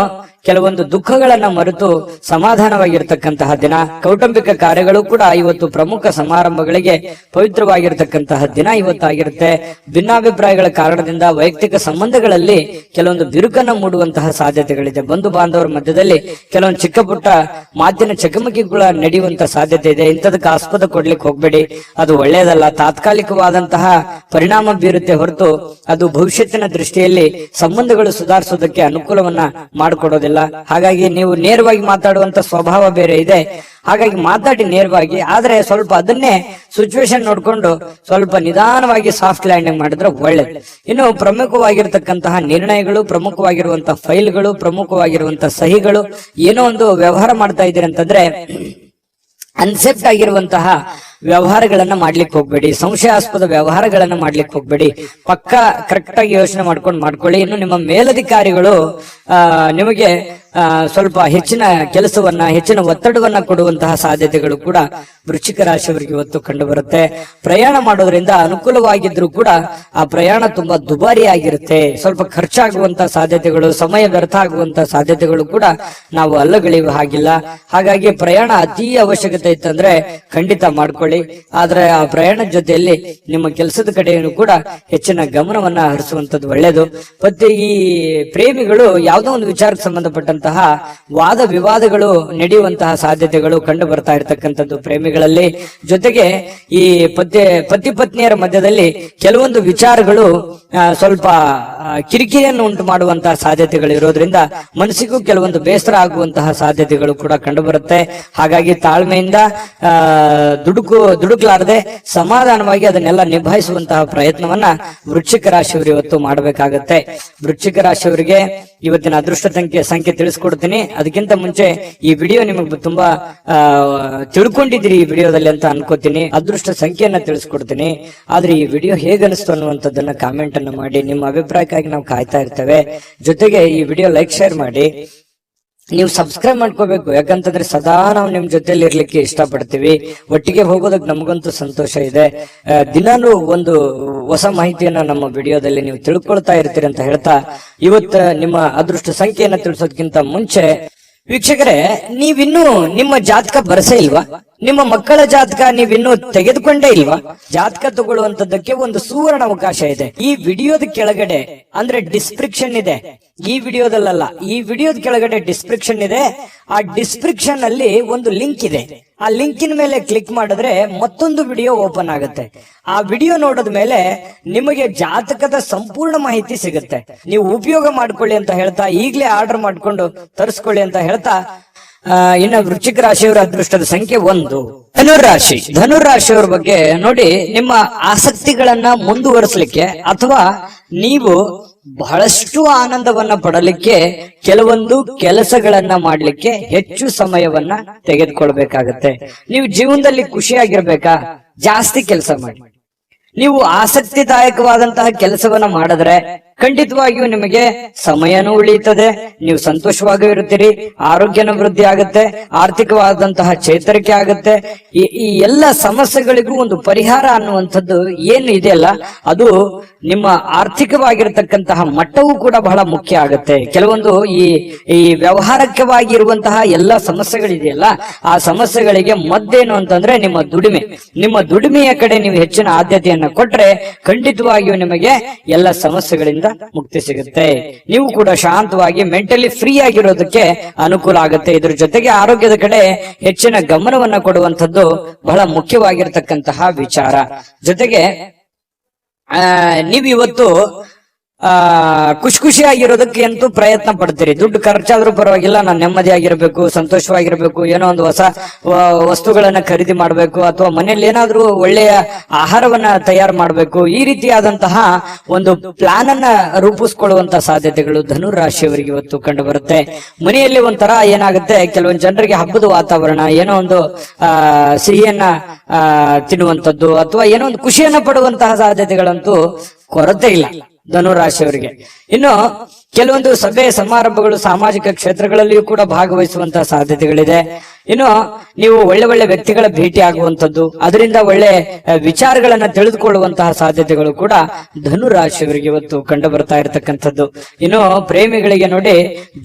ಕೆಲವೊಂದು ದುಃಖಗಳನ್ನ ಮರೆತು ಸಮಾಧಾನವಾಗಿರ್ತಕ್ಕಂತಹ ದಿನ. ಕೌಟುಂಬಿಕ ಕಾರ್ಯಗಳು ಕೂಡ ಇವತ್ತು ಪ್ರಮುಖ ಸಮಾರಂಭಗಳಿಗೆ ಪವಿತ್ರವಾಗಿರ್ತಕ್ಕಂತಹ ದಿನ ಇವತ್ತಾಗಿರುತ್ತೆ. ಭಿನ್ನಾಭಿಪ್ರಾಯಗಳ ಕಾರಣದಿಂದ ವೈಯಕ್ತಿಕ ಸಂಬಂಧಗಳಲ್ಲಿ ಕೆಲವೊಂದು ಬಿರುಕನ್ನು ಮೂಡುವಂತಹ ಸಾಧ್ಯತೆಗಳಿದೆ. ಬಂಧು ಬಾಂಧವರ ಮಧ್ಯದಲ್ಲಿ ಕೆಲವೊಂದು ಚಿಕ್ಕ ಪುಟ್ಟ ಮಾತಿನ ಚಕಮಕಿಗಳ ನಡೆಯುವಂತಹ ಸಾಧ್ಯತೆ ಇದೆ. ಇಂಥದಕ್ಕೆ ಆಸ್ಪದ ಕೊಡ್ಲಿಕ್ಕೆ ಹೋಗ್ಬೇಡಿ, ಅದು ಒಳ್ಳೆಯದಲ್ಲ. ತಾತ್ಕಾಲಿಕವಾದಂತಹ ಪರಿಣಾಮ ಬೀರುತ್ತೆ ಹೊರತು ಅದು ಭವಿಷ್ಯತ್ತಿನ ದೃಷ್ಟಿಯಲ್ಲಿ ಸಂಬಂಧಗಳು ಸುಧಾರಿಸೋದಕ್ಕೆ ಅನುಕೂಲವನ್ನ ಮಾಡಿಕೊಡೋದಿಲ್ಲ. ಹಾಗಾಗಿ ನೀವು ನೇರವಾಗಿ ಮಾತಾಡುವಂತ ಸ್ವಭಾವ ಬೇರೆ ಇದೆ. ಹಾಗಾಗಿ ಮಾತಾಡಿ ನೇರವಾಗಿ, ಆದ್ರೆ ಸ್ವಲ್ಪ ಅದನ್ನೇ ಸಿಚುವೇಶನ್ ನೋಡ್ಕೊಂಡು ಸ್ವಲ್ಪ ನಿಧಾನವಾಗಿ ಸಾಫ್ಟ್ ಲ್ಯಾಂಡಿಂಗ್ ಮಾಡಿದ್ರೆ ಒಳ್ಳೇದು. ಇನ್ನು ಪ್ರಮುಖವಾಗಿರ್ತಕ್ಕಂತಹ ನಿರ್ಣಯಗಳು, ಪ್ರಮುಖವಾಗಿರುವಂತಹ ಫೈಲ್ಗಳು, ಪ್ರಮುಖವಾಗಿರುವಂತಹ ಸಹಿಗಳು, ಏನೋ ಒಂದು ವ್ಯವಹಾರ ಮಾಡ್ತಾ ಇದ್ದೀರಿ ಅಂತಂದ್ರೆ ಅನ್ಸೆಪ್ಟ್ ಆಗಿರುವಂತಹ ವ್ಯವಹಾರಗಳನ್ನ ಮಾಡ್ಲಿಕ್ಕೆ ಹೋಗ್ಬೇಡಿ. ಸಂಶಯಾಸ್ಪದ ವ್ಯವಹಾರಗಳನ್ನ ಮಾಡ್ಲಿಕ್ಕೆ ಹೋಗ್ಬೇಡಿ. ಪಕ್ಕ ಕರೆಕ್ಟ್ ಆಗಿ ಯೋಚನೆ ಮಾಡ್ಕೊಳ್ಳಿ. ಇನ್ನು ನಿಮ್ಮ ಮೇಲಧಿಕಾರಿಗಳು ನಿಮಗೆ ಸ್ವಲ್ಪ ಹೆಚ್ಚಿನ ಕೆಲಸವನ್ನ, ಹೆಚ್ಚಿನ ಒತ್ತಡವನ್ನ ಕೊಡುವಂತಹ ಸಾಧ್ಯತೆಗಳು ಕೂಡ ವೃಶ್ಚಿಕ ರಾಶಿಯವರಿಗೆ ಇವತ್ತು ಕಂಡು ಬರುತ್ತೆ. ಪ್ರಯಾಣ ಮಾಡೋದ್ರಿಂದ ಅನುಕೂಲವಾಗಿದ್ರು ಕೂಡ ಆ ಪ್ರಯಾಣ ತುಂಬಾ ದುಬಾರಿ ಆಗಿರುತ್ತೆ. ಸ್ವಲ್ಪ ಖರ್ಚಾಗುವಂತಹ ಸಾಧ್ಯತೆಗಳು, ಸಮಯ ವ್ಯರ್ಥ ಆಗುವಂತಹ ಸಾಧ್ಯತೆಗಳು ಕೂಡ ನಾವು ಅಲ್ಲಗಳೆಯುವ ಹಾಗಿಲ್ಲ. ಹಾಗಾಗಿ ಪ್ರಯಾಣ ಅತಿ ಅವಶ್ಯಕತೆ ಇತ್ತಂದ್ರೆ ಖಂಡಿತ ಮಾಡ್ಕೊಳ್ಳಿ. ಆದ್ರೆ ಆ ಪ್ರಯಾಣದ ಜೊತೆಯಲ್ಲಿ ನಿಮ್ಮ ಕೆಲಸದ ಕಡೆಯನ್ನು ಕೂಡ ಹೆಚ್ಚಿನ ಗಮನವನ್ನ ಹರಿಸುವಂತದ್ದು ಒಳ್ಳೆಯದು. ಮತ್ತೆ ಈ ಪ್ರೇಮಿಗಳು ಯಾವುದೋ ಒಂದು ವಿಚಾರಕ್ಕೆ ಸಂಬಂಧಪಟ್ಟಂತಹ ವಾದ ವಿವಾದಗಳು ನಡೆಯುವಂತಹ ಸಾಧ್ಯತೆಗಳು ಕಂಡು ಬರ್ತಾ ಇರತಕ್ಕಂಥದ್ದು ಪ್ರೇಮಿಗಳಲ್ಲಿ. ಜೊತೆಗೆ ಈ ಪತಿ ಪತ್ನಿಯರ ಮಧ್ಯದಲ್ಲಿ ಕೆಲವೊಂದು ವಿಚಾರಗಳು ಸ್ವಲ್ಪ ಕಿರಿಕಿರಿಯನ್ನು ಉಂಟು ಮಾಡುವಂತಹ ಸಾಧ್ಯತೆಗಳು ಇರೋದ್ರಿಂದ ಮನಸ್ಸಿಗೂ ಕೆಲವೊಂದು ಬೇಸರ ಆಗುವಂತಹ ಸಾಧ್ಯತೆಗಳು ಕೂಡ ಕಂಡು ಬರುತ್ತೆ. ಹಾಗಾಗಿ ತಾಳ್ಮೆಯಿಂದ ದುಡುಕ್ಲಾರದೆ ಸಮಾಧಾನವಾಗಿ ಅದನ್ನೆಲ್ಲ ನಿಭಾಯಿಸುವಂತಹ ಪ್ರಯತ್ನವನ್ನ ವೃಶ್ಚಿಕ ರಾಶಿಯವರು ಇವತ್ತು ಮಾಡಬೇಕಾಗತ್ತೆ. ವೃಶ್ಚಿಕ ರಾಶಿಯವರಿಗೆ ಇವತ್ತಿನ ಅದೃಷ್ಟ ಸಂಖ್ಯೆ ತಿಳಿಸ್ಕೊಡ್ತೀನಿ. ಅದಕ್ಕಿಂತ ಮುಂಚೆ ಈ ವಿಡಿಯೋ ನಿಮಗೆ ತುಂಬಾ ತಿಳ್ಕೊಂಡಿದ್ದೀರಿ ಈ ವಿಡಿಯೋದಲ್ಲಿ ಅಂತ ಅನ್ಕೋತೀನಿ. ಅದೃಷ್ಟ ಸಂಖ್ಯೆಯನ್ನ ತಿಳಿಸ್ಕೊಡ್ತೀನಿ. ಆದ್ರೆ ಈ ವಿಡಿಯೋ ಹೇಗನಿಸ್ತು ಅನ್ನುವಂಥದ್ದನ್ನ ಕಾಮೆಂಟ್ ಅನ್ನ ಮಾಡಿ. ನಿಮ್ಮ ಅಭಿಪ್ರಾಯಕ್ಕಾಗಿ ನಾವು ಕಾಯ್ತಾ ಇರ್ತೇವೆ. ಜೊತೆಗೆ ಈ ವಿಡಿಯೋ ಲೈಕ್ ಶೇರ್ ಮಾಡಿ. ನೀವು ಸಬ್ಸ್ಕ್ರೈಬ್ ಮಾಡ್ಕೋಬೇಕು, ಯಾಕಂತಂದ್ರೆ ಸದಾ ನಾವು ನಿಮ್ ಜೊತೆಲಿ ಇರ್ಲಿಕ್ಕೆ ಇಷ್ಟಪಡ್ತೀವಿ. ಒಟ್ಟಿಗೆ ಹೋಗೋದಕ್ಕೆ ನಮಗಂತೂ ಸಂತೋಷ ಇದೆ. ದಿನಾನು ಒಂದು ಹೊಸ ಮಾಹಿತಿಯನ್ನ ನಮ್ಮ ವಿಡಿಯೋದಲ್ಲಿ ನೀವು ತಿಳ್ಕೊಳ್ತಾ ಇರ್ತೀರಿ ಅಂತ ಹೇಳ್ತಾ, ಇವತ್ತು ನಿಮ್ಮ ಅದೃಷ್ಟ ಸಂಖ್ಯೆಯನ್ನ ತಿಳಿಸೋದಕ್ಕಿಂತ ಮುಂಚೆ ವೀಕ್ಷಕರೇ, ನೀವಿನ್ನೂ ನಿಮ್ಮ ಜಾತಕ ಬರಸೇ ಇಲ್ವಾ? ನಿಮ್ಮ ಮಕ್ಕಳ ಜಾತಕ ನೀವಿನ್ನೂ ತೆಗೆದುಕೊಂಡೇ ಇಲ್ವಾ? ಜಾತಕ ತಗೊಳ್ಳುವಂತದ್ದಕ್ಕೆ ಒಂದು ಸುವರ್ಣ ಅವಕಾಶ ಇದೆ. ಈ ವಿಡಿಯೋದ ಕೆಳಗಡೆ ಅಂದ್ರೆ ಡಿಸ್ಕ್ರಿಪ್ಷನ್ ಇದೆ. ಈ ವಿಡಿಯೋದಲ್ಲ, ಈ ವಿಡಿಯೋದ ಕೆಳಗಡೆ ಡಿಸ್ಕ್ರಿಪ್ಷನ್ ಇದೆ. ಆ ಡಿಸ್ಕ್ರಿಪ್ಷನ್ ಅಲ್ಲಿ ಒಂದು ಲಿಂಕ್ ಇದೆ. ಆ ಲಿಂಕಿನ ಮೇಲೆ ಕ್ಲಿಕ್ ಮಾಡಿದ್ರೆ ಮತ್ತೊಂದು ವಿಡಿಯೋ ಓಪನ್ ಆಗುತ್ತೆ. ಆ ವಿಡಿಯೋ ನೋಡಿದ ಮೇಲೆ ನಿಮಗೆ ಜಾತಕದ ಸಂಪೂರ್ಣ ಮಾಹಿತಿ ಸಿಗುತ್ತೆ. ನೀವು ಉಪಯೋಗ ಮಾಡ್ಕೊಳ್ಳಿ ಅಂತ ಹೇಳ್ತಾ, ಈಗಲೇ ಆರ್ಡರ್ ಮಾಡ್ಕೊಂಡು ತರಿಸ್ಕೊಳ್ಳಿ ಅಂತ ಹೇಳ್ತಾ, ಇನ್ನು ವೃಶ್ಚಿಕ ರಾಶಿಯವರ ಅದೃಷ್ಟದ ಸಂಖ್ಯೆ 1. ಧನುರಾಶಿ. ಧನುರಾಶಿಯವರ ಬಗ್ಗೆ ನೋಡಿ, ನಿಮ್ಮ ಆಸಕ್ತಿಗಳನ್ನ ಮುಂದುವರಿಸಲಿಕ್ಕೆ ಅಥವಾ ನೀವು ಬಹಳಷ್ಟು ಆನಂದವನ್ನ ಪಡಲಿಕ್ಕೆ ಕೆಲವೊಂದು ಕೆಲಸಗಳನ್ನ ಮಾಡ್ಲಿಕ್ಕೆ ಹೆಚ್ಚು ಸಮಯವನ್ನ ತೆಗೆದುಕೊಳ್ಬೇಕಾಗತ್ತೆ. ನೀವು ಜೀವನದಲ್ಲಿ ಖುಷಿಯಾಗಿರ್ಬೇಕಾ? ಜಾಸ್ತಿ ಕೆಲಸ ಮಾಡಿ. ನೀವು ಆಸಕ್ತಿದಾಯಕವಾದಂತಹ ಕೆಲಸವನ್ನ ಮಾಡಿದ್ರೆ ಖಂಡಿತವಾಗಿಯೂ ನಿಮಗೆ ಸಮಯನೂ ಉಳಿಯುತ್ತದೆ, ನೀವು ಸಂತೋಷವಾಗಿ ಇರುತ್ತೀರಿ, ಆರೋಗ್ಯನ ವೃದ್ಧಿ ಆಗುತ್ತೆ, ಆರ್ಥಿಕವಾದಂತಹ ಚೇತರಿಕೆ ಆಗುತ್ತೆ. ಈ ಎಲ್ಲ ಸಮಸ್ಯೆಗಳಿಗೂ ಒಂದು ಪರಿಹಾರ ಅನ್ನುವಂಥದ್ದು ಏನು ಇದೆಯಲ್ಲ, ಅದು ನಿಮ್ಮ ಆರ್ಥಿಕವಾಗಿರತಕ್ಕಂತಹ ಮಟ್ಟವೂ ಕೂಡ ಬಹಳ ಮುಖ್ಯ ಆಗುತ್ತೆ. ಕೆಲವೊಂದು ಈ ವ್ಯವಹಾರಕವಾಗಿರುವಂತಹ ಎಲ್ಲ ಸಮಸ್ಯೆಗಳಿದೆಯಲ್ಲ, ಆ ಸಮಸ್ಯೆಗಳಿಗೆ ಮದ್ದೇನು ಅಂತಂದ್ರೆ ನಿಮ್ಮ ದುಡಿಮೆ. ನಿಮ್ಮ ದುಡಿಮೆಯ ಕಡೆ ನೀವು ಹೆಚ್ಚಿನ ಆದ್ಯತೆಯನ್ನ ಕೊಟ್ರೆ ಖಂಡಿತವಾಗಿಯೂ ನಿಮಗೆ ಎಲ್ಲ ಸಮಸ್ಯೆಗಳಿಂದ ಮುಕ್ತಿ ಸಿಗುತ್ತೆ. ನೀವು ಕೂಡ ಶಾಂತವಾಗಿ ಮೆಂಟಲಿ ಫ್ರೀ ಆಗಿರೋದಕ್ಕೆ ಅನುಕೂಲ ಆಗುತ್ತೆ. ಇದ್ರ ಜೊತೆಗೆ ಆರೋಗ್ಯದ ಕಡೆ ಹೆಚ್ಚಿನ ಗಮನವನ್ನ ಕೊಡುವಂಥದ್ದು ಬಹಳ ಮುಖ್ಯವಾಗಿರ್ತಕ್ಕಂತಹ ವಿಚಾರ. ಜೊತೆಗೆ ನೀವಿವತ್ತು ಖುಷಿಯಾಗಿರೋದಕ್ಕೆ ಅಂತೂ ಪ್ರಯತ್ನ ಪಡ್ತೀರಿ. ದುಡ್ಡು ಖರ್ಚಾದ್ರೂ ಪರವಾಗಿಲ್ಲ, ನಾನು ನೆಮ್ಮದಿಯಾಗಿರ್ಬೇಕು, ಸಂತೋಷವಾಗಿರ್ಬೇಕು, ಏನೋ ಒಂದು ಹೊಸ ವಸ್ತುಗಳನ್ನ ಖರೀದಿ ಮಾಡಬೇಕು, ಅಥವಾ ಮನೆಯಲ್ಲಿ ಏನಾದ್ರೂ ಒಳ್ಳೆಯ ಆಹಾರವನ್ನ ತಯಾರು ಮಾಡಬೇಕು. ಈ ರೀತಿಯಾದಂತಹ ಒಂದು ಪ್ಲಾನ್ ಅನ್ನ ರೂಪಿಸ್ಕೊಳ್ಳುವಂತ ಸಾಧ್ಯತೆಗಳು ಧನುರಾಶಿಯವರಿಗೆ ಇವತ್ತು ಕಂಡು ಬರುತ್ತೆ. ಮನೆಯಲ್ಲಿ ಒಂಥರ ಏನಾಗುತ್ತೆ, ಕೆಲವೊಂದು ಜನರಿಗೆ ಹಬ್ಬದ ವಾತಾವರಣ, ಏನೋ ಒಂದು ಸಿಹಿಯನ್ನ ತಿನ್ನುವಂಥದ್ದು ಅಥವಾ ಏನೋ ಒಂದು ಖುಷಿಯನ್ನ ಪಡುವಂತಹ ಸಾಧ್ಯತೆಗಳಂತೂ ಕೊರತೆ ಇಲ್ಲ ಧನುರಾಶಿಯವರಿಗೆ. ಇನ್ನು ಕೆಲವೊಂದು ಸಭೆ ಸಮಾರಂಭಗಳು, ಸಾಮಾಜಿಕ ಕ್ಷೇತ್ರಗಳಲ್ಲಿಯೂ ಕೂಡ ಭಾಗವಹಿಸುವಂತಹ ಸಾಧ್ಯತೆಗಳಿದೆ. ಇನ್ನು ನೀವು ಒಳ್ಳೆ ವ್ಯಕ್ತಿಗಳ ಭೇಟಿ ಆಗುವಂಥದ್ದು, ಅದರಿಂದ ಒಳ್ಳೆ ವಿಚಾರಗಳನ್ನ ತಿಳಿದುಕೊಳ್ಳುವಂತಹ ಸಾಧ್ಯತೆಗಳು ಕೂಡ ಧನುರಾಶಿಯವರಿಗೆ ಇವತ್ತು ಕಂಡು ಬರ್ತಾ ಇರತಕ್ಕಂಥದ್ದು. ಇನ್ನು ಪ್ರೇಮಿಗಳಿಗೆ ನೋಡಿ,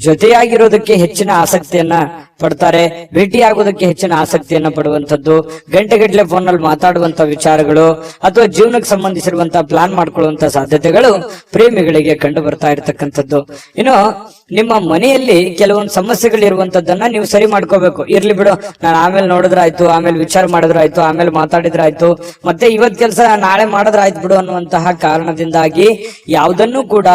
ಜೊತೆಯಾಗಿರೋದಕ್ಕೆ ಹೆಚ್ಚಿನ ಆಸಕ್ತಿಯನ್ನ ಪಡ್ತಾರೆ, ಭೇಟಿಯಾಗೋದಕ್ಕೆ ಹೆಚ್ಚಿನ ಆಸಕ್ತಿಯನ್ನ ಪಡುವಂಥದ್ದು, ಗಂಟೆಗಟ್ಟಲೆ ಫೋನ್ ನಲ್ಲಿ ಮಾತಾಡುವಂತ ವಿಚಾರಗಳು ಅಥವಾ ಜೀವನಕ್ಕೆ ಸಂಬಂಧಿಸಿರುವಂತಹ ಪ್ಲಾನ್ ಮಾಡ್ಕೊಳ್ಳುವಂತ ಸಾಧ್ಯತೆಗಳು ಪ್ರೇಮಿಗಳಿಗೆ ಕಂಡು ಬರ್ತಾ ಇರತಕ್ಕಂಥದ್ದು. ಇನ್ನು ನಿಮ್ಮ ಮನೆಯಲ್ಲಿ ಕೆಲವೊಂದು ಸಮಸ್ಯೆಗಳಿರುವಂತದ್ದನ್ನ ನೀವು ಸರಿ ಮಾಡ್ಕೋಬೇಕು. ಇರ್ಲಿ ಬಿಡು, ನಾನು ಆಮೇಲೆ ನೋಡಿದ್ರಾಯ್ತು, ಆಮೇಲೆ ವಿಚಾರ ಮಾಡಿದ್ರಾಯ್ತು, ಆಮೇಲೆ ಮಾತಾಡಿದ್ರಾಯ್ತು, ಮತ್ತೆ ಇವತ್ ಕೆಲಸ ನಾಳೆ ಮಾಡಿದ್ರಾಯ್ತು ಬಿಡು ಅನ್ನುವಂತಹ ಕಾರಣದಿಂದಾಗಿ ಯಾವುದನ್ನು ಕೂಡ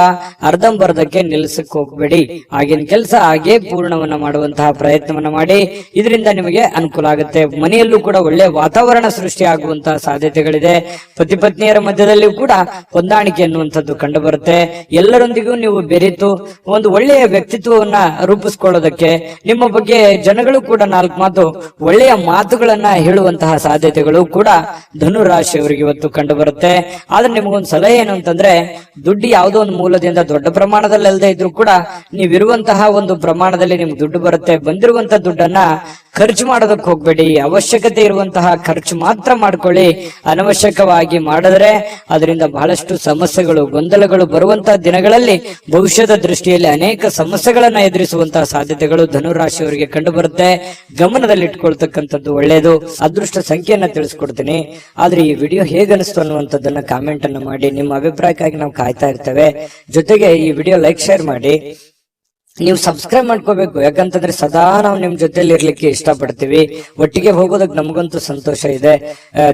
ಅರ್ಧಂಬರ್ಧಕ್ಕೆ ನಿಲ್ಲಿಸಕ್ ಹೋಗ್ಬೇಡಿ. ಆಗಿನ ಕೆಲಸ ಹಾಗೆ ಪೂರ್ಣವನ್ನ ಮಾಡುವಂತಹ ಪ್ರಯತ್ನವನ್ನ ಮಾಡಿ. ಇದರಿಂದ ನಿಮಗೆ ಅನುಕೂಲ ಆಗುತ್ತೆ. ಮನೆಯಲ್ಲೂ ಕೂಡ ಒಳ್ಳೆ ವಾತಾವರಣ ಸೃಷ್ಟಿಯಾಗುವಂತಹ ಸಾಧ್ಯತೆಗಳಿದೆ. ಪತಿ ಪತ್ನಿಯರ ಮಧ್ಯದಲ್ಲಿಯೂ ಕೂಡ ಹೊಂದಾಣಿಕೆ ಅನ್ನುವಂಥದ್ದು ಕಂಡು ಬರುತ್ತೆ. ಎಲ್ಲರೊಂದಿಗೂ ನೀವು ಬೆರೆತು ಒಂದು ಒಳ್ಳೆಯ ವ್ಯಕ್ತಿತ್ವವನ್ನ ರೂಪಿಸ್ಕೊಳ್ಳೋದಕ್ಕೆ, ನಿಮ್ಮ ಬಗ್ಗೆ ಜನಗಳು ಕೂಡ 4 ಮಾತು ಒಳ್ಳೆಯ ಮಾತುಗಳನ್ನ ಹೇಳುವಂತಹ ಸಾಧ್ಯತೆಗಳು ಕೂಡ ಧನುರಾಶಿಯವರಿಗೆ ಇವತ್ತು ಕಂಡು ಬರುತ್ತೆ. ಆದ್ರೆ ನಿಮಗೊಂದು ಸಲಹೆ ಏನು ಅಂತಂದ್ರೆ, ದುಡ್ಡು ಯಾವುದೋ ಒಂದು ಮೂಲದಿಂದ ದೊಡ್ಡ ಪ್ರಮಾಣದಲ್ಲಿ ಅಲ್ಲದೆ ಇದ್ರೂ ಕೂಡ ನೀವಿರುವಂತಹ ಒಂದು ಪ್ರಮಾಣದಲ್ಲಿ ನಿಮ್ಗೆ ದುಡ್ಡು ಬರುತ್ತೆ. ಬಂದಿರುವಂತಹ ದುಡ್ಡನ್ನ ಖರ್ಚು ಮಾಡೋದಕ್ಕೆ ಹೋಗ್ಬೇಡಿ. ಅವಶ್ಯಕತೆ ಇರುವಂತಹ ಖರ್ಚು ಮಾತ್ರ ಮಾಡ್ಕೊಳ್ಳಿ. ಅನವಶ್ಯಕವಾಗಿ ಮಾಡಿದ್ರೆ ಅದರಿಂದ ಬಹಳಷ್ಟು ಸಮಸ್ಯೆಗಳು, ಗೊಂದಲಗಳು ಬರುವಂತಹ ದಿನಗಳಲ್ಲಿ ಭವಿಷ್ಯದ ದೃಷ್ಟಿಯಲ್ಲಿ ಅನೇಕ ಸಮಸ್ಯೆಗಳನ್ನ ಎದುರಿಸುವಂತಹ ಸಾಧ್ಯತೆಗಳು ಧನುರಾಶಿಯವರಿಗೆ ಕಂಡು ಬರುತ್ತೆ. ಗಮನದಲ್ಲಿಟ್ಕೊಳ್ತಕ್ಕಂಥದ್ದು ಒಳ್ಳೆಯದು. ಅದೃಷ್ಟ ಸಂಖ್ಯೆಯನ್ನ ತಿಳಿಸ್ಕೊಡ್ತೀನಿ. ಆದ್ರೆ ಈ ವಿಡಿಯೋ ಹೇಗನಿಸ್ತು ಅನ್ನುವಂಥದ್ದನ್ನ ಕಾಮೆಂಟ್ ಅನ್ನ ಮಾಡಿ. ನಿಮ್ಮ ಅಭಿಪ್ರಾಯಕ್ಕಾಗಿ ನಾವು ಕಾಯ್ತಾ ಇರ್ತೇವೆ. ಜೊತೆಗೆ ಈ ವಿಡಿಯೋ ಲೈಕ್ ಶೇರ್ ಮಾಡಿ. ನೀವು ಸಬ್ಸ್ಕ್ರೈಬ್ ಮಾಡ್ಕೋಬೇಕು, ಯಾಕಂತಂದ್ರೆ ಸದಾ ನಾವು ನಿಮ್ ಜೊತೆಲಿ ಇರ್ಲಿಕ್ಕೆ ಇಷ್ಟಪಡ್ತೀವಿ. ಒಟ್ಟಿಗೆ ಹೋಗೋದಕ್ಕೆ ನಮಗಂತೂ ಸಂತೋಷ ಇದೆ.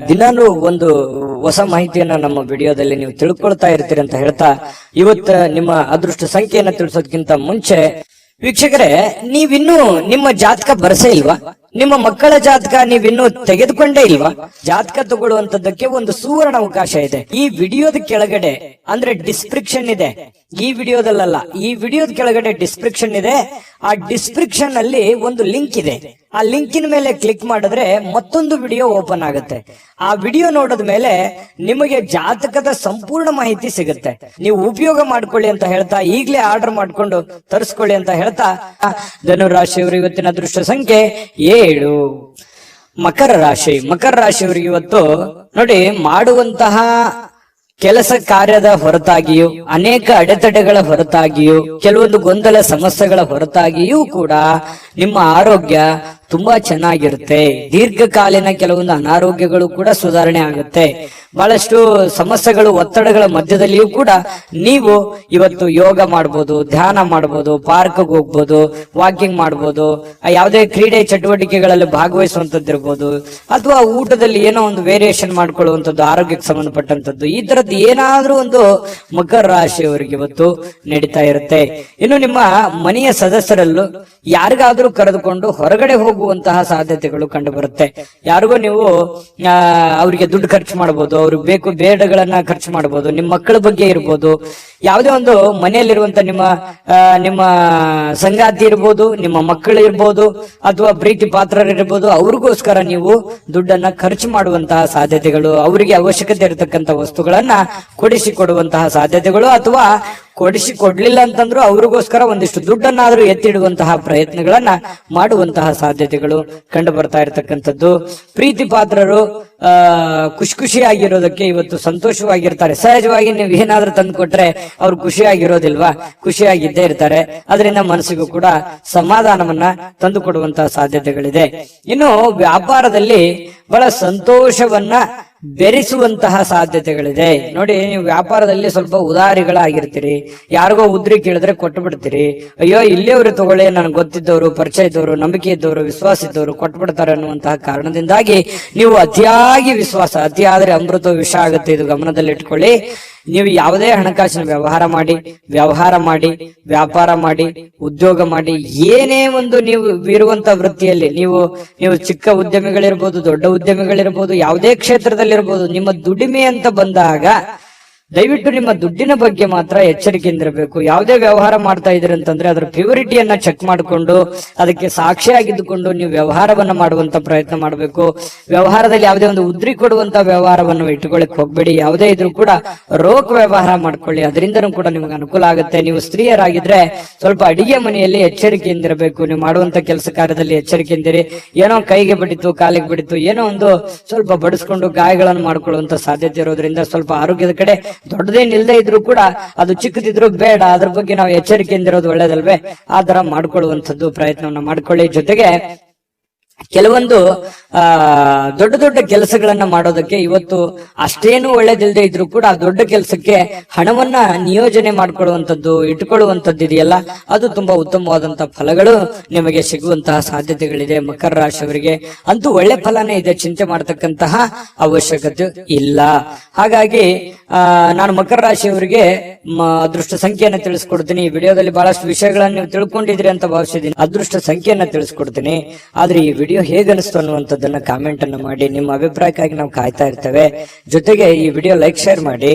ದಿನಾನು ಒಂದು ಹೊಸ ಮಾಹಿತಿಯನ್ನ ನಮ್ಮ ವಿಡಿಯೋದಲ್ಲಿ ನೀವು ತಿಳ್ಕೊಳ್ತಾ ಇರ್ತೀರಿ ಅಂತ ಹೇಳ್ತಾ, ಇವತ್ತು ನಿಮ್ಮ ಅದೃಷ್ಟ ಸಂಖ್ಯೆಯನ್ನ ತಿಳಿಸೋದಕ್ಕಿಂತ ಮುಂಚೆ ವೀಕ್ಷಕರೇ, ನೀವಿನ್ನೂ ನಿಮ್ಮ ಜಾತಕ ಬರಸೇ ಇಲ್ವಾ? ನಿಮ್ಮ ಮಕ್ಕಳ ಜಾತಕ ನೀವಿನ್ನೂ ತೆಗೆದುಕೊಂಡೇ ಇಲ್ವಾ? ಜಾತಕ ತಗೊಳ್ಳುವಂತದ್ದಕ್ಕೆ ಒಂದು ಸುವರ್ಣ ಅವಕಾಶ ಇದೆ. ಈ ವಿಡಿಯೋದ ಕೆಳಗಡೆ ಅಂದ್ರೆ ಡಿಸ್ಕ್ರಿಪ್ಷನ್ ಇದೆ, ಈ ವಿಡಿಯೋದಲ್ಲ, ಈ ವಿಡಿಯೋದ ಕೆಳಗಡೆ ಡಿಸ್ಕ್ರಿಪ್ಷನ್ ಇದೆ. ಆ ಡಿಸ್ಕ್ರಿಪ್ಷನ್ ಅಲ್ಲಿ ಒಂದು ಲಿಂಕ್ ಇದೆ. ಆ ಲಿಂಕಿನ ಮೇಲೆ ಕ್ಲಿಕ್ ಮಾಡಿದ್ರೆ ಮತ್ತೊಂದು ವಿಡಿಯೋ ಓಪನ್ ಆಗುತ್ತೆ. ಆ ವಿಡಿಯೋ ನೋಡಿದ ಮೇಲೆ ನಿಮಗೆ ಜಾತಕದ ಸಂಪೂರ್ಣ ಮಾಹಿತಿ ಸಿಗುತ್ತೆ. ನೀವು ಉಪಯೋಗ ಮಾಡ್ಕೊಳ್ಳಿ ಅಂತ ಹೇಳ್ತಾ, ಈಗಲೇ ಆರ್ಡರ್ ಮಾಡ್ಕೊಂಡು ತರಿಸ್ಕೊಳ್ಳಿ ಅಂತ ಹೇಳ್ತಾ, ಧನುರಾಶಿಯವರು ಇವತ್ತಿನ ಅದೃಷ್ಟ ಸಂಖ್ಯೆ 7. ಮಕರ ರಾಶಿಯವರಿಗೆ ಇವತ್ತು ನೋಡಿ, ಮಾಡುವಂತಹ ಕೆಲಸ ಕಾರ್ಯದ ಹೊರತಾಗಿಯೂ, ಅನೇಕ ಅಡೆತಡೆಗಳ ಹೊರತಾಗಿಯೂ, ಕೆಲವೊಂದು ಗೊಂದಲ ಸಮಸ್ಯೆಗಳ ಹೊರತಾಗಿಯೂ ಕೂಡ ನಿಮ್ಮ ಆರೋಗ್ಯ ತುಂಬಾ ಚೆನ್ನಾಗಿರುತ್ತೆ. ದೀರ್ಘಕಾಲೀನ ಕೆಲವೊಂದು ಅನಾರೋಗ್ಯಗಳು ಕೂಡ ಸುಧಾರಣೆ ಆಗುತ್ತೆ. ಬಹಳಷ್ಟು ಸಮಸ್ಯೆಗಳು, ಒತ್ತಡಗಳ ಮಧ್ಯದಲ್ಲಿಯೂ ಕೂಡ ನೀವು ಇವತ್ತು ಯೋಗ ಮಾಡ್ಬೋದು, ಧ್ಯಾನ ಮಾಡ್ಬೋದು, ಪಾರ್ಕ್ಗೆ ಹೋಗ್ಬೋದು, ವಾಕಿಂಗ್ ಮಾಡ್ಬೋದು, ಯಾವುದೇ ಕ್ರೀಡೆ ಚಟುವಟಿಕೆಗಳಲ್ಲಿ ಭಾಗವಹಿಸುವಂತದ್ದಿರ್ಬೋದು, ಅಥವಾ ಊಟದಲ್ಲಿ ಏನೋ ಒಂದು ವೇರಿಯೇಷನ್ ಮಾಡ್ಕೊಳ್ಳುವಂಥದ್ದು, ಆರೋಗ್ಯಕ್ಕೆ ಸಂಬಂಧಪಟ್ಟಂತದ್ದು, ಈ ತರದ್ದು ಏನಾದ್ರೂ ಒಂದು ಮಕರ ರಾಶಿಯವರಿಗೆ ಇವತ್ತು ನಡೀತಾ ಇರುತ್ತೆ. ಇನ್ನು ನಿಮ್ಮ ಮನೆಯ ಸದಸ್ಯರಲ್ಲೂ ಯಾರಿಗಾದ್ರೂ ಕರೆದುಕೊಂಡು ಹೊರಗಡೆ ಹೋಗುವಂತಹ ಸಾಧ್ಯತೆಗಳು ಕಂಡು ಬರುತ್ತೆ. ಯಾರಿಗೋ ನೀವು ಅವರಿಗೆ ದುಡ್ಡು ಖರ್ಚು ಮಾಡಬಹುದು, ಅವ್ರಿಗೆ ಬೇಕು ಬೇಡಗಳನ್ನ ಖರ್ಚು ಮಾಡಬಹುದು, ನಿಮ್ಮ ಮಕ್ಕಳ ಬಗ್ಗೆ ಇರ್ಬೋದು, ಯಾವುದೇ ಒಂದು ಮನೆಯಲ್ಲಿರುವಂತ ನಿಮ್ಮ ಸಂಗಾತಿ ಇರ್ಬೋದು, ನಿಮ್ಮ ಮಕ್ಕಳು ಇರ್ಬೋದು, ಅಥವಾ ಪ್ರೀತಿ ಪಾತ್ರರಿರ್ಬೋದು, ಅವ್ರಿಗೋಸ್ಕರ ನೀವು ದುಡ್ಡನ್ನ ಖರ್ಚು ಮಾಡುವಂತಹ ಸಾಧ್ಯತೆಗಳು, ಅವರಿಗೆ ಅವಶ್ಯಕತೆ ಇರತಕ್ಕಂತ ವಸ್ತುಗಳನ್ನ ಕೊಡಿಸಿಕೊಡುವಂತಹ ಸಾಧ್ಯತೆಗಳು, ಅಥವಾ ಕೊಡಿಸಿಕೊಡ್ಲಿಲ್ಲ ಅಂತಂದ್ರೂ ಅವ್ರಿಗೋಸ್ಕರ ಒಂದಿಷ್ಟು ದುಡ್ಡನ್ನಾದ್ರೂ ಎತ್ತಿಡುವಂತಹ ಪ್ರಯತ್ನಗಳನ್ನ ಮಾಡುವಂತಹ ಸಾಧ್ಯತೆಗಳು ಕಂಡು ಬರ್ತಾ ಇರತಕ್ಕಂಥದ್ದು. ಪ್ರೀತಿ ಪಾತ್ರರು ಖುಷಿಯಾಗಿರೋದಕ್ಕೆ ಇವತ್ತು ಸಂತೋಷವಾಗಿರ್ತಾರೆ. ಸಹಜವಾಗಿ ನೀವು ಏನಾದ್ರೂ ತಂದು ಕೊಟ್ರೆ ಅವ್ರು ಖುಷಿಯಾಗಿರೋದಿಲ್ವಾ? ಖುಷಿಯಾಗಿದ್ದೇ ಇರ್ತಾರೆ. ಅದರಿಂದ ಮನಸ್ಸಿಗೂ ಕೂಡ ಸಮಾಧಾನವನ್ನ ತಂದು ಕೊಡುವಂತಹ ಸಾಧ್ಯತೆಗಳಿದೆ. ಇನ್ನು ವ್ಯಾಪಾರದಲ್ಲಿ ಬಹಳ ಸಂತೋಷವನ್ನ ಬೆರೆಸುವಂತಹ ಸಾಧ್ಯತೆಗಳಿದೆ. ನೋಡಿ, ನೀವು ವ್ಯಾಪಾರದಲ್ಲಿ ಸ್ವಲ್ಪ ಉದಾರಿಗಳಾಗಿರ್ತೀರಿ. ಯಾರಿಗೋ ಉದ್ರಿ ಕೇಳಿದ್ರೆ ಕೊಟ್ಟು ಬಿಡ್ತೀರಿ. ಅಯ್ಯೋ, ಇಲ್ಲಿಯವರು ತಗೊಳ್ಳಿ, ನನಗೆ ಗೊತ್ತಿದ್ದವರು, ಪರಿಚಯ ಇದ್ದವರು, ನಂಬಿಕೆ ಇದ್ದವರು, ವಿಶ್ವಾಸ ಇದ್ದವರು ಕೊಟ್ಟು ಬಿಡ್ತಾರೆ ಅನ್ನುವಂತಹ ಕಾರಣದಿಂದಾಗಿ ನೀವು ಅತಿಯಾಗಿ ವಿಶ್ವಾಸ, ಅತಿಯಾದ್ರೆ ಅಮೃತ ವಿಷ ಆಗುತ್ತೆ. ಇದು ಗಮನದಲ್ಲಿಟ್ಕೊಳ್ಳಿ. ನೀವು ಯಾವುದೇ ಹಣಕಾಸಿನ ವ್ಯವಹಾರ ಮಾಡಿ, ವ್ಯಾಪಾರ ಮಾಡಿ, ಉದ್ಯೋಗ ಮಾಡಿ, ಏನೇ ಒಂದು ನೀವು ಇರುವಂತ ವೃತ್ತಿಯಲ್ಲಿ ನೀವು ಚಿಕ್ಕ ಉದ್ಯಮಿಗಳಿರ್ಬೋದು, ದೊಡ್ಡ ಉದ್ಯಮಿಗಳಿರ್ಬೋದು, ಯಾವುದೇ ಕ್ಷೇತ್ರದಲ್ಲಿರ್ಬೋದು, ನಿಮ್ಮ ದುಡಿಮೆ ಅಂತ ಬಂದಾಗ ದಯವಿಟ್ಟು ನಿಮ್ಮ ದುಡ್ಡಿನ ಬಗ್ಗೆ ಮಾತ್ರ ಎಚ್ಚರಿಕೆಯಿಂದಿರಬೇಕು. ಯಾವುದೇ ವ್ಯವಹಾರ ಮಾಡ್ತಾ ಇದ್ರಿ ಅಂತಂದ್ರೆ ಅದರ ಪ್ಯೂರಿಟಿಯನ್ನ ಚೆಕ್ ಮಾಡಿಕೊಂಡು ಅದಕ್ಕೆ ಸಾಕ್ಷಿಯಾಗಿದ್ದುಕೊಂಡು ನೀವು ವ್ಯವಹಾರವನ್ನ ಮಾಡುವಂತ ಪ್ರಯತ್ನ ಮಾಡಬೇಕು. ವ್ಯವಹಾರದಲ್ಲಿ ಯಾವುದೇ ಒಂದು ಉದ್ರಿ ಕೊಡುವಂತ ವ್ಯವಹಾರವನ್ನು ಇಟ್ಟುಕೊಳ್ಳಿಕ್ ಹೋಗ್ಬೇಡಿ. ಯಾವುದೇ ಇದ್ರೂ ಕೂಡ ರೋಕ್ ವ್ಯವಹಾರ ಮಾಡ್ಕೊಳ್ಳಿ, ಅದರಿಂದನೂ ಕೂಡ ನಿಮ್ಗೆ ಅನುಕೂಲ ಆಗುತ್ತೆ. ನೀವು ಸ್ತ್ರೀಯರಾಗಿದ್ರೆ ಸ್ವಲ್ಪ ಅಡಿಗೆ ಮನೆಯಲ್ಲಿ ಎಚ್ಚರಿಕೆಯಿಂದಿರಬೇಕು. ನೀವು ಮಾಡುವಂತ ಕೆಲಸ ಕಾರ್ಯದಲ್ಲಿ ಎಚ್ಚರಿಕೆಯಿಂದಿರಿ. ಏನೋ ಕೈಗೆ ಬಡಿತು, ಕಾಲಿಗೆ ಬಡಿತು, ಏನೋ ಒಂದು ಸ್ವಲ್ಪ ಬಡಿಸ್ಕೊಂಡು ಗಾಯಗಳನ್ನು ಮಾಡ್ಕೊಳ್ಳುವಂತ ಸಾಧ್ಯತೆ ಇರೋದ್ರಿಂದ ಸ್ವಲ್ಪ ಆರೋಗ್ಯದ ಕಡೆ ದೊಡ್ಡದೇನಿಲ್ಲದೆ ಇದ್ರು ಕೂಡ ಅದು ಚಿಕ್ಕದಿದ್ರು ಬೇಡ, ಅದ್ರ ಬಗ್ಗೆ ನಾವು ಎಚ್ಚರಿಕೆಯಿಂದಿರೋದು ಒಳ್ಳೇದಲ್ವೇ? ಆ ತರ ಮಾಡ್ಕೊಳ್ಳುವಂಥದ್ದು ಪ್ರಯತ್ನವನ್ನ ಮಾಡ್ಕೊಳ್ಳಿ. ಜೊತೆಗೆ ಕೆಲವೊಂದು ದೊಡ್ಡ ದೊಡ್ಡ ಕೆಲಸಗಳನ್ನ ಮಾಡೋದಕ್ಕೆ ಇವತ್ತು ಅಷ್ಟೇನು ಒಳ್ಳೇದಿಲ್ಲದೆ ಇದ್ರು ಕೂಡ ಆ ದೊಡ್ಡ ಕೆಲಸಕ್ಕೆ ಹಣವನ್ನ ನಿಯೋಜನೆ ಮಾಡ್ಕೊಳ್ಳುವಂಥದ್ದು, ಇಟ್ಕೊಳ್ಳುವಂಥದ್ದು ಇದೆಯಲ್ಲ, ಅದು ತುಂಬಾ ಉತ್ತಮವಾದಂತಹ ಫಲಗಳು ನಿಮಗೆ ಸಿಗುವಂತಹ ಸಾಧ್ಯತೆಗಳಿದೆ. ಮಕರ ರಾಶಿಯವರಿಗೆ ಅಂತೂ ಒಳ್ಳೆ ಫಲನೇ ಇದೆ, ಚಿಂತೆ ಮಾಡತಕ್ಕಂತಹ ಅವಶ್ಯಕತೆ ಇಲ್ಲ. ಹಾಗಾಗಿ ನಾನು ಮಕರ ರಾಶಿಯವರಿಗೆ ಅದೃಷ್ಟ ಸಂಖ್ಯೆಯನ್ನ ತಿಳಿಸ್ಕೊಡ್ತೀನಿ. ಈ ವಿಡಿಯೋದಲ್ಲಿ ಬಹಳಷ್ಟು ವಿಷಯಗಳನ್ನ ನೀವು ತಿಳ್ಕೊಂಡಿದ್ರಿ ಅಂತ ಭಾವಿಸಿದ್ದೀನಿ. ಅದೃಷ್ಟ ಸಂಖ್ಯೆಯನ್ನ ತಿಳಿಸ್ಕೊಡ್ತೀನಿ. ಆದ್ರೆ ಈ ವಿಡಿಯೋ ಹೇಗನಿಸ್ತು ಅನ್ನುವಂಥದ್ದನ್ನ ಕಾಮೆಂಟ್ ಅನ್ನು ಮಾಡಿ. ನಿಮ್ಮ ಅಭಿಪ್ರಾಯಕ್ಕಾಗಿ ನಾವು ಕಾಯ್ತಾ ಇರ್ತೇವೆ. ಜೊತೆಗೆ ಈ ವಿಡಿಯೋ ಲೈಕ್, ಶೇರ್ ಮಾಡಿ.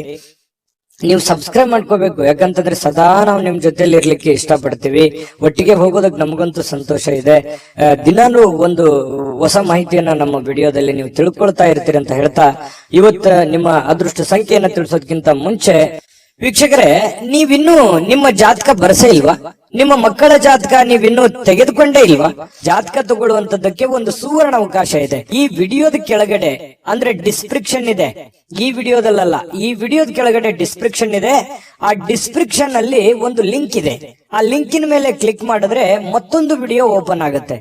ನೀವು ಸಬ್ಸ್ಕ್ರೈಬ್ ಮಾಡ್ಕೋಬೇಕು, ಯಾಕಂತಂದ್ರೆ ಸದಾ ನಾವು ನಿಮ್ ಜೊತೆಲಿ ಇರ್ಲಿಕ್ಕೆ ಇಷ್ಟಪಡ್ತೀವಿ. ಒಟ್ಟಿಗೆ ಹೋಗೋದಕ್ಕೆ ನಮಗಂತೂ ಸಂತೋಷ ಇದೆ. ದಿನಾನು ಒಂದು ಹೊಸ ಮಾಹಿತಿಯನ್ನ ನಮ್ಮ ವಿಡಿಯೋದಲ್ಲಿ ನೀವು ತಿಳ್ಕೊಳ್ತಾ ಇರ್ತೀರಿ ಅಂತ ಹೇಳ್ತಾ, ಇವತ್ತು ನಿಮ್ಮ ಅದೃಷ್ಟ ಸಂಖ್ಯೆಯನ್ನ ತಿಳಿಸೋದಕ್ಕಿಂತ ಮುಂಚೆ ವೀಕ್ಷಕರೇ, ನೀವಿನ್ನೂ ನಿಮ್ಮ ಜಾತಕ ಬರಸೇ ಇಲ್ವಾ? ನಿಮ್ಮ ಮಕ್ಕಳ ಜಾತಕ ನೀವಿನ್ನೂ ತೆಗೆದುಕೊಂಡೇ ಇಲ್ವಾ? ಜಾತಕ ತಗೊಳ್ಳುವಂತದ್ದಕ್ಕೆ ಒಂದು ಸುವರ್ಣ ಅವಕಾಶ ಇದೆ. ಈ ವಿಡಿಯೋದ ಕೆಳಗಡೆ ಅಂದ್ರೆ ಡಿಸ್ಕ್ರಿಪ್ಷನ್ ಇದೆ, ಈ ವಿಡಿಯೋದಲ್ಲ, ಈ ವಿಡಿಯೋದ ಕೆಳಗಡೆ ಡಿಸ್ಕ್ರಿಪ್ಷನ್ ಇದೆ. ಆ ಡಿಸ್ಕ್ರಿಪ್ಷನ್ ಅಲ್ಲಿ ಒಂದು ಲಿಂಕ್ ಇದೆ. ಆ ಲಿಂಕಿನ ಮೇಲೆ ಕ್ಲಿಕ್ ಮಾಡಿದ್ರೆ ಮತ್ತೊಂದು ವಿಡಿಯೋ ಓಪನ್ ಆಗುತ್ತೆ.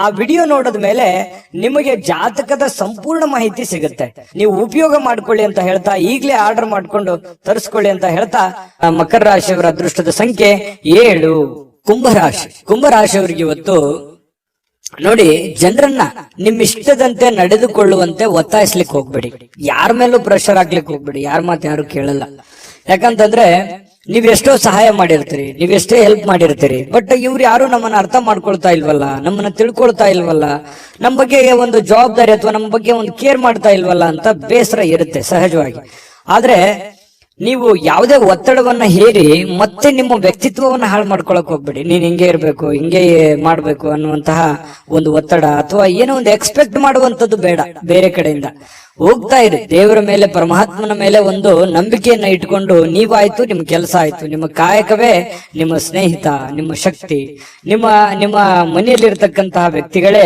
ಆ ವಿಡಿಯೋ ನೋಡಿದ ಮೇಲೆ ನಿಮಗೆ ಜಾತಕದ ಸಂಪೂರ್ಣ ಮಾಹಿತಿ ಸಿಗುತ್ತೆ. ನೀವು ಉಪಯೋಗ ಮಾಡ್ಕೊಳ್ಳಿ ಅಂತ ಹೇಳ್ತಾ, ಈಗಲೇ ಆರ್ಡರ್ ಮಾಡ್ಕೊಂಡು ತರಿಸ್ಕೊಳ್ಳಿ ಅಂತ ಹೇಳ್ತಾ, ಮಕರ ರಾಶಿಯವರ ಅದೃಷ್ಟದ ಸಂಖ್ಯೆ 7. ಕುಂಭರಾಶಿಯವರಿಗೆ ಇವತ್ತು ನೋಡಿ, ಜನರನ್ನ ನಿಮ್ಮಿಷ್ಟದಂತೆ ನಡೆದುಕೊಳ್ಳುವಂತೆ ಒತ್ತಾಯಿಸ್ಲಿಕ್ಕೆ ಹೋಗ್ಬೇಡಿ. ಯಾರ ಮೇಲೂ ಪ್ರೆಷರ್ ಹಾಕ್ಲಿಕ್ಕೆ ಹೋಗ್ಬೇಡಿ. ಯಾರ ಮಾತು ಯಾರು ಕೇಳಲ್ಲ. ಯಾಕಂತಂದ್ರೆ ನೀವೆಷ್ಟೋ ಸಹಾಯ ಮಾಡಿರ್ತೀರಿ, ನೀವೆಷ್ಟೇ ಹೆಲ್ಪ್ ಮಾಡಿರ್ತೀರಿ, ಬಟ್ ಇವ್ರು ಯಾರು ನಮ್ಮನ್ನ ಅರ್ಥ ಮಾಡ್ಕೊಳ್ತಾ ಇಲ್ವಲ್ಲ, ನಮ್ಮನ್ನ ತಿಳ್ಕೊಳ್ತಾ ಇಲ್ವಲ್ಲ, ನಮ್ಮ ಬಗ್ಗೆ ಒಂದು ಜವಾಬ್ದಾರಿ ಅಥವಾ ನಮ್ಮ ಬಗ್ಗೆ ಒಂದು ಕೇರ್ ಮಾಡ್ತಾ ಇಲ್ವಲ್ಲ ಅಂತ ಬೇಸರ ಇರುತ್ತೆ ಸಹಜವಾಗಿ. ಆದ್ರೆ ನೀವು ಯಾವುದೇ ಒತ್ತಡವನ್ನ ಹೇರಿ ಮತ್ತೆ ನಿಮ್ಮ ವ್ಯಕ್ತಿತ್ವವನ್ನ ಹಾಳು ಮಾಡ್ಕೊಳಕ್ ಹೋಗ್ಬೇಡಿ. ನೀನ್ ಹಿಂಗೆ ಇರ್ಬೇಕು, ಹಿಂಗೆ ಮಾಡ್ಬೇಕು ಅನ್ನುವಂತಹ ಒಂದು ಒತ್ತಡ ಅಥವಾ ಏನೋ ಒಂದು ಎಕ್ಸ್ಪೆಕ್ಟ್ ಮಾಡುವಂತದ್ದು ಬೇಡ. ಬೇರೆ ಕಡೆಯಿಂದ ಹೋಗ್ತಾ ಇರಿ, ದೇವರ ಮೇಲೆ, ಪರಮಾತ್ಮನ ಮೇಲೆ ಒಂದು ನಂಬಿಕೆಯನ್ನ ಇಟ್ಕೊಂಡು ನೀವಾಯ್ತು, ನಿಮ್ಮ ಕೆಲಸ ಆಯ್ತು, ನಿಮ್ಮ ಕಾಯಕವೇ ನಿಮ್ಮ ಸ್ನೇಹಿತ, ನಿಮ್ಮ ಶಕ್ತಿ, ನಿಮ್ಮ ನಿಮ್ಮ ಮನೆಯಲ್ಲಿರ್ತಕ್ಕಂತಹ ವ್ಯಕ್ತಿಗಳೇ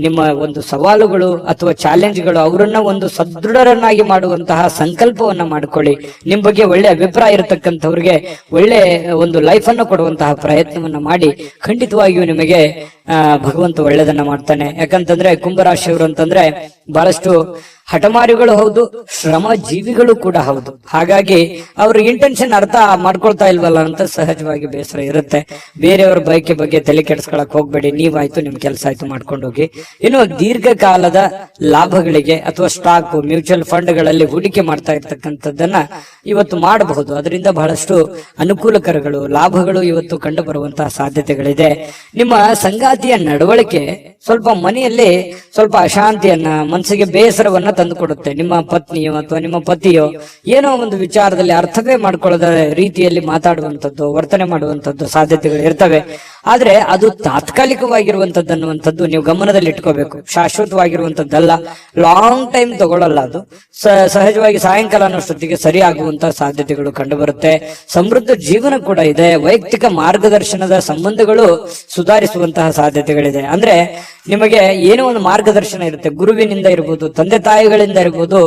ನಿಮ್ಮ ಒಂದು ಸವಾಲುಗಳು ಅಥವಾ ಚಾಲೆಂಜ್ಗಳು. ಅವರನ್ನ ಒಂದು ಸದೃಢರನ್ನಾಗಿ ಮಾಡುವಂತಹ ಸಂಕಲ್ಪವನ್ನ ಮಾಡ್ಕೊಳ್ಳಿ. ನಿಮ್ ಬಗ್ಗೆ ಒಳ್ಳೆ ಅಭಿಪ್ರಾಯ ಇರತಕ್ಕಂಥವ್ರಿಗೆ ಒಳ್ಳೆ ಒಂದು ಲೈಫ್ ಅನ್ನು ಕೊಡುವಂತಹ ಪ್ರಯತ್ನವನ್ನ ಮಾಡಿ. ಖಂಡಿತವಾಗಿಯೂ ನಿಮಗೆ ಭಗವಂತ ಒಳ್ಳೆದನ್ನ ಮಾಡ್ತಾನೆ. ಯಾಕಂತಂದ್ರೆ ಕುಂಭರಾಶಿಯವರು ಅಂತಂದ್ರೆ ಬಹಳಷ್ಟು ಹಠಮಾರಿಗಳು ಹೌದು, ಶ್ರಮ ಜೀವಿಗಳು ಕೂಡ ಹೌದು. ಹಾಗಾಗಿ ಅವ್ರ ಇಂಟೆನ್ಷನ್ ಅರ್ಥ ಮಾಡ್ಕೊಳ್ತಾ ಇಲ್ವಲ್ಲ ಅಂತ ಸಹಜವಾಗಿ ಬೇಸರ ಇರುತ್ತೆ. ಬೇರೆಯವ್ರ ಬಯಕೆ ಬಗ್ಗೆ ತಲೆ ಕೆಡಿಸ್ಕೊಳಕ್ ಹೋಗ್ಬೇಡಿ. ನೀವಾಯ್ತು, ನಿಮ್ ಕೆಲಸ ಆಯ್ತು, ಮಾಡ್ಕೊಂಡು ಹೋಗಿ. ಇನ್ನು ದೀರ್ಘಕಾಲದ ಲಾಭಗಳಿಗೆ ಅಥವಾ ಸ್ಟಾಕ್, ಮ್ಯೂಚುವಲ್ ಫಂಡ್ಗಳಲ್ಲಿ ಹೂಡಿಕೆ ಮಾಡ್ತಾ ಇರ್ತಕ್ಕಂಥದ್ದನ್ನ ಇವತ್ತು ಮಾಡಬಹುದು. ಅದರಿಂದ ಬಹಳಷ್ಟು ಅನುಕೂಲಕರಗಳು, ಲಾಭಗಳು ಇವತ್ತು ಕಂಡು ಬರುವಂತಹ ಸಾಧ್ಯತೆಗಳಿದೆ. ನಿಮ್ಮ ಸಂಗಾತಿಯ ನಡವಳಿಕೆ ಸ್ವಲ್ಪ ಮನೆಯಲ್ಲಿ ಸ್ವಲ್ಪ ಅಶಾಂತಿಯನ್ನ, ಮನಸ್ಸಿಗೆ ಬೇಸರವನ್ನ ತಂದುಕೊಡುತ್ತೆ. ನಿಮ್ಮ ಪತ್ನಿಯೋ ಅಥವಾ ನಿಮ್ಮ ಪತಿಯೋ ಏನೋ ಒಂದು ವಿಚಾರದಲ್ಲಿ ಅರ್ಥವೇ ಮಾಡ್ಕೊಳ್ಳದ ರೀತಿಯಲ್ಲಿ ಮಾತಾಡುವಂಥದ್ದು, ವರ್ತನೆ ಮಾಡುವಂಥದ್ದು ಸಾಧ್ಯತೆಗಳು ಇರ್ತವೆ. ಆದ್ರೆ ಅದು ತಾತ್ಕಾಲಿಕವಾಗಿರುವಂತದ್ದು ಅನ್ನುವಂಥದ್ದು ನೀವು ಗಮನದಲ್ಲಿ ಇಟ್ಕೋಬೇಕು. ಶಾಶ್ವತವಾಗಿರುವಂತದ್ದಲ್ಲ, ಲಾಂಗ್ ಟೈಮ್ ತಗೊಳ್ಳಲ್ಲ. ಅದು ಸಹಜವಾಗಿ ಸಾಯಂಕಾಲ ಅನ್ನೋಷ್ಟೊತ್ತಿಗೆ ಸರಿ ಆಗುವಂತಹ ಸಾಧ್ಯತೆಗಳು ಕಂಡು ಬರುತ್ತೆ. ಸಮೃದ್ಧ ಜೀವನ ಕೂಡ ಇದೆ. ವೈಯಕ್ತಿಕ ಮಾರ್ಗದರ್ಶನದ ಸಂಬಂಧಗಳು ಸುಧಾರಿಸುವಂತಹ ಸಾಧ್ಯತೆಗಳಿದೆ. ಅಂದ್ರೆ ನಿಮಗೆ ಏನೋ ಒಂದು ಮಾರ್ಗದರ್ಶನ ಇರುತ್ತೆ, ಗುರುವಿನಿಂದ ಇರ್ಬೋದು, ತಂದೆ ತಾಯಿಗಳಿಂದ ಇರ್ಬೋದು,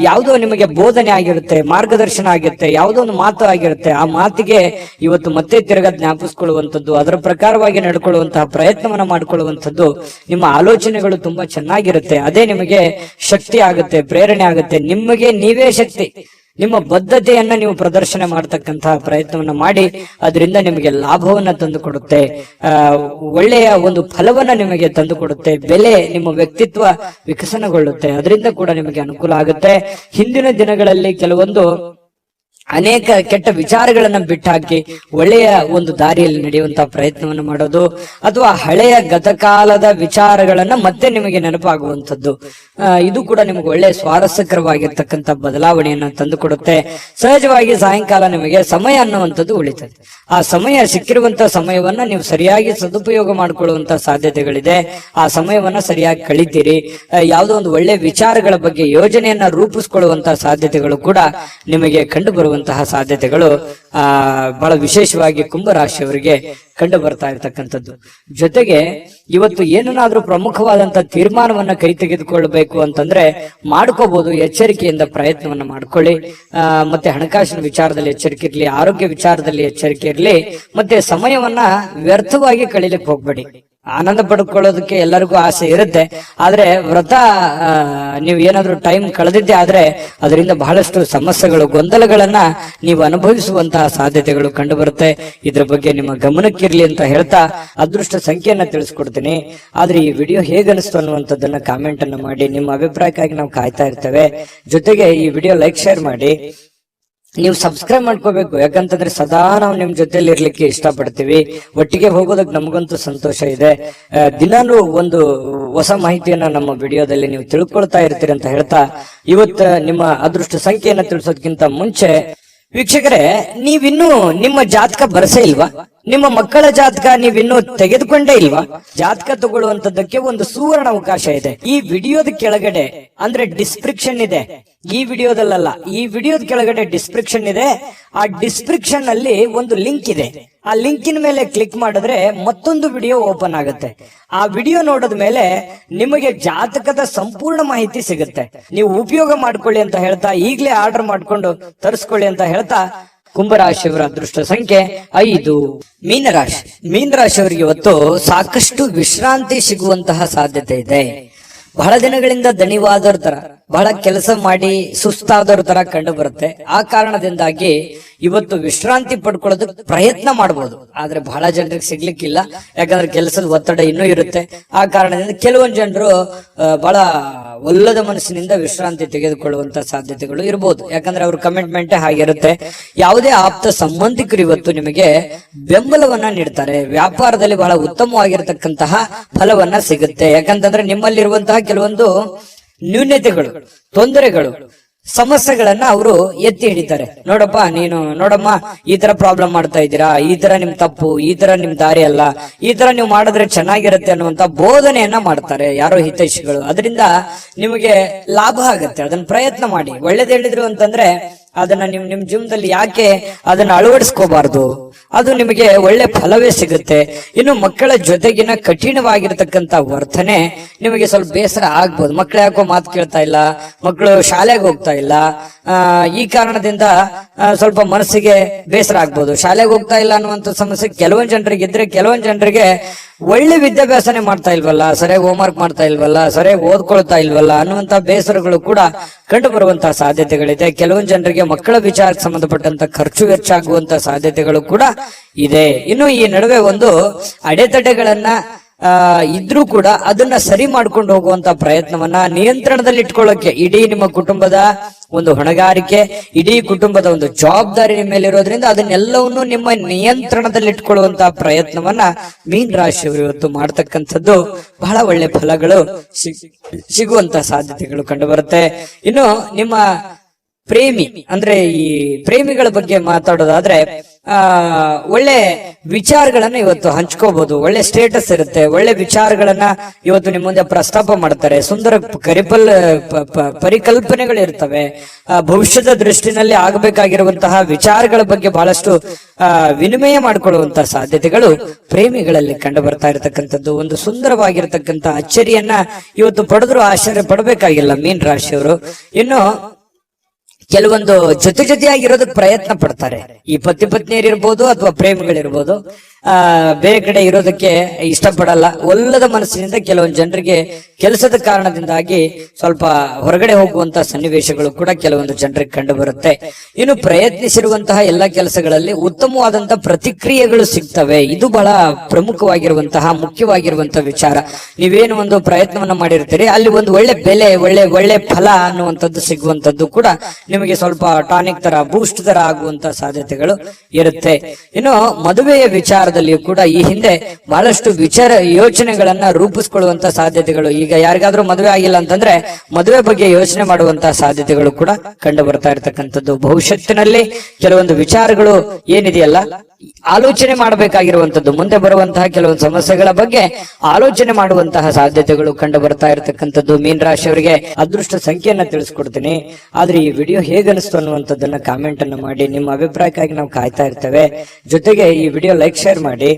ಯಾವುದೋ ನಿಮಗೆ ಬೋಧನೆ ಆಗಿರುತ್ತೆ, ಮಾರ್ಗದರ್ಶನ ಆಗಿರುತ್ತೆ, ಯಾವುದೋ ಒಂದು ಮಾತು ಆಗಿರುತ್ತೆ. ಆ ಮಾತಿಗೆ ಇವತ್ತು ಮತ್ತೆ ತಿರುಗ ಜ್ಞಾಪಿಸ್ಕೊಳ್ಳುವಂಥದ್ದು, ಅದರ ಪ್ರಕಾರವಾಗಿ ನಡ್ಕೊಳ್ಳುವಂತಹ ಪ್ರಯತ್ನವನ್ನ ಮಾಡಿಕೊಳ್ಳುವಂಥದ್ದು, ನಿಮ್ಮ ಆಲೋಚನೆಗಳು ತುಂಬಾ ಚೆನ್ನಾಗಿರುತ್ತೆ. ಅದೇ ನಿಮಗೆ ಶಕ್ತಿ ಆಗುತ್ತೆ, ಪ್ರೇರಣೆ ಆಗುತ್ತೆ. ನಿಮಗೆ ನೀವೇ ಶಕ್ತಿ. ನಿಮ್ಮ ಬದ್ಧತೆಯನ್ನ ನೀವು ಪ್ರದರ್ಶನ ಮಾಡತಕ್ಕಂತಹ ಪ್ರಯತ್ನವನ್ನ ಮಾಡಿ. ಅದರಿಂದ ನಿಮಗೆ ಲಾಭವನ್ನ ತಂದು ಕೊಡುತ್ತೆ, ಒಳ್ಳೆಯ ಒಂದು ಫಲವನ್ನ ನಿಮಗೆ ತಂದು ಕೊಡುತ್ತೆ. ಬೆಲೆ, ನಿಮ್ಮ ವ್ಯಕ್ತಿತ್ವ ವಿಕಸನಗೊಳ್ಳುತ್ತೆ. ಅದರಿಂದ ಕೂಡ ನಿಮಗೆ ಅನುಕೂಲ ಆಗುತ್ತೆ. ಹಿಂದಿನ ದಿನಗಳಲ್ಲಿ ಕೆಲವೊಂದು ಅನೇಕ ಕೆಟ್ಟ ವಿಚಾರಗಳನ್ನ ಬಿಟ್ಟಾಕಿ ಒಳ್ಳೆಯ ಒಂದು ದಾರಿಯಲ್ಲಿ ನಡೆಯುವಂತಹ ಪ್ರಯತ್ನವನ್ನು ಮಾಡೋದು, ಅಥವಾ ಹಳೆಯ ಗತಕಾಲದ ವಿಚಾರಗಳನ್ನ ಮತ್ತೆ ನಿಮಗೆ ನೆನಪಾಗುವಂಥದ್ದು, ಇದು ಕೂಡ ನಿಮಗೆ ಒಳ್ಳೆಯ ಸ್ವಾರಸ್ಯಕರವಾಗಿರ್ತಕ್ಕಂಥ ಬದಲಾವಣೆಯನ್ನ ತಂದುಕೊಡುತ್ತೆ. ಸಹಜವಾಗಿ ಸಾಯಂಕಾಲ ನಿಮಗೆ ಸಮಯ ಅನ್ನುವಂಥದ್ದು ಉಳಿತದೆ. ಆ ಸಮಯ, ಸಿಕ್ಕಿರುವಂತಹ ಸಮಯವನ್ನ ನೀವು ಸರಿಯಾಗಿ ಸದುಪಯೋಗ ಮಾಡಿಕೊಳ್ಳುವಂತಹ ಸಾಧ್ಯತೆಗಳಿದೆ. ಆ ಸಮಯವನ್ನ ಸರಿಯಾಗಿ ಕಳಿತೀರಿ. ಯಾವುದೋ ಒಂದು ಒಳ್ಳೆಯ ವಿಚಾರಗಳ ಬಗ್ಗೆ ಯೋಜನೆಯನ್ನ ರೂಪಿಸಿಕೊಳ್ಳುವಂತಹ ಸಾಧ್ಯತೆಗಳು ಕೂಡ ನಿಮಗೆ ಕಂಡು ಬರುವಂತಹ ಸಾಧ್ಯತೆಗಳು ಬಹಳ ವಿಶೇಷವಾಗಿ ಕುಂಭರಾಶಿಯವರಿಗೆ ಕಂಡು ಬರ್ತಾ ಇರತಕ್ಕಂಥದ್ದು. ಜೊತೆಗೆ ಇವತ್ತು ಏನನ್ನಾದ್ರೂ ಪ್ರಮುಖವಾದಂತಹ ತೀರ್ಮಾನವನ್ನ ಕೈ ತೆಗೆದುಕೊಳ್ಳಬೇಕು ಅಂತಂದ್ರೆ ಮಾಡ್ಕೋಬಹುದು. ಎಚ್ಚರಿಕೆಯಿಂದ ಪ್ರಯತ್ನವನ್ನ ಮಾಡ್ಕೊಳ್ಳಿ. ಮತ್ತೆ ಹಣಕಾಸಿನ ವಿಚಾರದಲ್ಲಿ ಎಚ್ಚರಿಕೆ ಇರ್ಲಿ, ಆರೋಗ್ಯ ವಿಚಾರದಲ್ಲಿ ಎಚ್ಚರಿಕೆ ಇರ್ಲಿ, ಮತ್ತೆ ಸಮಯವನ್ನ ವ್ಯರ್ಥವಾಗಿ ಕಳೀಲಿಕ್ಕೆ ಹೋಗ್ಬೇಡಿ. ಆನಂದ ಪಡ್ಕೊಳ್ಳೋದಕ್ಕೆ ಎಲ್ಲರಿಗೂ ಆಸೆ ಇರುತ್ತೆ. ಆದ್ರೆ ವ್ರತ ನೀವು ಏನಾದ್ರೂ ಟೈಮ್ ಕಳೆದಿದ್ದೆ ಆದ್ರೆ ಅದರಿಂದ ಬಹಳಷ್ಟು ಸಮಸ್ಯೆಗಳು, ಗೊಂದಲಗಳನ್ನ ನೀವು ಅನುಭವಿಸುವಂತಹ ಸಾಧ್ಯತೆಗಳು ಕಂಡು ಬರುತ್ತೆ. ಇದ್ರ ಬಗ್ಗೆ ನಿಮ್ಮ ಗಮನಕ್ಕಿರ್ಲಿ ಅಂತ ಹೇಳ್ತಾ ಅದೃಷ್ಟ ಸಂಖ್ಯೆಯನ್ನ ತಿಳಿಸ್ಕೊಡ್ತೀನಿ. ಆದ್ರೆ ಈ ವಿಡಿಯೋ ಹೇಗನಿಸ್ತು ಅನ್ನುವಂಥದ್ದನ್ನ ಕಾಮೆಂಟ್ ಅನ್ನ ಮಾಡಿ. ನಿಮ್ಮ ಅಭಿಪ್ರಾಯಕ್ಕಾಗಿ ನಾವು ಕಾಯ್ತಾ ಇರ್ತೇವೆ. ಜೊತೆಗೆ ಈ ವಿಡಿಯೋ ಲೈಕ್, ಶೇರ್ ಮಾಡಿ. ನೀವು ಸಬ್ಸ್ಕ್ರೈಬ್ ಮಾಡ್ಕೋಬೇಕು. ಯಾಕಂತಂದ್ರೆ ಸದಾ ನಾವು ನಿಮ್ ಜೊತೆಲಿ ಇರ್ಲಿಕ್ಕೆ ಇಷ್ಟಪಡ್ತೀವಿ. ಒಟ್ಟಿಗೆ ಹೋಗೋದಕ್ಕೆ ನಮಗಂತೂ ಸಂತೋಷ ಇದೆ. ದಿನಾನು ಒಂದು ಹೊಸ ಮಾಹಿತಿಯನ್ನ ನಮ್ಮ ವಿಡಿಯೋದಲ್ಲಿ ನೀವು ತಿಳ್ಕೊಳ್ತಾ ಇರ್ತೀರಿ ಅಂತ ಹೇಳ್ತಾ, ಇವತ್ತು ನಿಮ್ಮ ಅದೃಷ್ಟ ಸಂಖ್ಯೆಯನ್ನ ತಿಳಿಸೋದಕ್ಕಿಂತ ಮುಂಚೆ ವೀಕ್ಷಕರೇ, ನೀವಿನ್ನೂ ನಿಮ್ಮ ಜಾತಕ ಬರಸೇ ಇಲ್ವಾ? ನಿಮ್ಮ ಮಕ್ಕಳ ಜಾತಕ ನೀವಿನ್ನೂ ತೆಗೆದುಕೊಂಡೇ ಇಲ್ವಾ? ಜಾತಕ ತಗೊಳ್ಳುವಂತದ್ದಕ್ಕೆ ಒಂದು ಸುವರ್ಣ ಅವಕಾಶ ಇದೆ. ಈ ವಿಡಿಯೋದ ಕೆಳಗಡೆ ಅಂದ್ರೆ ಡಿಸ್ಕ್ರಿಪ್ಷನ್ ಇದೆ. ಈ ವಿಡಿಯೋದಲ್ಲ, ಈ ವಿಡಿಯೋದ ಕೆಳಗಡೆ ಡಿಸ್ಕ್ರಿಪ್ಷನ್ ಇದೆ. ಆ ಡಿಸ್ಕ್ರಿಪ್ಷನ್ ಅಲ್ಲಿ ಒಂದು ಲಿಂಕ್ ಇದೆ. ಆ ಲಿಂಕಿನ ಮೇಲೆ ಕ್ಲಿಕ್ ಮಾಡಿದ್ರೆ ಮತ್ತೊಂದು ವಿಡಿಯೋ ಓಪನ್ ಆಗುತ್ತೆ. ಆ ವಿಡಿಯೋ ನೋಡಿದ ಮೇಲೆ ನಿಮಗೆ ಜಾತಕದ ಸಂಪೂರ್ಣ ಮಾಹಿತಿ ಸಿಗುತ್ತೆ. ನೀವು ಉಪಯೋಗ ಮಾಡ್ಕೊಳ್ಳಿ ಅಂತ ಹೇಳ್ತಾ, ಈಗಲೇ ಆರ್ಡರ್ ಮಾಡ್ಕೊಂಡು ತರಿಸ್ಕೊಳ್ಳಿ ಅಂತ ಹೇಳ್ತಾ, ಕುಂಭರಾಶಿಯವರ ಅದೃಷ್ಟ ಸಂಖ್ಯೆ 5. ಮೀನರಾಶಿಯವರಿಗೆ ಇವತ್ತು ಸಾಕಷ್ಟು ವಿಶ್ರಾಂತಿ ಸಿಗುವಂತಹ ಸಾಧ್ಯತೆ ಇದೆ. ಬಹಳ ದಿನಗಳಿಂದ ದಣಿವಾದರ ತರ, ಬಹಳ ಕೆಲಸ ಮಾಡಿ ಸುಸ್ತಾದವ್ರ ತರ ಕಂಡು ಬರುತ್ತೆ. ಆ ಕಾರಣದಿಂದಾಗಿ ಇವತ್ತು ವಿಶ್ರಾಂತಿ ಪಡ್ಕೊಳ್ಳೋದಕ್ಕೆ ಪ್ರಯತ್ನ ಮಾಡಬಹುದು, ಆದ್ರೆ ಬಹಳ ಜನರಿಗೆ ಸಿಗ್ಲಿಕ್ಕಿಲ್ಲ. ಯಾಕಂದ್ರೆ ಕೆಲಸದ ಒತ್ತಡ ಇನ್ನೂ ಇರುತ್ತೆ. ಆ ಕಾರಣದಿಂದ ಕೆಲವೊಂದು ಜನರು ಬಹಳ ಒಲ್ಲದ ಮನಸ್ಸಿನಿಂದ ವಿಶ್ರಾಂತಿ ತೆಗೆದುಕೊಳ್ಳುವಂತ ಸಾಧ್ಯತೆಗಳು ಇರಬಹುದು. ಯಾಕಂದ್ರೆ ಅವ್ರ ಕಮಿಟ್ಮೆಂಟ್ ಹಾಗಿರುತ್ತೆ. ಯಾವುದೇ ಆಪ್ತ ಸಂಬಂಧಿಕರು ಇವತ್ತು ನಿಮಗೆ ಬೆಂಬಲವನ್ನ ನೀಡ್ತಾರೆ. ವ್ಯಾಪಾರದಲ್ಲಿ ಬಹಳ ಉತ್ತಮವಾಗಿರತಕ್ಕಂತಹ ಫಲವನ್ನ ಸಿಗುತ್ತೆ. ಯಾಕಂತಂದ್ರೆ ನಿಮ್ಮಲ್ಲಿರುವಂತಹ ಕೆಲವೊಂದು ನ್ಯೂನ್ಯತೆಗಳು, ತೊಂದರೆಗಳು, ಸಮಸ್ಯೆಗಳನ್ನ ಅವರು ಎತ್ತಿ ಹಿಡಿತಾರೆ. ನೋಡಪ್ಪ, ನೀನು ನೋಡಮ್ಮ, ಈ ತರ ಪ್ರಾಬ್ಲಮ್ ಮಾಡ್ತಾ ಇದ್ದೀರಾ, ಈ ತರ ನಿಮ್ ತಪ್ಪು, ಈ ತರ ನಿಮ್ ದಾರಿ ಅಲ್ಲ, ಈ ತರ ನೀವು ಮಾಡಿದ್ರೆ ಚೆನ್ನಾಗಿರುತ್ತೆ ಅನ್ನುವಂತ ಬೋಧನೆಯನ್ನ ಮಾಡ್ತಾರೆ ಯಾರೋ ಹಿತೈಷಿಗಳು. ಅದರಿಂದ ನಿಮಗೆ ಲಾಭ ಆಗುತ್ತೆ. ಅದನ್ನ ಪ್ರಯತ್ನ ಮಾಡಿ. ಒಳ್ಳೇದ್ ಹೇಳಿದ್ರು ಅಂತಂದ್ರೆ ಅದನ್ನ ನಿಮ್ ಜೀವನದಲ್ಲಿ ಯಾಕೆ ಅದನ್ನ ಅಳವಡಿಸ್ಕೋಬಾರ್ದು? ಅದು ನಿಮಗೆ ಒಳ್ಳೆ ಫಲವೇ ಸಿಗುತ್ತೆ. ಇನ್ನು ಮಕ್ಕಳ ಜೊತೆಗಿನ ಕಠಿಣವಾಗಿರ್ತಕ್ಕಂಥ ವರ್ತನೆ ನಿಮಗೆ ಸ್ವಲ್ಪ ಬೇಸರ ಆಗ್ಬೋದು. ಮಕ್ಕಳು ಯಾಕೋ ಮಾತು ಕೇಳ್ತಾ ಇಲ್ಲ, ಮಕ್ಕಳು ಶಾಲೆಗೆ ಹೋಗ್ತಾ ಇಲ್ಲ, ಈ ಕಾರಣದಿಂದ ಸ್ವಲ್ಪ ಮನಸ್ಸಿಗೆ ಬೇಸರ ಆಗ್ಬೋದು. ಶಾಲೆಗೆ ಹೋಗ್ತಾ ಇಲ್ಲ ಅನ್ನುವಂಥ ಸಮಸ್ಯೆ ಕೆಲವೊಂದು ಜನರಿಗೆ ಇದ್ರೆ, ಕೆಲವೊಂದು ಜನರಿಗೆ ಒಳ್ಳೆ ವಿದ್ಯಾಭ್ಯಾಸನೆ ಮಾಡ್ತಾ ಇಲ್ವಲ್ಲ, ಸರಿಯಾಗಿ ಹೋಮ್ವರ್ಕ್ ಮಾಡ್ತಾ ಇಲ್ವಲ್ಲ, ಸರಿಯಾಗಿ ಓದ್ಕೊಳ್ತಾ ಇಲ್ವಲ್ಲ ಅನ್ನುವಂತ ಬೇಸರಗಳು ಕೂಡ ಕಂಡು ಬರುವಂತಹ ಸಾಧ್ಯತೆಗಳಿದೆ. ಕೆಲವೊಂದು ಜನರಿಗೆ ಮಕ್ಕಳ ವಿಚಾರಕ್ಕೆ ಸಂಬಂಧಪಟ್ಟಂತ ಖರ್ಚು ವೆಚ್ಚ ಆಗುವಂತ ಸಾಧ್ಯತೆಗಳು ಕೂಡ ಇದೆ. ಇನ್ನು ಈ ನಡುವೆ ಒಂದು ಅಡೆತಡೆಗಳನ್ನ ಇದ್ರೂ ಕೂಡ ಅದನ್ನ ಸರಿ ಮಾಡ್ಕೊಂಡು ಹೋಗುವಂತ ಪ್ರಯತ್ನವನ್ನ ನಿಯಂತ್ರಣದಲ್ಲಿ ಇಟ್ಕೊಳ್ಳೋಕೆ ಇಡೀ ನಿಮ್ಮ ಕುಟುಂಬದ ಒಂದು ಹೊಣೆಗಾರಿಕೆ, ಇಡೀ ಕುಟುಂಬದ ಒಂದು ಜವಾಬ್ದಾರಿ ನಿಮ್ಮ ಮೇಲೆ ಇರೋದ್ರಿಂದ ಅದನ್ನೆಲ್ಲವನ್ನು ನಿಮ್ಮ ನಿಯಂತ್ರಣದಲ್ಲಿ ಇಟ್ಕೊಳ್ಳುವಂತಹ ಪ್ರಯತ್ನವನ್ನ ಮೀನ್ ರಾಶಿಯವರು ಇವತ್ತು ಮಾಡ್ತಕ್ಕಂಥದ್ದು ಬಹಳ ಒಳ್ಳೆ ಫಲಗಳು ಸಿಗುವಂತ ಸಾಧ್ಯತೆಗಳು ಕಂಡು ಬರುತ್ತೆ. ಇನ್ನು ನಿಮ್ಮ ಪ್ರೇಮಿ ಅಂದ್ರೆ ಈ ಪ್ರೇಮಿಗಳ ಬಗ್ಗೆ ಮಾತಾಡೋದಾದ್ರೆ ಒಳ್ಳೆ ವಿಚಾರಗಳನ್ನ ಇವತ್ತು ಹಂಚ್ಕೋಬಹುದು. ಒಳ್ಳೆ ಸ್ಟೇಟಸ್ ಇರುತ್ತೆ. ಒಳ್ಳೆ ವಿಚಾರಗಳನ್ನ ಇವತ್ತು ನಿಮ್ಮ ಮುಂದೆ ಪ್ರಸ್ತಾಪ ಮಾಡ್ತಾರೆ. ಸುಂದರ ಪರಿಕಲ್ಪನೆಗಳು ಇರ್ತವೆ. ಭವಿಷ್ಯದ ದೃಷ್ಟಿನಲ್ಲಿ ಆಗಬೇಕಾಗಿರುವಂತಹ ವಿಚಾರಗಳ ಬಗ್ಗೆ ಬಹಳಷ್ಟು ವಿನಿಮಯ ಮಾಡಿಕೊಳ್ಳುವಂತಹ ಸಾಧ್ಯತೆಗಳು ಪ್ರೇಮಿಗಳಲ್ಲಿ ಕಂಡು ಬರ್ತಾ ಇರತಕ್ಕಂಥದ್ದು. ಒಂದು ಸುಂದರವಾಗಿರತಕ್ಕಂಥ ಅಚ್ಚರಿಯನ್ನ ಇವತ್ತು ಪಡೆದ್ರು ಆಶ್ಚರ್ಯ ಪಡಬೇಕಾಗಿಲ್ಲ ಮೀನ್ ರಾಶಿಯವರು. ಇನ್ನು ಕೆಲವೊಂದು ಜೊತೆಯಾಗಿರೋದಕ್ಕೆ ಪ್ರಯತ್ನ ಪಡ್ತಾರೆ. ಈ ಪತಿ ಪತ್ನಿಯರಿರ್ಬೋದು ಅಥವಾ ಪ್ರೇಮಿಗಳಿರ್ಬೋದು, ಬೇರೆ ಕಡೆ ಇರೋದಕ್ಕೆ ಇಷ್ಟಪಡಲ್ಲ. ಒಲ್ಲದ ಮನಸ್ಸಿನಿಂದ ಕೆಲವೊಂದು ಜನರಿಗೆ ಕೆಲಸದ ಕಾರಣದಿಂದಾಗಿ ಸ್ವಲ್ಪ ಹೊರಗಡೆ ಹೋಗುವಂತ ಸನ್ನಿವೇಶಗಳು ಕೂಡ ಕೆಲವೊಂದು ಜನರಿಗೆ ಕಂಡು ಬರುತ್ತೆ. ಇನ್ನು ಪ್ರಯತ್ನಿಸಿರುವಂತಹ ಎಲ್ಲ ಕೆಲಸಗಳಲ್ಲಿ ಉತ್ತಮವಾದಂತಹ ಪ್ರತಿಕ್ರಿಯೆಗಳು ಸಿಗ್ತವೆ. ಇದು ಬಹಳ ಪ್ರಮುಖವಾಗಿರುವಂತಹ ಮುಖ್ಯವಾಗಿರುವಂತಹ ವಿಚಾರ. ನೀವೇನು ಒಂದು ಪ್ರಯತ್ನವನ್ನ ಮಾಡಿರ್ತೀರಿ, ಅಲ್ಲಿ ಒಂದು ಒಳ್ಳೆ ಬೆಲೆ, ಒಳ್ಳೆ ಫಲ ಅನ್ನುವಂಥದ್ದು ಸಿಗುವಂತದ್ದು ಕೂಡ ನಿಮಗೆ ಸ್ವಲ್ಪ ಟಾನಿಕ್ ತರ, ಬೂಸ್ಟ್ ತರ ಆಗುವಂತ ಸಾಧ್ಯತೆಗಳು ಇರುತ್ತೆ. ಇನ್ನು ಮದುವೆಯ ವಿಚಾರದಲ್ಲಿಯೂ ಕೂಡ ಈ ಹಿಂದೆ ಬಹಳಷ್ಟು ಯೋಚನೆಗಳನ್ನ ರೂಪಿಸ್ಕೊಳ್ಳುವಂತ ಸಾಧ್ಯತೆಗಳು, ಈಗ ಯಾರಿಗಾದ್ರೂ ಮದುವೆ ಆಗಿಲ್ಲ ಅಂತಂದ್ರೆ ಮದುವೆ ಬಗ್ಗೆ ಯೋಚನೆ ಮಾಡುವಂತಹ ಸಾಧ್ಯತೆಗಳು ಕೂಡ ಕಂಡು ಬರ್ತಾ ಇರತಕ್ಕಂಥದ್ದು. ಭವಿಷ್ಯತ್ತಿನಲ್ಲಿ ಕೆಲವೊಂದು ವಿಚಾರಗಳು ಏನಿದೆಯಲ್ಲ, ಆಲೋಚನೆ ಮಾಡಬೇಕಾಗಿರುವಂತದ್ದು, ಮುಂದೆ ಬರುವಂತಹ ಕೆಲವೊಂದು ಸಮಸ್ಯೆಗಳ ಬಗ್ಗೆ ಆಲೋಚನೆ ಮಾಡುವಂತಹ ಸಾಧ್ಯತೆಗಳು ಕಂಡು ಬರ್ತಾ ಇರತಕ್ಕಂಥದ್ದು. ಮೀನ್ ರಾಶಿಯವರಿಗೆ ಅದೃಷ್ಟ ಸಂಖ್ಯೆಯನ್ನ ತಿಳಿಸ್ಕೊಡ್ತೀನಿ. ಆದ್ರೆ ಈ ವಿಡಿಯೋ ಹೇಗನಿಸ್ತು ಅನ್ನುವಂಥದ್ದನ್ನ ಕಾಮೆಂಟ್ ಅನ್ನು ಮಾಡಿ. ನಿಮ್ಮ ಅಭಿಪ್ರಾಯಕ್ಕಾಗಿ ನಾವು ಕಾಯ್ತಾ ಇರ್ತೇವೆ. ಜೊತೆಗೆ ಈ ವಿಡಿಯೋ ಲೈಕ್, ಶೇರ್ ಮಾಡಿ.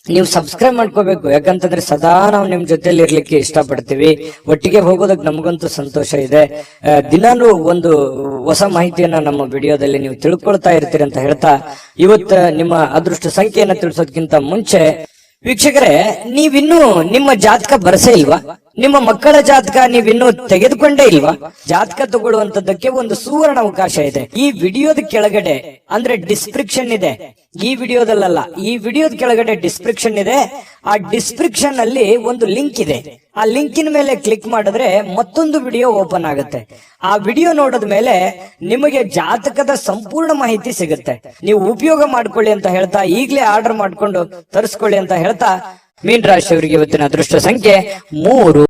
ನೀವು ಸಬ್ಸ್ಕ್ರೈಬ್ ಮಾಡ್ಕೋಬೇಕು. ಯಾಕಂತಂದ್ರೆ ಸದಾ ನಾವು ನಿಮ್ ಜೊತೆಲಿ ಇರ್ಲಿಕ್ಕೆ ಇಷ್ಟಪಡ್ತೀವಿ. ಒಟ್ಟಿಗೆ ಹೋಗೋದಕ್ಕೆ ನಮಗಂತೂ ಸಂತೋಷ ಇದೆ. ದಿನಾನು ಒಂದು ಹೊಸ ಮಾಹಿತಿಯನ್ನ ನಮ್ಮ ವಿಡಿಯೋದಲ್ಲಿ ನೀವು ತಿಳ್ಕೊಳ್ತಾ ಇರ್ತೀರಿ ಅಂತ ಹೇಳ್ತಾ, ಇವತ್ತು ನಿಮ್ಮ ಅದೃಷ್ಟ ಸಂಖ್ಯೆಯನ್ನ ತಿಳಿಸೋದಕ್ಕಿಂತ ಮುಂಚೆ ವೀಕ್ಷಕರೇ, ನೀವಿನ್ನೂ ನಿಮ್ಮ ಜಾತಕ ಬರಸೇ ಇಲ್ವಾ? ನಿಮ್ಮ ಮಕ್ಕಳ ಜಾತಕ ನೀವಿನ್ನೂ ತೆಗೆದುಕೊಂಡೇ ಇಲ್ವಾ? ಜಾತಕ ತಗೊಳ್ಳುವಂತದ್ದಕ್ಕೆ ಒಂದು ಸುವರ್ಣ ಅವಕಾಶ ಇದೆ. ಈ ವಿಡಿಯೋದ ಕೆಳಗಡೆ ಅಂದ್ರೆ ಡಿಸ್ಕ್ರಿಪ್ಷನ್ ಇದೆ. ಈ ವಿಡಿಯೋದಲ್ಲ, ಈ ವಿಡಿಯೋದ ಕೆಳಗಡೆ ಡಿಸ್ಕ್ರಿಪ್ಷನ್ ಇದೆ. ಆ ಡಿಸ್ಕ್ರಿಪ್ಷನ್ ಅಲ್ಲಿ ಒಂದು ಲಿಂಕ್ ಇದೆ. ಆ ಲಿಂಕಿನ ಮೇಲೆ ಕ್ಲಿಕ್ ಮಾಡಿದ್ರೆ ಮತ್ತೊಂದು ವಿಡಿಯೋ ಓಪನ್ ಆಗುತ್ತೆ. ಆ ವಿಡಿಯೋ ನೋಡಿದ ಮೇಲೆ ನಿಮಗೆ ಜಾತಕದ ಸಂಪೂರ್ಣ ಮಾಹಿತಿ ಸಿಗುತ್ತೆ. ನೀವು ಉಪಯೋಗ ಮಾಡ್ಕೊಳ್ಳಿ ಅಂತ ಹೇಳ್ತಾ, ಈಗಲೇ ಆರ್ಡರ್ ಮಾಡ್ಕೊಂಡು ತರಿಸ್ಕೊಳ್ಳಿ ಅಂತ ಹೇಳ್ತಾ, ಮೀನ್ ರಾಶಿಯವರಿಗೆ ಇವತ್ತಿನ ಅದೃಷ್ಟ ಸಂಖ್ಯೆ 3.